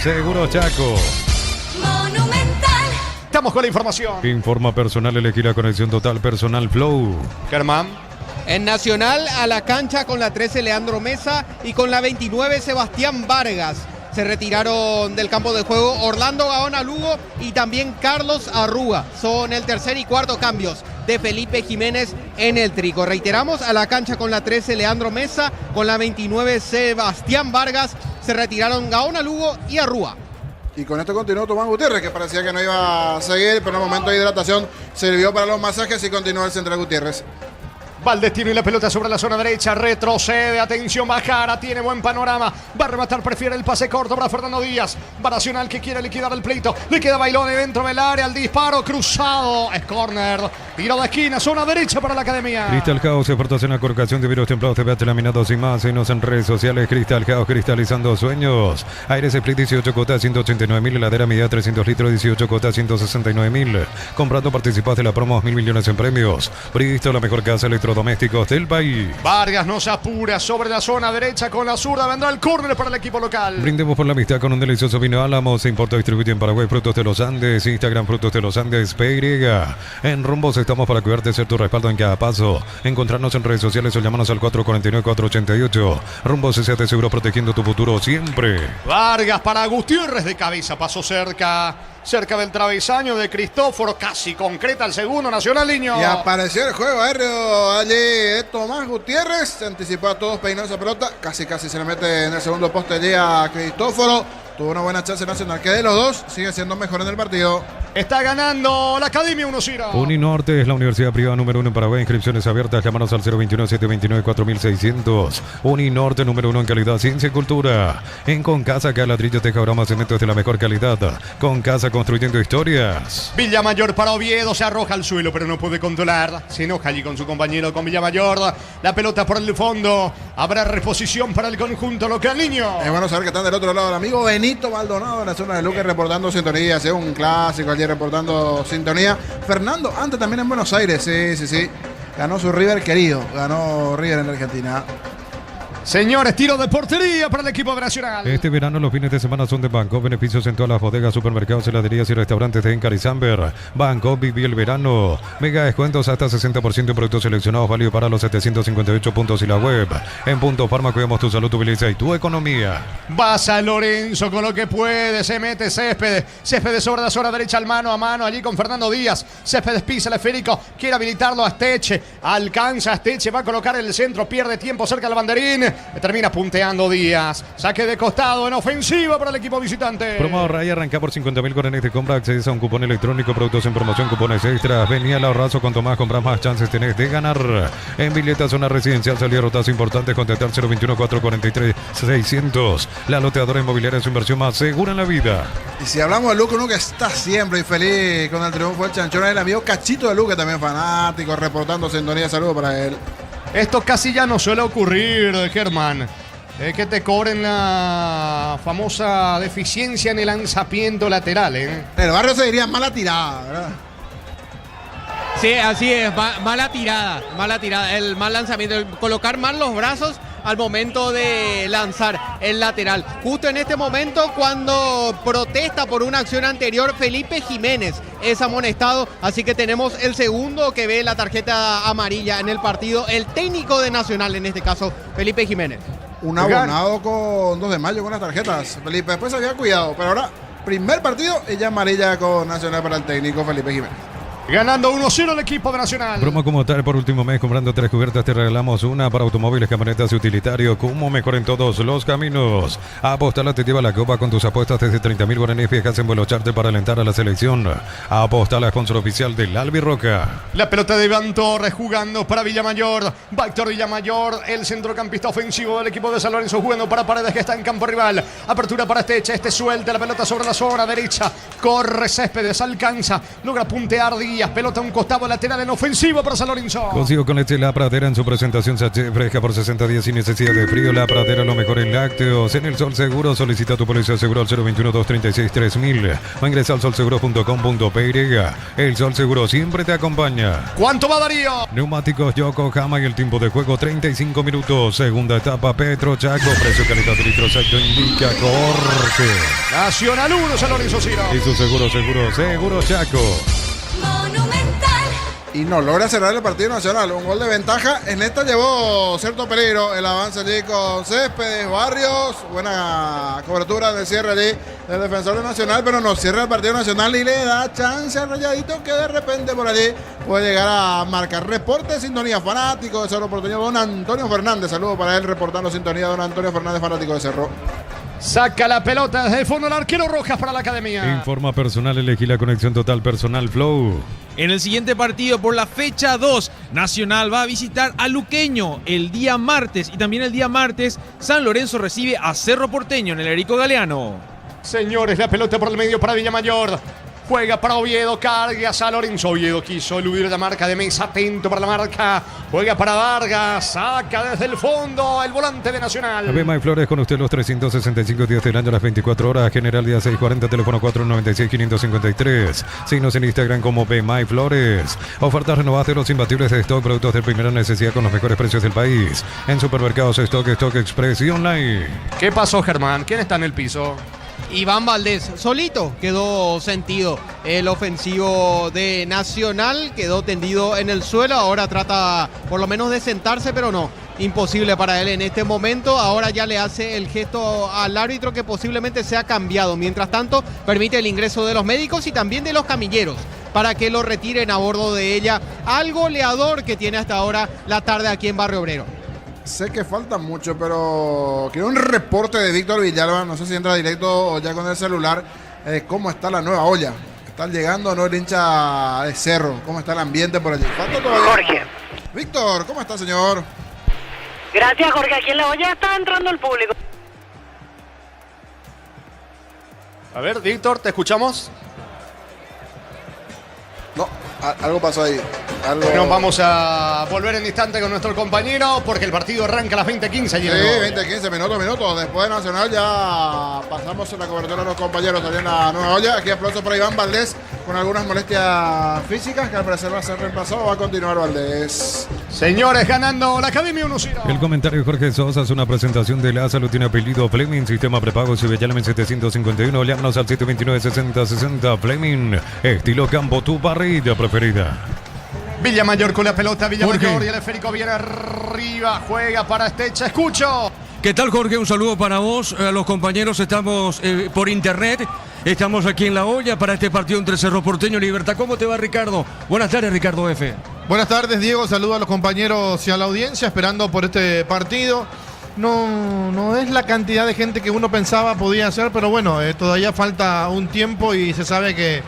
seguro Chaco. Monumental. Estamos con la información. Informa personal, elegí la conexión total personal Flow. Germán. En Nacional a la cancha con la 13 Leandro Mesa y con la 29 Sebastián Vargas. Se retiraron del campo de juego Orlando Gaona Lugo y también Carlos Arrúa. Son el tercer y cuarto cambios de Felipe Jiménez en el trico. Reiteramos, a la cancha con la 13 Leandro Mesa, con la 29 Sebastián Vargas, se retiraron Gaona Lugo y Arrúa. Y con esto continuó Tomás Gutiérrez, que parecía que no iba a seguir, pero en el momento de hidratación sirvió para los masajes y continuó el central Gutiérrez. Valdés tiene la pelota sobre la zona derecha, retrocede, atención, Bajara, tiene buen panorama, va a rematar, prefiere el pase corto para Fernando Díaz, va Nacional que quiere liquidar el pleito, le queda Bailone dentro del área, el disparo cruzado, es córner, tiro de esquina, zona derecha para la Academia. Cristal House, exportación a colocación de vidrios templados, TVH laminados y más, en redes sociales, Cristal House, cristalizando sueños, Aires Split 18 cuotas, 189.000, heladera media 300 litros, 18 cuotas, 169.000, comprando participas de la promo 2.000 millones en premios, Bristo, la mejor casa electrodomésticos del país. Vargas no se apura sobre la zona derecha con la zurda, vendrá el córner para el equipo local. Brindemos por la amistad con un delicioso vino Álamo, se importa y distribuye en Paraguay, Frutos de los Andes, Instagram Frutos de los Andes, PY. En Rumbos estamos para cuidarte, ser tu respaldo en cada paso. Encontrarnos en redes sociales o llamarnos al 449-488. Rumbos S.A.T. seguro, protegiendo tu futuro siempre. Vargas para Gutiérrez de cabeza, pasó cerca del travesaño de Cristóforo, casi concreta el segundo, Nacional Niño. Y apareció el juego aéreo allí de Tomás Gutiérrez, se anticipó a todos, peinó esa pelota, casi se le mete en el segundo poste allí a Cristóforo. Tuvo una buena chance Nacional, que de los dos sigue siendo mejor en el partido. Está ganando la Academia 1-0. Uninorte es la universidad privada número 1 en Paraguay. Inscripciones abiertas. Llámanos al 021-729-4600. Uninorte número 1 en calidad, ciencia y cultura. En Concasa, que ladrillo, teja, broma, cemento es de la mejor calidad. Concasa, construyendo historias. Villamayor para Oviedo, se arroja al suelo, pero no puede controlar. Se enoja allí con su compañero, con Villamayor. La pelota por el fondo. Habrá reposición para el conjunto local, Niño. Es bueno saber que están del otro lado el amigo Benito Maldonado en la zona de Luque reportando sintonía. Es un clásico allí reportando sintonía. Fernando, antes también en Buenos Aires, sí. Ganó su River querido, ganó River en Argentina. Señores, tiro de portería para el equipo Nacional. Este verano los fines de semana son de Banco. Beneficios en todas las bodegas, supermercados, heladerías y restaurantes de Encar y Samber. Banco, viví el verano. Mega descuentos hasta 60% en productos seleccionados, válido para los 758 puntos y la web. En Punto Farma cuidamos tu salud, tu belleza y tu economía. Va San Lorenzo con lo que puede, se mete Céspedes sobre la zona derecha, al mano a mano allí con Fernando Díaz. Céspedes pisa el esférico, quiere habilitarlo a Asteche, alcanza Asteche, va a colocar el centro, pierde tiempo cerca del banderín. Termina punteando Díaz. Saque de costado en ofensiva para el equipo visitante. Promo Raya, arranca por 50.000 corones de compra. Accedes a un cupón electrónico, productos en promoción, cupones extras. Venía al ahorrazo, cuanto más compras, más chances tenés de ganar. En Violeta, zona residencial, salida rotazo importante. Contactar 021-443-600. La loteadora inmobiliaria es su inversión más segura en la vida. Y si hablamos de Luque, uno que está siempre y feliz con el triunfo del Chanchón, el amigo Cachito de Luque, también fanático, reportando sintonía. Saludos para él. Esto casi ya no suele ocurrir, Germán. Que te cobren la famosa deficiencia en el lanzamiento lateral, ¿eh? El barrio se diría mala tirada, ¿verdad? Sí, así es, mala tirada, el mal lanzamiento, el colocar mal los brazos al momento de lanzar el lateral. Justo en este momento, cuando protesta por una acción anterior, Felipe Jiménez es amonestado, así que tenemos el segundo que ve la tarjeta amarilla en el partido, el técnico de Nacional, en este caso, Felipe Jiménez. Un abonado con 2 de mayo con las tarjetas, Felipe, después había cuidado, pero ahora, primer partido y ya amarilla con Nacional para el técnico Felipe Jiménez. Ganando 1-0 el equipo de Nacional. Promo como tal por último mes. Comprando 3 cubiertas te regalamos una para automóviles, camionetas y utilitario. Como mejor en todos los caminos. Apostala te lleva la copa con tus apuestas desde 30.000 guaraníes fijas en vuelo charter para alentar a la selección. Apostala, sponsor oficial del Albirroca. La pelota de Iván Torres jugando para Villamayor. Víctor Villamayor, el centrocampista ofensivo del equipo de San Lorenzo, jugando para Paredes que está en campo rival. Apertura para Este suelta la pelota sobre la zona derecha. Corre Céspedes, alcanza, logra puntear Díaz, pelota a un costado lateral en ofensiva para San Lorenzo. Consigo con leche La Pradera en su presentación sachet fresca por 60 días sin necesidad de frío. La Pradera, lo mejor en lácteos. En el Sol Seguro, solicita tu póliza de seguro al 021-236-3000 o ingresa al solseguro.com.py. El Sol Seguro siempre te acompaña. ¿Cuánto va Darío? Neumáticos Yokohama y el tiempo de juego 35 minutos. Segunda etapa Petro Chaco. Precio, calidad de litro exacto indica corte. Nacional 1, San Lorenzo 0. Y su seguro Chaco. Monumental. y no logra cerrar el partido Nacional. Un gol de ventaja. En esta llevó cierto peligro el avance allí con Céspedes, Barrios. Buena cobertura de cierre allí del defensor de Nacional, pero no cierra el partido Nacional y le da chance al Rayadito, que de repente por allí puede llegar a marcar. Reporte de sintonía fanático de Cerro Porteño, don Antonio Fernández. Saludos para él, reportando sintonía, don Antonio Fernández, fanático de Cerro. Saca la pelota desde el fondo el arquero Rojas para la academia. Informa personal, elegí la conexión total personal Flow. En el siguiente partido, por la fecha 2, Nacional va a visitar a Luqueño el día martes. Y también el día martes, San Lorenzo recibe a Cerro Porteño en el Erico Galeano. Señores, la pelota por el medio para Villamayor. Juega para Oviedo, carga a San Lorenzo. Oviedo quiso eludir la marca de Mesa, atento para la marca. Juega para Vargas, saca desde el fondo el volante de Nacional. Abema y Flores con usted los 365 días del año, las 24 horas. General día 640, teléfono 496-553. Signos en Instagram como Bema y Flores. Ofertas renovadas de los imbatibles de stock, productos de primera necesidad con los mejores precios del país. En supermercados Stock Express y online. ¿Qué pasó, Germán? ¿Quién está en el piso? Iván Valdés, solito quedó sentido. El ofensivo de Nacional quedó tendido en el suelo. Ahora trata por lo menos de sentarse, pero no. Imposible para él en este momento. Ahora ya le hace el gesto al árbitro que posiblemente sea cambiado. Mientras tanto, permite el ingreso de los médicos y también de los camilleros para que lo retiren a bordo de ella al goleador que tiene hasta ahora la tarde aquí en Barrio Obrero. Sé que falta mucho, pero quiero un reporte de Víctor Villalba. No sé si entra directo o ya con el celular. ¿Cómo está la nueva olla? ¿Están llegando o no el hincha de Cerro? ¿Cómo está el ambiente por allí? ¿Falta todavía? Jorge. Víctor, ¿cómo está, señor? Gracias, Jorge. Aquí en la olla está entrando el público. A ver, Víctor, ¿te escuchamos? No, algo pasó ahí. Bueno, vamos a volver en instante con nuestro compañero porque el partido arranca a las 20:15. Sí, 20-15 minutos. Después de Nacional ya pasamos la cobertura de los compañeros también a la nueva olla. Aquí aplauso para Iván Valdés con algunas molestias físicas que al parecer va a ser reemplazado. Va a continuar Valdés. Señores, ganando la Academia 1-0. El comentario de Jorge Sosa es una presentación de la salud. Tiene apellido Fleming, sistema prepago Cibellálame 751. Llámanos al 729-6060. Fleming, estilo campo, tu parrilla preferida. Villamayor con la pelota, Villamayor Jorge. y el esférico viene arriba, juega para Estecha, escucho. ¿Qué tal, Jorge? Un saludo para vos, a los compañeros, estamos por internet, estamos aquí en La Olla para este partido entre Cerro Porteño y Libertad. ¿Cómo te va, Ricardo? Buenas tardes, Ricardo F. Buenas tardes, Diego, saludo a los compañeros y a la audiencia, esperando por este partido. No es la cantidad de gente que uno pensaba podía ser, pero bueno, todavía falta un tiempo y se sabe que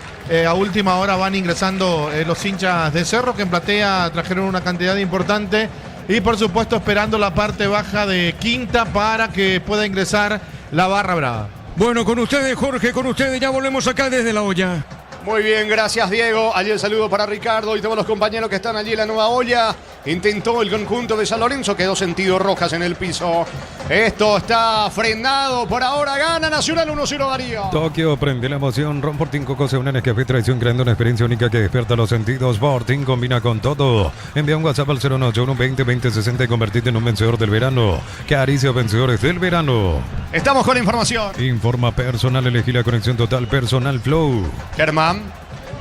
a última hora van ingresando los hinchas de Cerro, que en platea trajeron una cantidad importante y por supuesto esperando la parte baja de Quinta para que pueda ingresar la barra brava. Bueno, con ustedes, Jorge, con ustedes, ya volvemos acá desde La Olla. Muy bien, gracias, Diego. Allí el saludo para Ricardo y todos los compañeros que están allí en la nueva olla. Intentó el conjunto de San Lorenzo, quedó sentido Rojas en el piso. Esto está frenado, por ahora gana Nacional 1-0, Darío. Tokio, prende la emoción. Ron Fortín, Coco, se unen Café Traición, creando una experiencia única que despierta los sentidos. Fortín combina con todo. Envía un WhatsApp al 091-20-2060 y convertirte en un vencedor del verano. Caricia, vencedores del verano. Estamos con la información. Informa personal, elegí la conexión total personal Flow. Germán.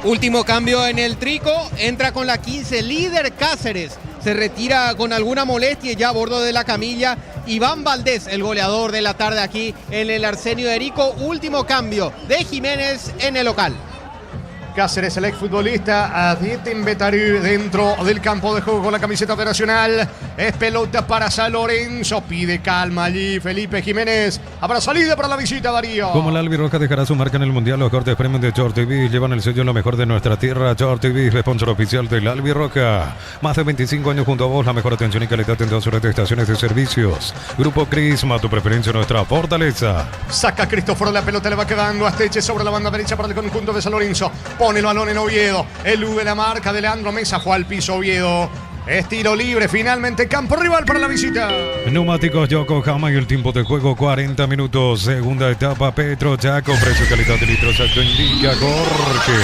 Último cambio en el Trico, entra con la 15, líder Cáceres. Se retira con alguna molestia ya a bordo de la camilla. Iván Valdés, el goleador de la tarde aquí en el Arsenio de Erico. Último cambio de Jiménez en el local. Cáceres, el exfutbolista, Adietem Betarú dentro del campo de juego con la camiseta de Nacional. Es pelota para San Lorenzo. Pide calma allí Felipe Jiménez. Habrá salida para la visita, Darío. Como la albirroja dejará su marca en el Mundial, los cortes premium de Short TV llevan el sello lo mejor de nuestra tierra. Short TV, sponsor oficial de la albirroja. Más de 25 años junto a vos, la mejor atención y calidad en todas sus estaciones de servicios. Grupo Crisma, tu preferencia, nuestra fortaleza. Saca Cristóforo, la pelota le va quedando a Esteche sobre la banda derecha para el conjunto de San Lorenzo. Pone el balón en Oviedo. Elude la marca de Leandro Mesa. Juega al piso Oviedo. Es tiro libre. Finalmente campo rival para la visita. Neumáticos Yokohama y el tiempo de juego 40 minutos. Segunda etapa Petro Chaco. Precio calidad de litros exacto indica Jorge.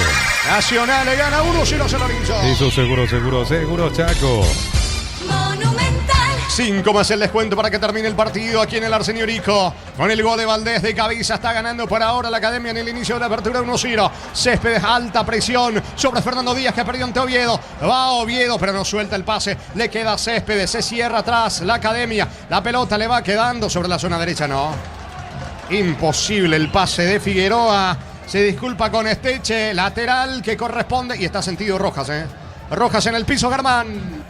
Nacional le gana 1-0 a San Lorenzo. Eso seguro Chaco. Monumental. 5 más el descuento para que termine el partido aquí en el Arsenio Rico. Con el gol de Valdés de cabeza está ganando por ahora la Academia en el inicio de la apertura 1-0. Céspedes, alta presión sobre Fernando Díaz que perdió ante Oviedo. Va Oviedo pero no suelta el pase. Le queda Céspedes, se cierra atrás la Academia. La pelota le va quedando sobre la zona derecha, no. Imposible el pase de Figueroa. Se disculpa con Esteche, lateral que corresponde y está sentido Rojas, Rojas en el piso, Germán.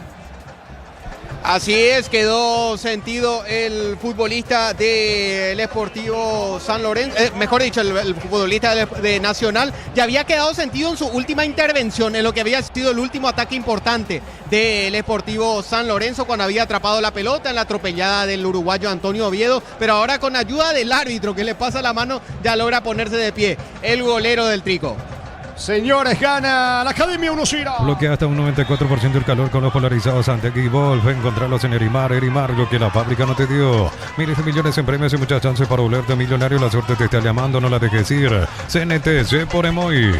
Así es, quedó sentido el futbolista del Sportivo San Lorenzo, mejor dicho, el futbolista de Nacional, ya había quedado sentido en su última intervención, en lo que había sido el último ataque importante del Sportivo San Lorenzo, cuando había atrapado la pelota en la atropellada del uruguayo Antonio Oviedo, pero ahora con ayuda del árbitro que le pasa la mano, ya logra ponerse de pie el golero del Trico. Señores, gana la Academia 1-0. Bloquea hasta un 94% el calor con los polarizados ante X-Wolf. Encontrarlos en Erimar, lo que la fábrica no te dio. Miles de millones en premios y muchas chances para volverte millonario. La suerte te está llamando, no la dejes ir. CNTC por Emoy.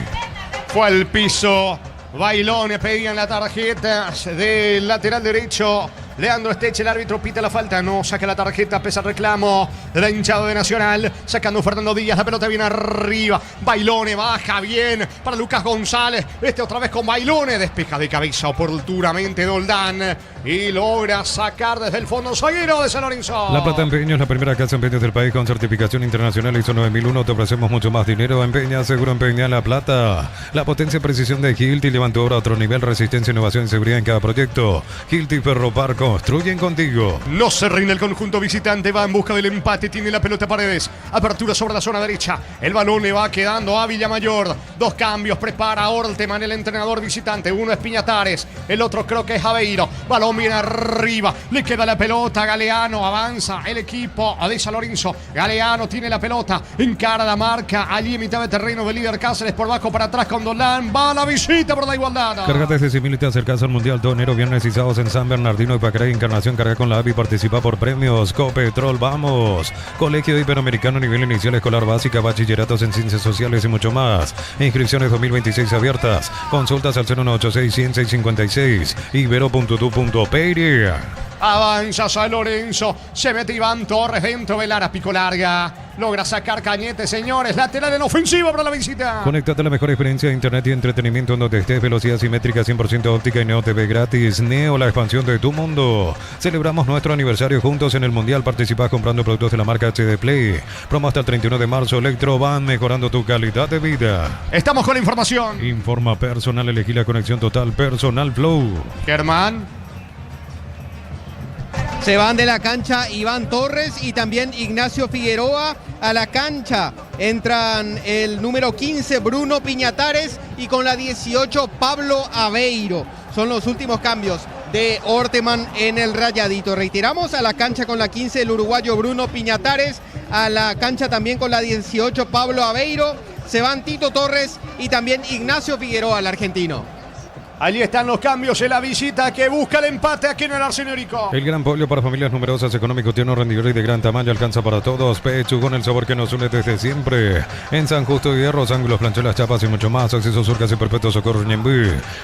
Fue al piso. Bailón, pedían la tarjeta del lateral derecho. Leandro Esteche, el árbitro pita la falta, no saca la tarjeta, pesa el reclamo de la hinchada de Nacional, sacando Fernando Díaz, la pelota viene arriba, Bailone baja bien para Lucas González, otra vez con Bailone, despeja de cabeza oportunamente Doldán y logra sacar desde el fondo zaguero de San Lorenzo. La Plata Empeño es la primera casa en empeños del país con certificación internacional ISO 9001, te ofrecemos mucho más dinero, empeña, seguro empeña La Plata, la potencia y precisión de Hilti levantó ahora a otro nivel, resistencia, innovación y seguridad en cada proyecto. Hilti Ferropar construyen contigo. No se rinde el conjunto visitante, va en busca del empate, tiene la pelota Paredes, apertura sobre la zona derecha, el balón le va quedando a Villamayor, 2 cambios, prepara Orteman, el entrenador visitante, uno es Piñatares, el otro creo que es Aveiro, balón viene arriba, le queda la pelota a Galeano, avanza el equipo de San Lorenzo, Galeano tiene la pelota, encara la marca, allí en mitad de terreno del líder Cáceres, por bajo para atrás con Dolan, va a la visita por la igualdad. Cargate de Simil y te acercas al Mundial todo enero, viernes y sábados en San Bernardino y Pacray, Encarnación, carga con la API, participa por premios, Copetrol, vamos, Colegio Iberoamericano, nivel inicial, escolar básica, bachilleratos en ciencias sociales y mucho más, inscripciones 2026 abiertas, consultas al 0186-10656, ibero.tu.peiria. Avanza San Lorenzo, se mete Iván Torres dentro de Lara, pico larga, logra sacar Cañete, señores, lateral en ofensiva para la visita. Conéctate a la mejor experiencia de internet y entretenimiento en donde estés, velocidad simétrica 100% óptica y Neo TV gratis. Neo, la expansión de tu mundo. Celebramos nuestro aniversario juntos en el Mundial, participás comprando productos de la marca HD Play. Promo hasta el 31 de marzo, Electroban, mejorando tu calidad de vida. Estamos con la información. Informa personal, elegí la conexión total, Personal Flow. Germán. Se van de la cancha Iván Torres y también Ignacio Figueroa a la cancha. Entran el número 15 Bruno Piñatares y con la 18 Pablo Aveiro. Son los últimos cambios de Orteman en el Rayadito. Reiteramos, a la cancha con la 15 el uruguayo Bruno Piñatares, a la cancha también con la 18 Pablo Aveiro. Se van Tito Torres y también Ignacio Figueroa, el argentino. Allí están los cambios en la visita que busca el empate aquí en el Arsenio Rico. El gran pollo para familias numerosas, económico, tierno, rendidor y de gran tamaño, alcanza para todos. Pechugón, el sabor que nos une desde siempre. En San Justo de Hierros, ángulos, planchuelas, chapas y mucho más. Acceso Surcas y Perpetuo Socorro Ñembú.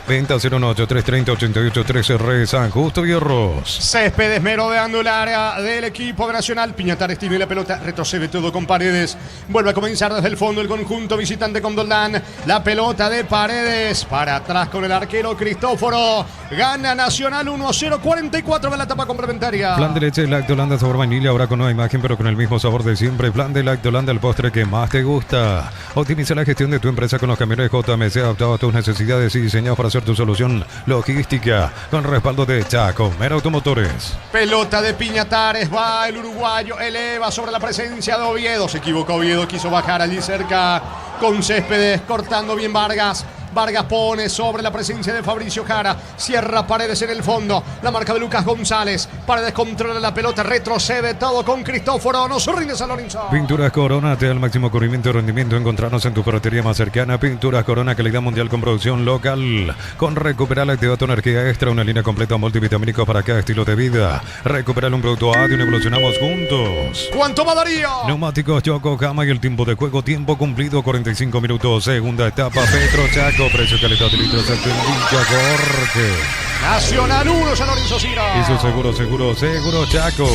Venta 018-330-8813 San Justo de Hierros. Céspedes merodeando el área del equipo nacional. Piñatares tiene la pelota, retrocede todo con Paredes. Vuelve a comenzar desde el fondo el conjunto visitante con Doldán. La pelota de Paredes para atrás con el arquero Cristóforo. Gana Nacional 1-0, 44 de la etapa complementaria. Plan de leche Lacto Holanda sabor vainilla, ahora con nueva imagen pero con el mismo sabor de siempre. Plan de Lacto Holanda, el postre que más te gusta. Optimiza la gestión de tu empresa con los camiones JMC adaptados a tus necesidades y diseñados para hacer tu solución logística con respaldo de Chacomera Automotores. Pelota de Piñatares, va el uruguayo, eleva sobre la presencia de Oviedo. Se equivocó Oviedo, quiso bajar allí cerca con Céspedes, cortando bien Vargas. Vargas pone sobre la presencia de Fabricio Jara. Cierra Paredes en el fondo. La marca de Lucas González. Paredes controla la pelota. Retrocede todo con Cristóforo. No se rinde San Lorenzo. Pinturas Corona te da el máximo corrimiento y rendimiento. Encontrarnos en tu ferretería más cercana. Pinturas Corona, calidad mundial con producción local. Con Recuperar activa tu energía extra. Una línea completa multivitamínicos para cada estilo de vida. Recuperar un producto A y evolucionamos juntos. ¿Cuánto va Darío? Neumáticos Yokohama y el tiempo de juego. Tiempo cumplido 45 minutos. Segunda etapa Petro Chaco. Precio, calidad de litros, Villa Jorge. Nacional 1, San Lorenzo 0. Y su seguro Chaco.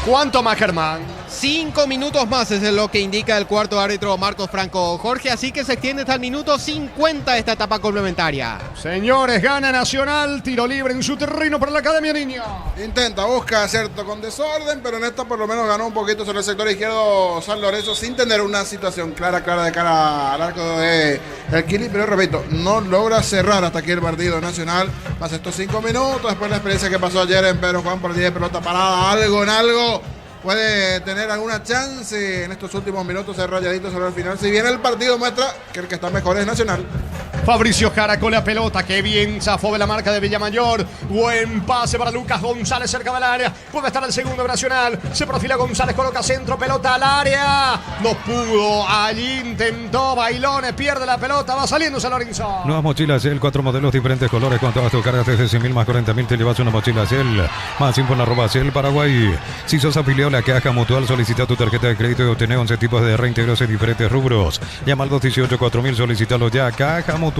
¿Cuánto más, Germán? 5 minutos más es lo que indica el cuarto árbitro Marcos Franco Jorge, así que se extiende hasta el minuto 50 esta etapa complementaria. Señores, gana Nacional, tiro libre en su terreno para la Academia Niño. Intenta, busca, cierto, con desorden, pero en esta por lo menos ganó un poquito sobre el sector izquierdo San Lorenzo sin tener una situación clara de cara al arco de el Kili, pero repito, no logra cerrar hasta aquí el partido Nacional. Más estos 5 minutos, después la experiencia que pasó ayer en Pedro Juan por 10 de pelota parada, algo puede tener alguna chance en estos últimos minutos de rayaditos sobre el final. Si bien el partido muestra que el que está mejor es Nacional. Fabricio Jara con la pelota, que bien zafó de la marca de Villamayor. Buen pase para Lucas González cerca del área. Puede estar el segundo de Nacional. Se profila González, coloca centro, pelota al área. No pudo, allí intentó Bailones, pierde la pelota, va saliendo San Lorenzo. Nuevas mochilas Shell, 4 modelos, diferentes colores. Con todas tus cargas desde 100.000 más 40.000 te llevas una mochila Shell. Más info en @Shell Paraguay. Si sos afiliado a la Caja Mutual, solicita tu tarjeta de crédito y obtener 11 tipos de reintegros en diferentes rubros. Llama al 218-4000, solicítalo ya. Caja Mutual.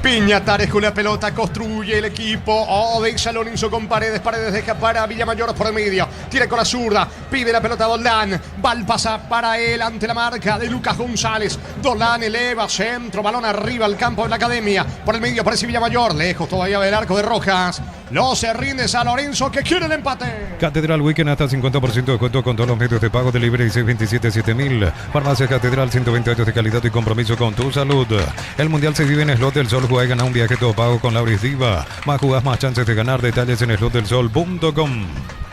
Piñatares con la pelota, construye el equipo de San Lorenzo con Paredes deja para Villamayor por el medio, tira con la zurda, pide la pelota a Doldán, Val pasa para él ante la marca de Lucas González. Doldán eleva centro, balón arriba al campo de la Academia, por el medio aparece Villamayor, lejos todavía del arco de Rojas. No se rinde San Lorenzo, que quiere el empate. Catedral Weekend hasta 50% de descuento con todos los medios de pago, delivery 627-7000. Farmacia Catedral, 120 años de calidad y compromiso con tu salud. El Mundial se vive en Slot del Sol. Juega y gana un viaje todo pago con Lauris Diva. Más jugás, más chances de ganar. Detalles en slotdelsol.com.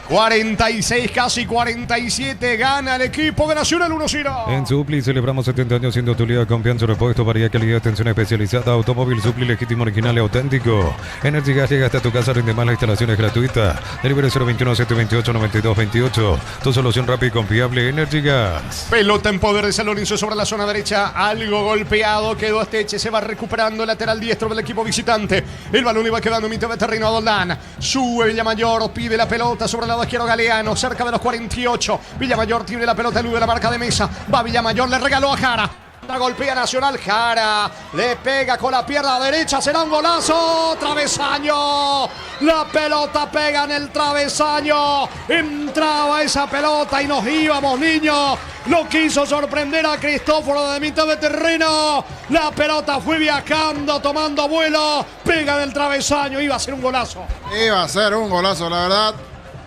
46, casi 47, gana el equipo de Nacional 1-0. En Supli celebramos 70 años siendo tu líder de confianza, repuesto, variedad, calidad, atención especializada, automóvil Supli, legítimo, original y auténtico. Energy Gas llega hasta tu casa, rinde más, la instalación es gratuita. Delivery 021-728-9228. Tu solución rápida y confiable, Energy Gas. Pelota en poder de San Lorenzo sobre la zona derecha, algo golpeado, quedó Esteche, se va recuperando el lateral diestro del equipo visitante. El balón iba quedando en mitad de terreno a Doldán. Sube Villamayor, pide la pelota sobre la lado izquierdo Galeano, cerca de los 48. Villamayor tiene la pelota, elude la marca de Mesa. Va Villamayor, le regaló a Jara. La golpea Nacional, Jara le pega con la pierna derecha, será un golazo, travesaño, la pelota pega en el travesaño, entraba esa pelota y nos íbamos, niños. Lo quiso sorprender a Cristóforo de mitad de terreno, la pelota fue viajando, tomando vuelo, pega en el travesaño, iba a ser un golazo. Iba a ser un golazo, la verdad.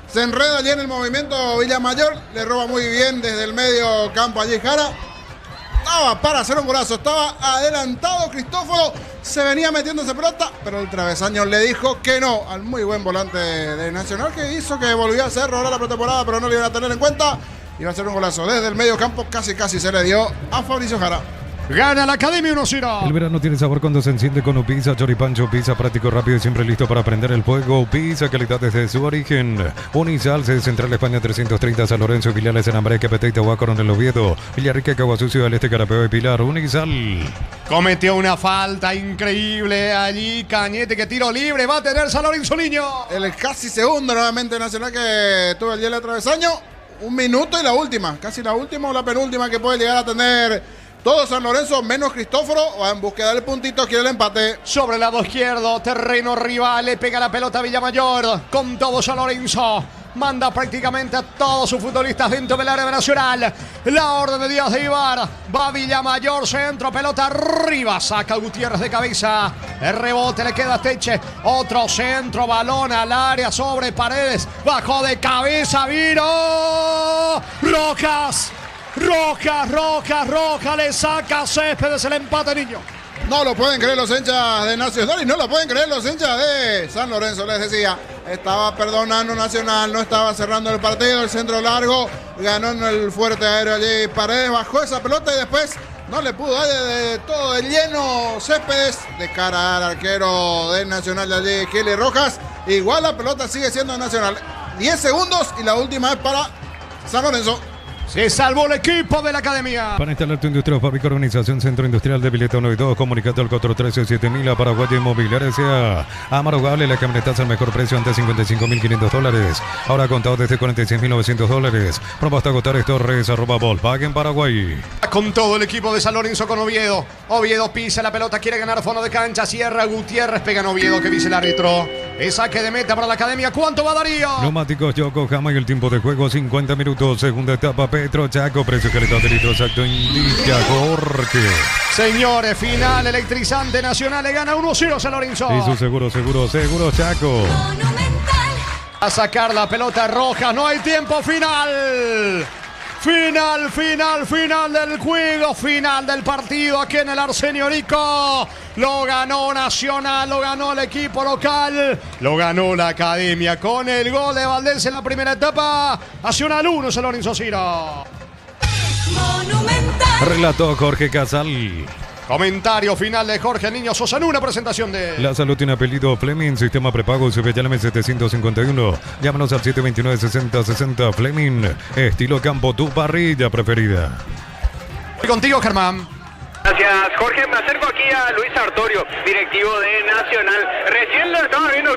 Se enreda allí en el movimiento Villamayor, le roba muy bien desde el medio campo allí Jara. Estaba para hacer un golazo, estaba adelantado Cristóforo, se venía metiendo esa pelota, pero el travesaño le dijo que no al muy buen volante de Nacional, que hizo que volvió a hacer ahora la pretemporada, pero no le iban a tener en cuenta. Iba a ser un golazo desde el medio campo, casi se le dio a Fabricio Jara. Gana la Academia 1-0. El verano tiene sabor cuando se enciende con Upisa, Choripancho, pizza práctico, rápido y siempre listo para prender el fuego. Pizza, calidad desde su origen. Unisal, sede Central España 330, San Lorenzo, filiales en Ambré, Capete, Itahuá, Coronel Oviedo, Villarrica, Caguasucio, del Este, Carapeo y Pilar. Unisal. Cometió una falta increíble allí Cañete, que tiro libre va a tener San Lorenzo, niño. El casi segundo nuevamente Nacional que tuvo allí el travesaño. Un minuto y la última, casi la última o la penúltima que puede llegar a tener todo San Lorenzo, menos Cristóforo, o en búsqueda del puntito, quiere el empate. Sobre el lado izquierdo, terreno rival, le pega la pelota a Villamayor, con todo San Lorenzo. Manda prácticamente a todos sus futbolistas dentro del área nacional. La orden de Díaz de Ibar. Va Villamayor, centro, pelota arriba. Saca Gutiérrez de cabeza. El rebote le queda a Teche. Otro centro, balón al área sobre Paredes. Bajó de cabeza, vino Rojas. Rojas, le saca Céspedes el empate, niño. No lo pueden creer los hinchas de Nacional y no lo pueden creer los hinchas de San Lorenzo. Les decía, estaba perdonando Nacional, no estaba cerrando el partido, el centro largo, ganó en el fuerte aéreo allí. Paredes bajó esa pelota y después no le pudo dar de todo de lleno Céspedes de cara al arquero de Nacional de allí, Kili Rojas. Igual la pelota sigue siendo Nacional. 10 segundos y la última es para San Lorenzo. Se salvó el equipo de la academia. Para instalar tu industria o fábrica, organización Centro Industrial de Vileta 1 y 2, comunicate al 413-7000 a Paraguay Inmobiliaria S.A. Amarogable, la camioneta al mejor precio antes $55.500. Ahora contado desde $46.900. Prueba hasta agotar Torres, @Volkswagen Paraguay. Con todo el equipo de San Lorenzo con Oviedo. Oviedo pisa la pelota, quiere ganar fondo de cancha. Cierra Gutiérrez, pega en Oviedo, que dice el árbitro. Es saque de meta para la academia. ¿Cuánto va Darío? Neumáticos Yokohama y el tiempo de juego 50 minutos. Segunda etapa Petro Chaco. Precio calidad de litro exacto indica Jorge. Señores, final electrizante. Nacional le gana 1-0 San Lorenzo. Y su seguro Chaco. A sacar la pelota roja. No hay tiempo final. Final del juego, final del partido aquí en el Arsenio Rico. Lo ganó Nacional, lo ganó el equipo local, lo ganó la academia con el gol de Valdés en la primera etapa. Nacional 1, San Lorenzo 0. Relató Jorge Casal. Comentario final de Jorge Niño Sosa en una presentación de... La salud tiene apellido Fleming, sistema prepago CBLM 751. Llámanos al 729-6060 Fleming. Estilo campo, tu parrilla preferida. Contigo, Germán. Gracias, Jorge. Me acerco aquí a Luis Sartorio, directivo de Nacional. Recién lo estaba viendo usted.